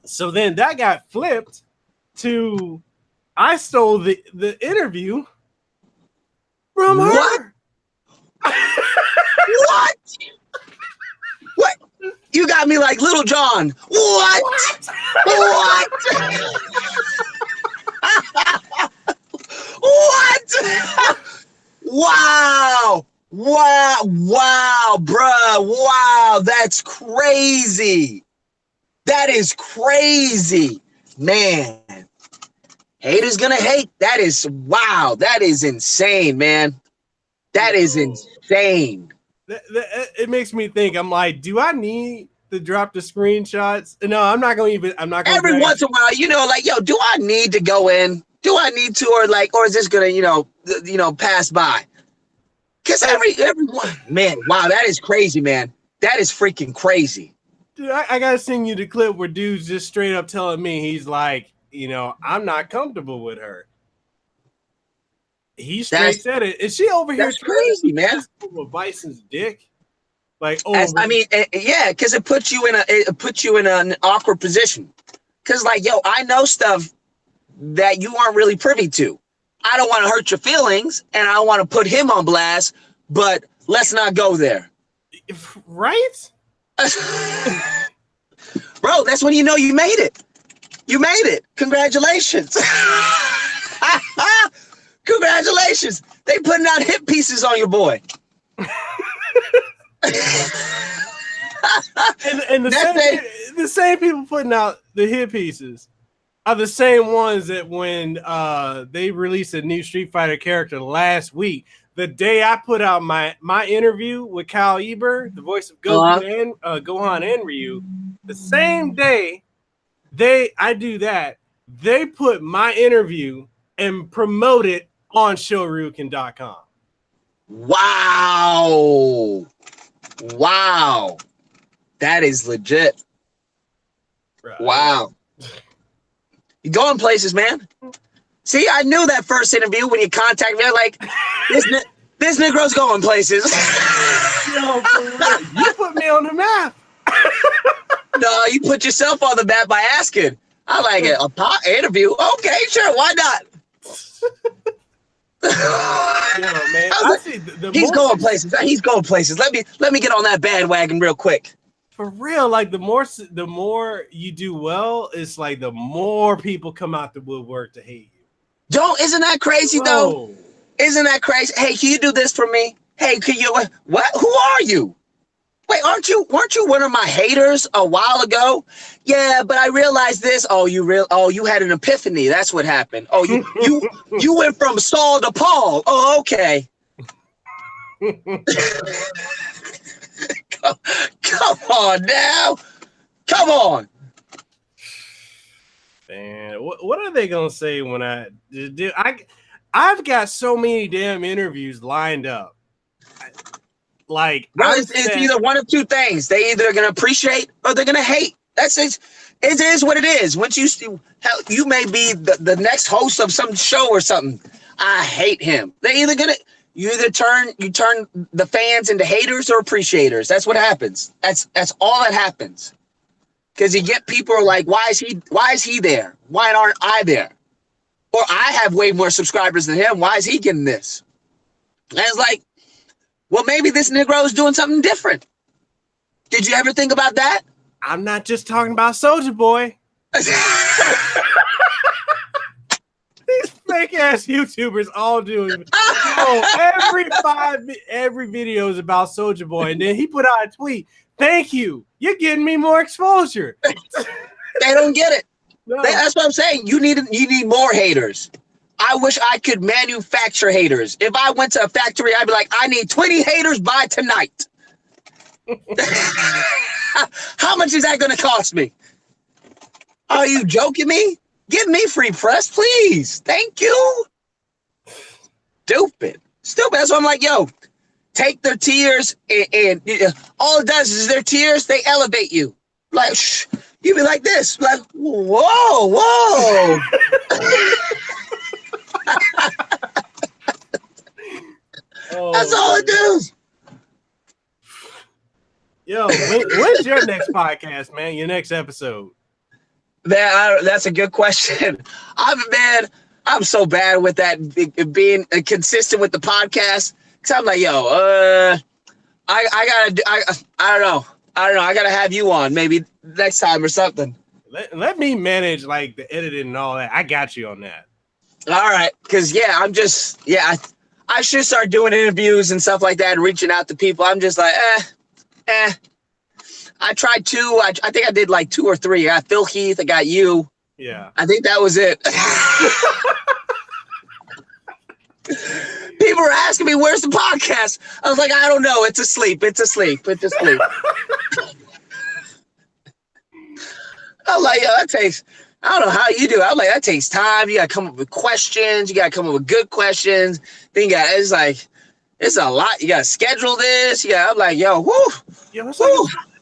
A: So then that got flipped to I stole the interview from her.
B: What? What? You got me like Little John. What? What? What? Wow. Wow, bruh. Wow, that's crazy. That is crazy. Man. Haters gonna hate. That is, wow, that is insane, man. That is insane.
A: It makes me think. I'm like, do I need to drop the screenshots? No, I'm not going to.
B: Every once in a while, like, yo, do I need to go in? Do I need to, or is this gonna, pass by? Because everyone, man, wow, that is crazy, man. That is freaking crazy.
A: Dude, I gotta send you the clip where dude's just straight up telling me, he's like, I'm not comfortable with her. He straight said it. Is she over here?
B: That's crazy, man.
A: With Bison's dick. Like,
B: yeah, because it puts you in an awkward position. Because, like, yo, I know stuff that you aren't really privy to. I don't want to hurt your feelings, and I don't want to put him on blast, but let's not go there.
A: Right?
B: Bro, that's when you know you made it. You made it. Congratulations. Congratulations. They putting out hit pieces on your boy.
A: and the same people putting out the hit pieces are the same ones that when they released a new Street Fighter character last week, the day I put out my interview with Kyle Eber, the voice of Gohan and Ryu, the same day I do that, they put my interview and promote it on Shoryuken.com.
B: Wow. That is legit.
A: Right.
B: Wow. You going places, man. See, I knew that first interview when you contacted me. I'm like, this Negro's going places.
A: Yo, for real. You put me on the map.
B: No, you put yourself on the map by asking. I like it. A interview? Okay, sure. Why not?
A: Yo, man,
B: he's going places. He's going places. Let me get on that bandwagon real quick.
A: For real, like the more you do well, it's like the more people come out the woodwork to hate you.
B: Isn't that crazy though? Isn't that crazy? Hey, can you do this for me? Hey, can you what? Who are you? Wait, weren't you one of my haters a while ago? Yeah, but I realized this. Oh, you had an epiphany. That's what happened. Oh, you went from Saul to Paul. Oh, okay. Come on now. Come on.
A: Man, what are they gonna say when I've got so many damn interviews lined up.
B: It's either one of two things. They either gonna appreciate or they're gonna hate. That's it. It is what it is. Once you may be the next host of some show or something. I hate him. You either turn the fans into haters or appreciators. That's what happens. That's all that happens. Because you get people are like, why is he there? Why aren't I there? Or I have way more subscribers than him. Why is he getting this? And it's like, well, maybe this Negro is doing something different. Did you ever think about that?
A: I'm not just talking about Soulja Boy. These fake ass YouTubers all doing every video is about Soulja Boy, and then he put out a tweet. Thank you. You're getting me more exposure.
B: They don't get it. No. That's what I'm saying. You need more haters. I wish I could manufacture haters. If I went to a factory, I'd be like, I need 20 haters by tonight. How much is that going to cost me? Are you joking me? Give me free press, please. Thank you. Stupid. That's why I'm like, yo, take their tears and all it does is their tears, they elevate you. Like, you be like this. Like, whoa. That's all it does.
A: Yo, when's your next podcast, man? Your next episode?
B: Man, that's a good question. I'm so bad with that being consistent with the podcast. Cause I'm like, yo, I don't know. I don't know. I gotta have you on maybe next time or something.
A: Let me manage like the editing and all that. I got you on that.
B: All right, because I should start doing interviews and stuff like that, and reaching out to people. I'm just like, I tried two. I think I did like 2 or 3. I got Phil Heath. I got you.
A: Yeah.
B: I think that was it. People were asking me, where's the podcast? I was like, I don't know. It's asleep. It's asleep. It's asleep. I'm like, yo, that takes, I don't know how you do it. I'm like, that takes time. You got to come up with questions. You got to come up with good questions. Then it's a lot. You got to schedule this. Yeah, I'm like, yo, whoo.
A: Yo, it's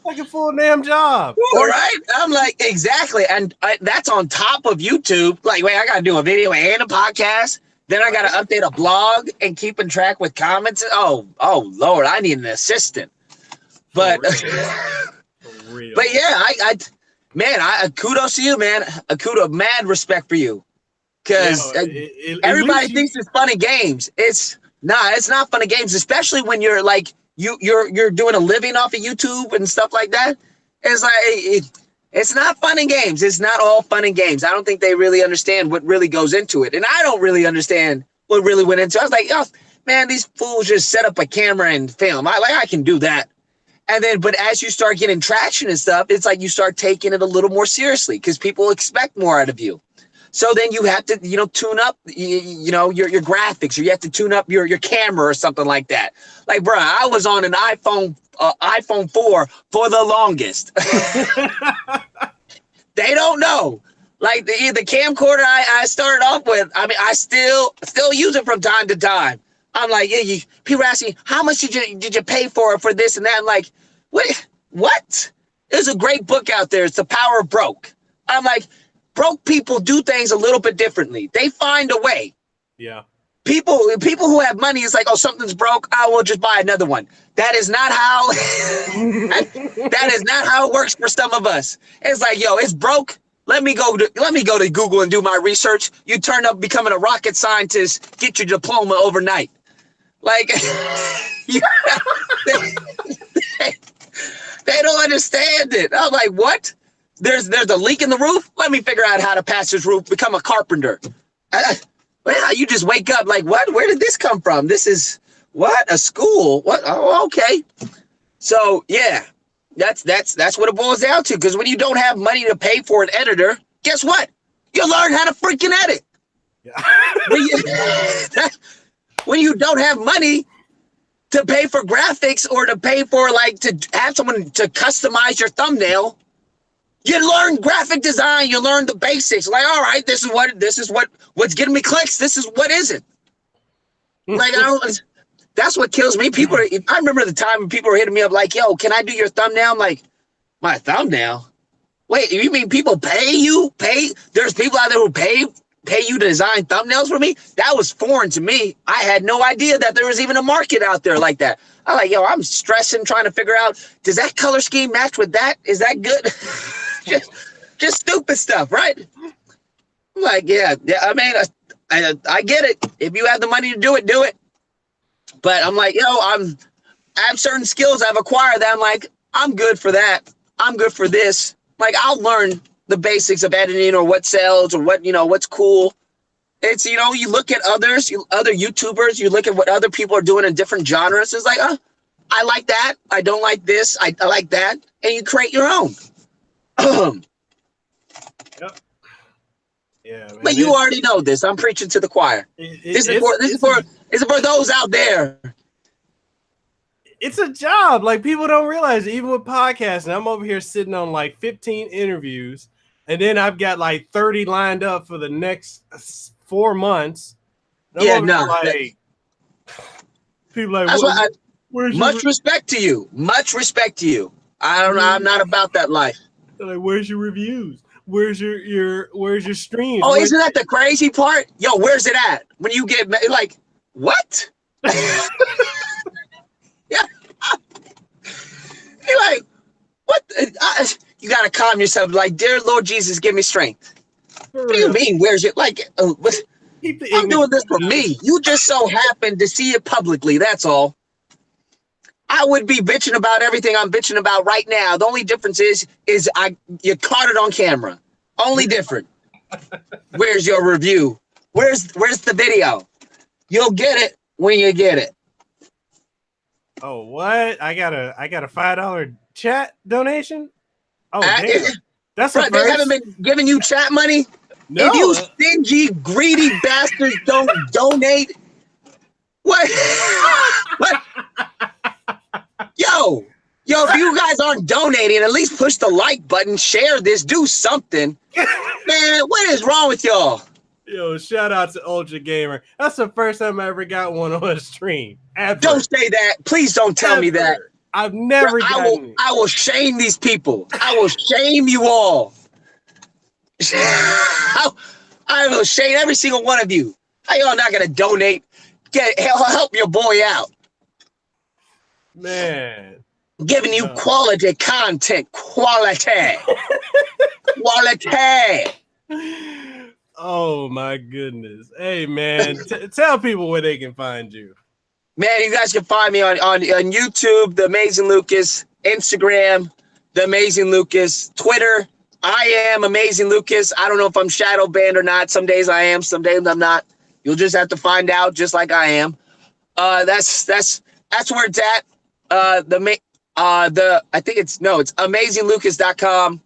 A: like a full damn job.
B: All right. I'm like, exactly. And that's on top of YouTube. Like, wait, I got to do a video and a podcast. Then I got to update a blog and keep in track with comments. Oh, Lord, I need an assistant. But,
A: For real.
B: but yeah, I kudos to you, man. Mad respect for you. Because everybody thinks it's fun and games. It's not fun and games, especially when you're like, you're doing a living off of YouTube and stuff like that. It's like, it's not fun and games. It's not all fun and games. I don't think they really understand what really goes into it. And I don't really understand what really went into it. I was like, oh, man, these fools just set up a camera and film. I can do that. And then, but as you start getting traction and stuff, it's like you start taking it a little more seriously because people expect more out of you. So then you have to, tune up, your graphics, or you have to tune up your camera or something like that. Like, bro, I was on an iPhone 4 for the longest. They don't know. Like the camcorder I started off with, I mean, I still use it from time to time. I'm like, yeah, people ask me, how much did you pay for this and that? I'm like, what? There's a great book out there. It's The Power of Broke. I'm like, broke people do things a little bit differently. They find a way.
A: Yeah.
B: People who have money, it's like, oh, something's broke, I will just buy another one. That is not how that is not how it works for some of us. It's like, yo, it's broke. Let me go to Google and do my research. You turn up becoming a rocket scientist, get your diploma overnight. Like they don't understand it. I'm like, what? There's a leak in the roof. Let me figure out how to patch this roof. Become a carpenter. Well, you just wake up like, what? Where did this come from? This is what? A school? What? Oh, okay. So yeah, that's what it boils down to. Because when you don't have money to pay for an editor, guess what? You learn how to freaking edit. Yeah. When you don't have money to pay for graphics or to pay for to have someone to customize your thumbnail, you learn graphic design. You learn the basics. Like, all right, this is what's getting me clicks. This is what isn't. Like, that's what kills me. I remember the time when people were hitting me up like, yo, can I do your thumbnail? I'm like, my thumbnail? Wait, you mean people pay you? There's people out there who pay you to design thumbnails for me? That was foreign to me. I had no idea that there was even a market out there like that. I'm like, yo, I'm stressing, trying to figure out, does that color scheme match with that? Is that good? just stupid stuff, right? I'm like, yeah. I mean, I get it. If you have the money to do it, do it. But I'm like, I have certain skills I've acquired that I'm like, I'm good for that. I'm good for this. Like, I'll learn the basics of editing or what sells or what's cool. It's, you look at other YouTubers, you look at what other people are doing in different genres. It's like, I like that. I don't like this. I like that. And you create your own.
A: Yep. Yeah. Man,
B: but you already know this. I'm preaching to the choir. This is for those out there.
A: It's a job. Like, people don't realize it. Even with podcasting, I'm over here sitting on like 15 interviews, and then I've got like 30 lined up for the next 4 months.
B: Yeah, no.
A: Like, people like,
B: that's why much respect to you. Much respect to you. I don't know. I'm not about that life.
A: Like, where's your reviews? Where's your streams?
B: Oh, isn't that the crazy part? Yo, where's it at? When you get like, what? Yeah. You're like, what? You gotta calm yourself. Like, dear Lord Jesus, give me strength. What do you mean? Where's it? Like, I'm doing this for me. You just so happen to see it publicly. That's all. I would be bitching about everything I'm bitching about right now. The only difference is you caught it on camera. Only different. Where's your review? Where's the video? You'll get it when you get it.
A: Oh, what? I got a $5 chat donation. Oh, damn. That's a first.
B: They haven't been giving you chat money.
A: No.
B: If you stingy, greedy bastards don't donate, what? What? Yo, if you guys aren't donating, at least push the like button, share this, do something. Man, what is wrong with y'all?
A: Yo, shout out to Ultra Gamer. That's the first time I ever got one on a stream. Ever.
B: Don't say that. Please don't tell me that.
A: I've never gotten it.
B: I will shame these people. I will shame you all. I will shame every single one of you. How y'all not gonna donate? Help your boy out.
A: Man.
B: Giving you quality content. Quality.
A: Oh my goodness. Hey man, tell people where they can find you.
B: Man, you guys can find me on YouTube, The Amazing Lucas, Instagram, The Amazing Lucas, Twitter, I am Amazing Lucas. I don't know if I'm shadow banned or not. Some days I am, some days I'm not. You'll just have to find out, just like I am. That's where it's at. I think it's amazinglucas.com.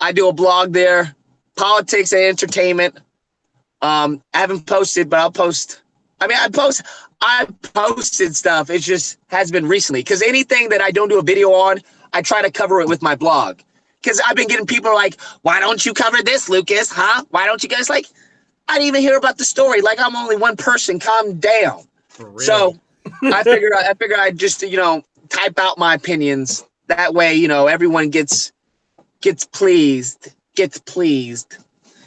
B: I do a blog there, politics and entertainment. I haven't posted, but I'll post. I mean, I posted stuff. It just has been recently, because anything that I don't do a video on, I try to cover it with my blog. Because I've been getting people like, why don't you cover this, Lucas? Huh? Why don't you guys like? I didn't even hear about the story. Like, I'm only one person. Calm down. So I figured I'd just type out my opinions. That way, everyone gets pleased.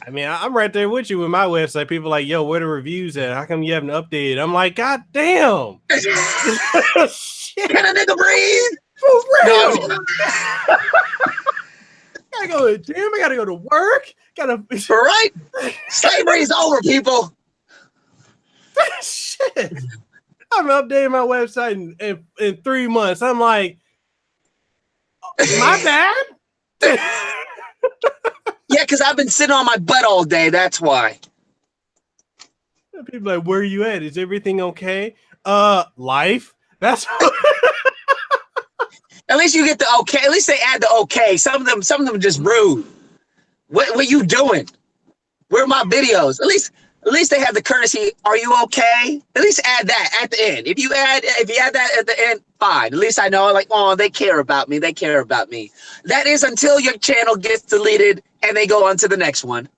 A: I mean, I'm right there with you with my website. People are like, yo, where the reviews at? How come you haven't updated? I'm like, God damn. Shit.
B: Can a nigga breathe?
A: For real. No. I gotta go to the gym. I gotta go to work.
B: Right? Slavery's over, people.
A: Shit. I'm updating my website in 3 months. I'm like, my bad?
B: Yeah, because I've been sitting on my butt all day. That's why.
A: People are like, where are you at? Is everything okay? Life. That's
B: At least you get the okay. At least they add the okay. Some of them are just rude. What you doing? Where are my videos? At least they have the courtesy. Are you okay? At least add that at the end. If you add that at the end, fine. At least I know, like, oh, they care about me. They care about me. That is until your channel gets deleted and they go on to the next one.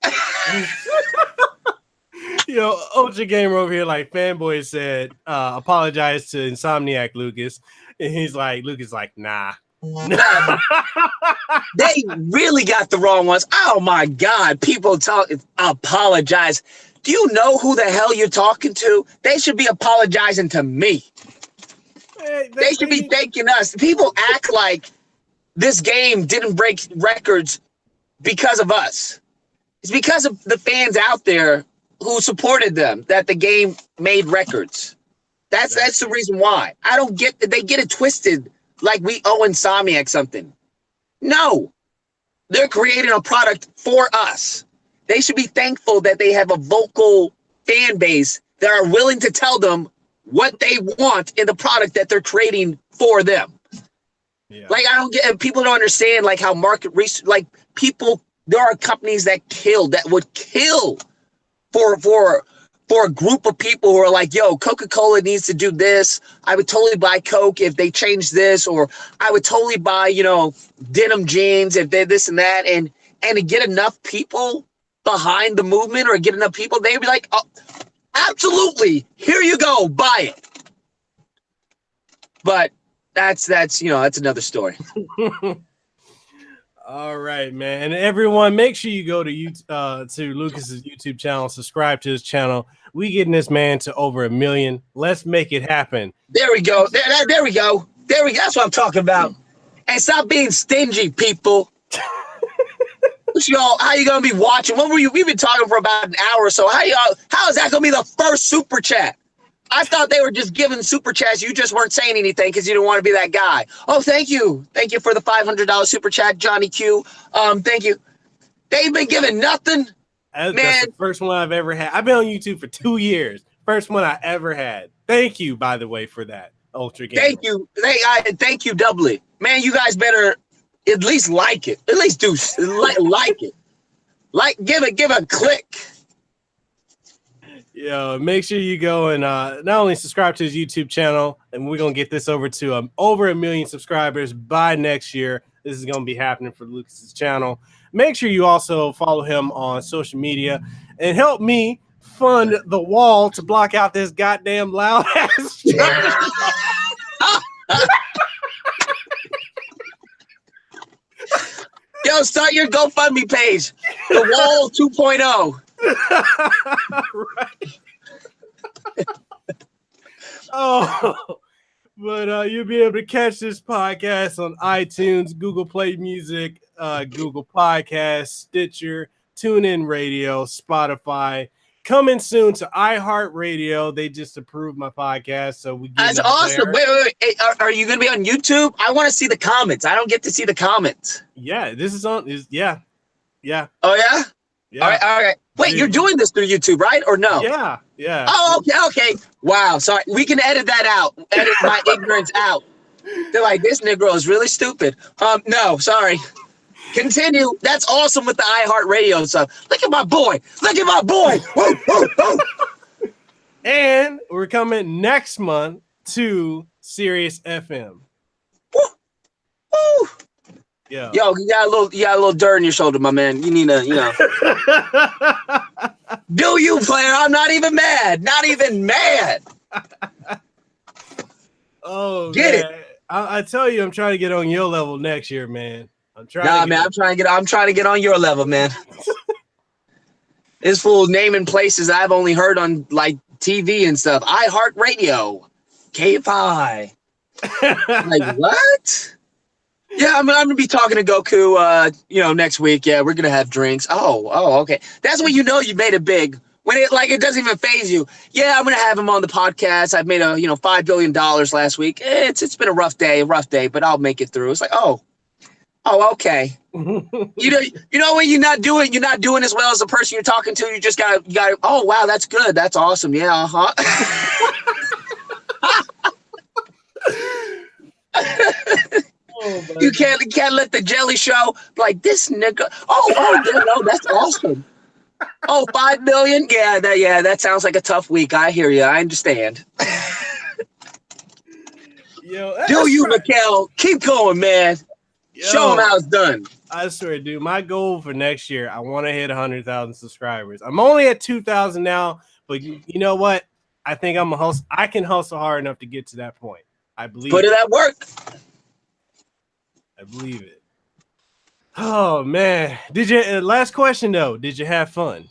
A: Ultra Gamer over here, like Fanboy said, apologize to Insomniac Lucas. And he's like, Lucas like, nah.
B: They really got the wrong ones. Oh my God. People apologize. Do you know who the hell you're talking to? They should be apologizing to me. They should be thanking us. People act like this game didn't break records because of us. It's because of the fans out there who supported them that the game made records. That's the reason why. I don't get that. They get it twisted like we owe Insomniac something. No, they're creating a product for us. They should be thankful that they have a vocal fan base that are willing to tell them what they want in the product that they're creating for them. Yeah. Like, I don't get, people don't understand like how market research, like people, there are companies that would kill for a group of people who are like, yo, Coca-Cola needs to do this. I would totally buy Coke if they change this, or I would totally buy, denim jeans if they this and that. And to get enough people behind the movement, or get enough people, they'd be like, oh, absolutely, here you go, buy it. But that's another story.
A: All right, man. And everyone, make sure you go to Lucas's YouTube channel, subscribe to his channel. We getting this man to over 1 million. Let's make it happen.
B: There we go. There we go. That's what I'm talking about. And stop being stingy, people. Y'all, how you gonna be watching? We've been talking for about an hour or so. How is that gonna be the first super chat? I thought they were just giving super chats. You just weren't saying anything because you didn't want to be that guy. Oh, thank you. Thank you for the $500 super chat, Johnny Q. Thank you. They've been giving nothing.
A: That's the first one I've ever had. I've been on YouTube for 2 years. First one I ever had. Thank you, by the way, for that, Ultra Gamer.
B: Thank you. Thank you doubly. Man, you guys better at least like it. At least do like it. Give a click.
A: Yo, make sure you go and not only subscribe to his YouTube channel, and we're gonna get this over to over 1 million subscribers by next year. This is gonna be happening for Lucas's channel. Make sure you also follow him on social media and help me fund the wall to block out this goddamn loud ass.
B: Yo, start your GoFundMe page. The Wall 2.0.
A: Right. Oh, but you'll be able to catch this podcast on iTunes, Google Play Music, Google Podcasts, Stitcher, TuneIn Radio, Spotify. Coming soon to iHeartRadio. They just approved my podcast, so we get
B: That's awesome. Wait. Hey, are you going to be on YouTube? I want to see the comments. I don't get to see the comments.
A: Yeah, this is on. Yeah.
B: Oh yeah.
A: Yeah.
B: All right. Wait,
A: Dude.
B: You're doing this through YouTube, right? Or no?
A: Yeah.
B: Oh, okay. Wow. Sorry. We can edit that out. Edit my ignorance out. They're like, this Negro is really stupid. No, sorry. Continue. That's awesome with the iHeartRadio stuff. Look at my boy. Woo, woo, woo.
A: And we're coming next month to Sirius FM.
B: Woo, woo.
A: Yeah.
B: Yo, you got a little dirt in your shoulder, my man. You need to, do you, player? I'm not even mad.
A: Oh,
B: get
A: man. It. I tell you, I'm trying to get on your level next year, man.
B: I'm trying to get on your level, man. This fool naming places I've only heard on like TV and stuff. iHeartRadio, KFI. Like what? Yeah, I'm gonna be talking to Goku. Next week. Yeah, we're gonna have drinks. Oh, okay. That's when you know you made it big. When it doesn't even faze you. Yeah, I'm gonna have him on the podcast. I've made $5 billion last week. It's been a rough day, but I'll make it through. It's like okay. you know when you're not doing as well as the person you're talking to. You got. Oh wow, that's good. That's awesome. Yeah.
A: Oh,
B: you can't let the jelly show like this nigga. Oh, that's awesome. Oh, 5 million. Yeah, that sounds like a tough week. I hear you. I understand.
A: Yo,
B: do you, Mekel? Keep going, man. Show them how it's done.
A: I swear, dude. My goal for next year, I want to hit 100,000 subscribers. I'm only at 2,000 now, but you know what? I think I can hustle hard enough to get to that point. I believe.
B: Put it at work.
A: I believe it. Oh man, did you? Last question though. Did you have fun,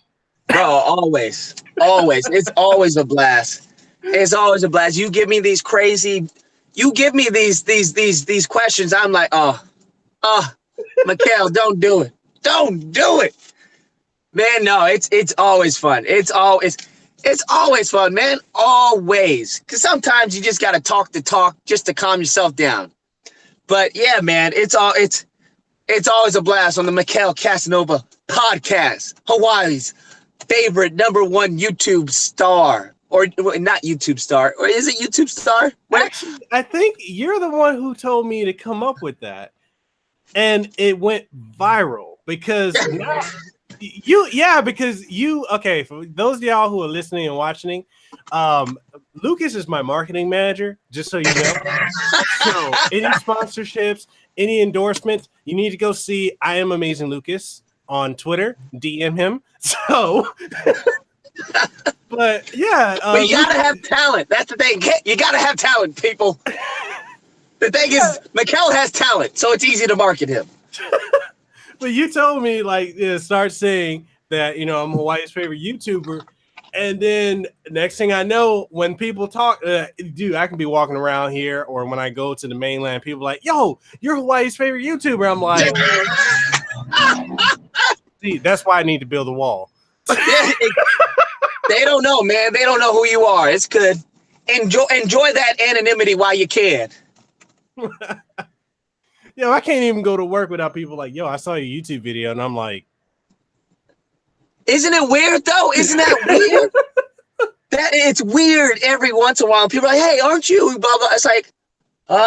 B: bro? Always. It's always a blast. You give me these crazy. You give me these questions. I'm like, Mekel, don't do it, man. No, it's always fun. It's always fun, man. Always, because sometimes you just gotta talk the talk just to calm yourself down. But yeah, man, it's always a blast on the Mekel Kasanova podcast, Hawaii's favorite #1 YouTube star, or not YouTube star, or is it YouTube star?
A: Actually, I think you're the one who told me to come up with that, and it went viral because okay, for those of y'all who are listening and watching, Lucas is my marketing manager, just so you know. So any sponsorships, any endorsements, you need to go see I Am Amazing Lucas on Twitter, DM him. So but yeah,
B: but you gotta have talent. That's the thing. You gotta have talent, people. The thing is, Mekel has talent, so it's easy to market him.
A: But you told me start saying that I'm Hawaii's favorite YouTuber, and then next thing I know, when people talk, dude, I can be walking around here, or when I go to the mainland, people are like, "Yo, you're Hawaii's favorite YouTuber." I'm like, see, that's why I need to build a wall.
B: They don't know, man. They don't know who you are. It's good. enjoy that anonymity while you can.
A: Yo, I can't even go to work without people like, yo, I saw your YouTube video, and I'm like,
B: isn't it weird though? Isn't that weird? That it's weird every once in a while. People are like, hey, aren't you? Blah blah. It's like, yeah,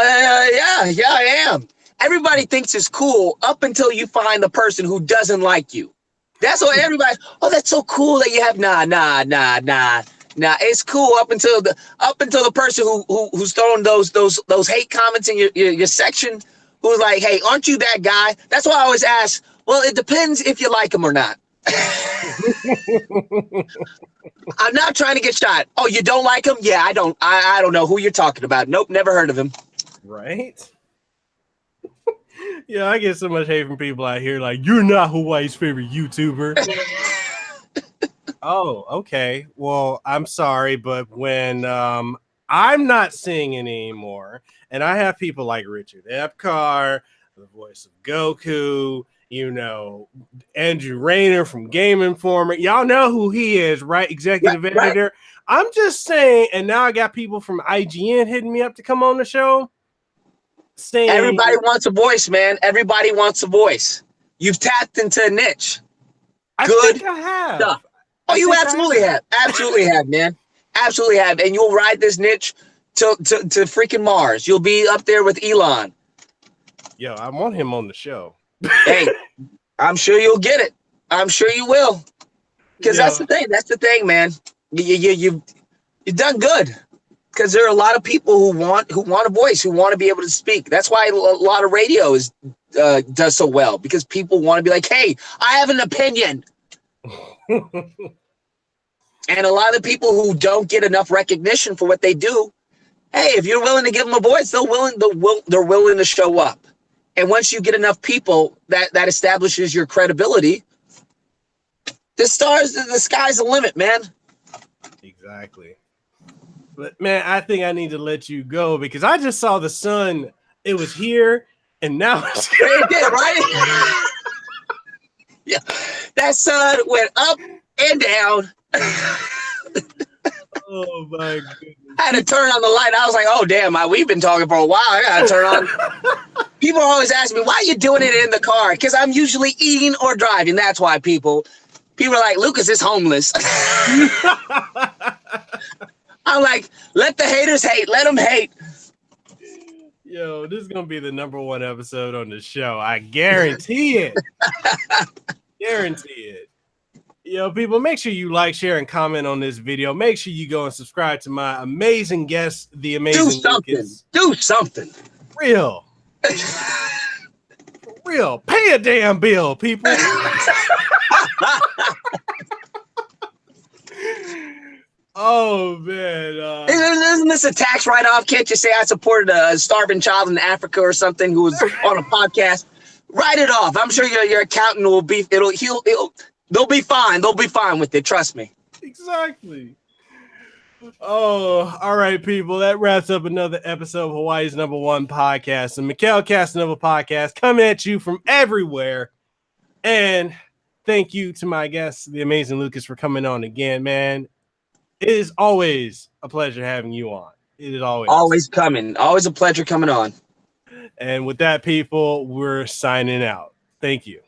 B: I am. Everybody thinks it's cool up until you find the person who doesn't like you. That's what everybody. Oh, that's so cool that you have. Nah. It's cool up until the person who's throwing those hate comments in your section, who's like, hey, aren't you that guy? That's why I always ask. Well, it depends if you like him or not. I'm not trying to get shot. Oh, you don't like him? Yeah, I don't. I don't know who you're talking about. Nope, never heard of him.
A: Right? Yeah, I get so much hate from people out here like, you're not Hawaii's favorite YouTuber. Oh, okay. Well, I'm sorry, but when I'm not seeing it anymore, and I have people like Richard Epcar, the voice of Goku, you know, Andrew Rayner from Game Informer. Y'all know who he is, right? Executive editor. Right. I'm just saying, and now I got people from IGN hitting me up to come on the show. Saying,
B: everybody wants a voice, man. Everybody wants a voice. You've tapped into a niche.
A: I think I have.
B: Stuff. Oh, you absolutely have. Absolutely have, man. Absolutely have. And you'll ride this niche to freaking Mars. You'll be up there with Elon.
A: Yo, I want him on the show.
B: Hey, I'm sure you'll get it. I'm sure you will. Because that's the thing. That's the thing, man. You've done good. Because there are a lot of people who want a voice, who want to be able to speak. That's why a lot of radio does so well, because people want to be like, hey, I have an opinion. And a lot of people who don't get enough recognition for what they do, hey, if you're willing to give them a voice, they're willing to show up. And once you get enough people, that establishes your credibility. The sky's the limit, man.
A: Exactly. But man, I think I need to let you go because I just saw the sun. It was here, and now it's
B: it did, right? Yeah, that sun went up and down.
A: Oh my goodness!
B: I had to turn on the light. I was like, "Oh damn, we've been talking for a while. I gotta turn on." People always ask me, "Why are you doing it in the car?" Because I'm usually eating or driving. That's why people are like, "Lucas is homeless." I'm like, let the haters hate. Let them hate.
A: Yo, this is going to be the #1 episode on the show. I guarantee it. Guarantee it. Yo, people, make sure you like, share, and comment on this video. Make sure you go and subscribe to my amazing guest, the amazing Lucas.
B: Do something.
A: Real. Real. Pay a damn bill, people. Oh man!
B: Isn't this a tax write-off? Can't you say I supported a starving child in Africa or something who was on a podcast? Write it off. I'm sure your accountant will be. They'll be fine. They'll be fine with it. Trust me.
A: Exactly. Oh, all right, people. That wraps up another episode of Hawaii's #1 podcast, the Mekel Kasanova podcast, coming at you from everywhere. And thank you to my guest, the amazing Lucas, for coming on again, man. It is always a pleasure having you on. It is always
B: coming. Always a pleasure coming on.
A: And with that, people, we're signing out. Thank you.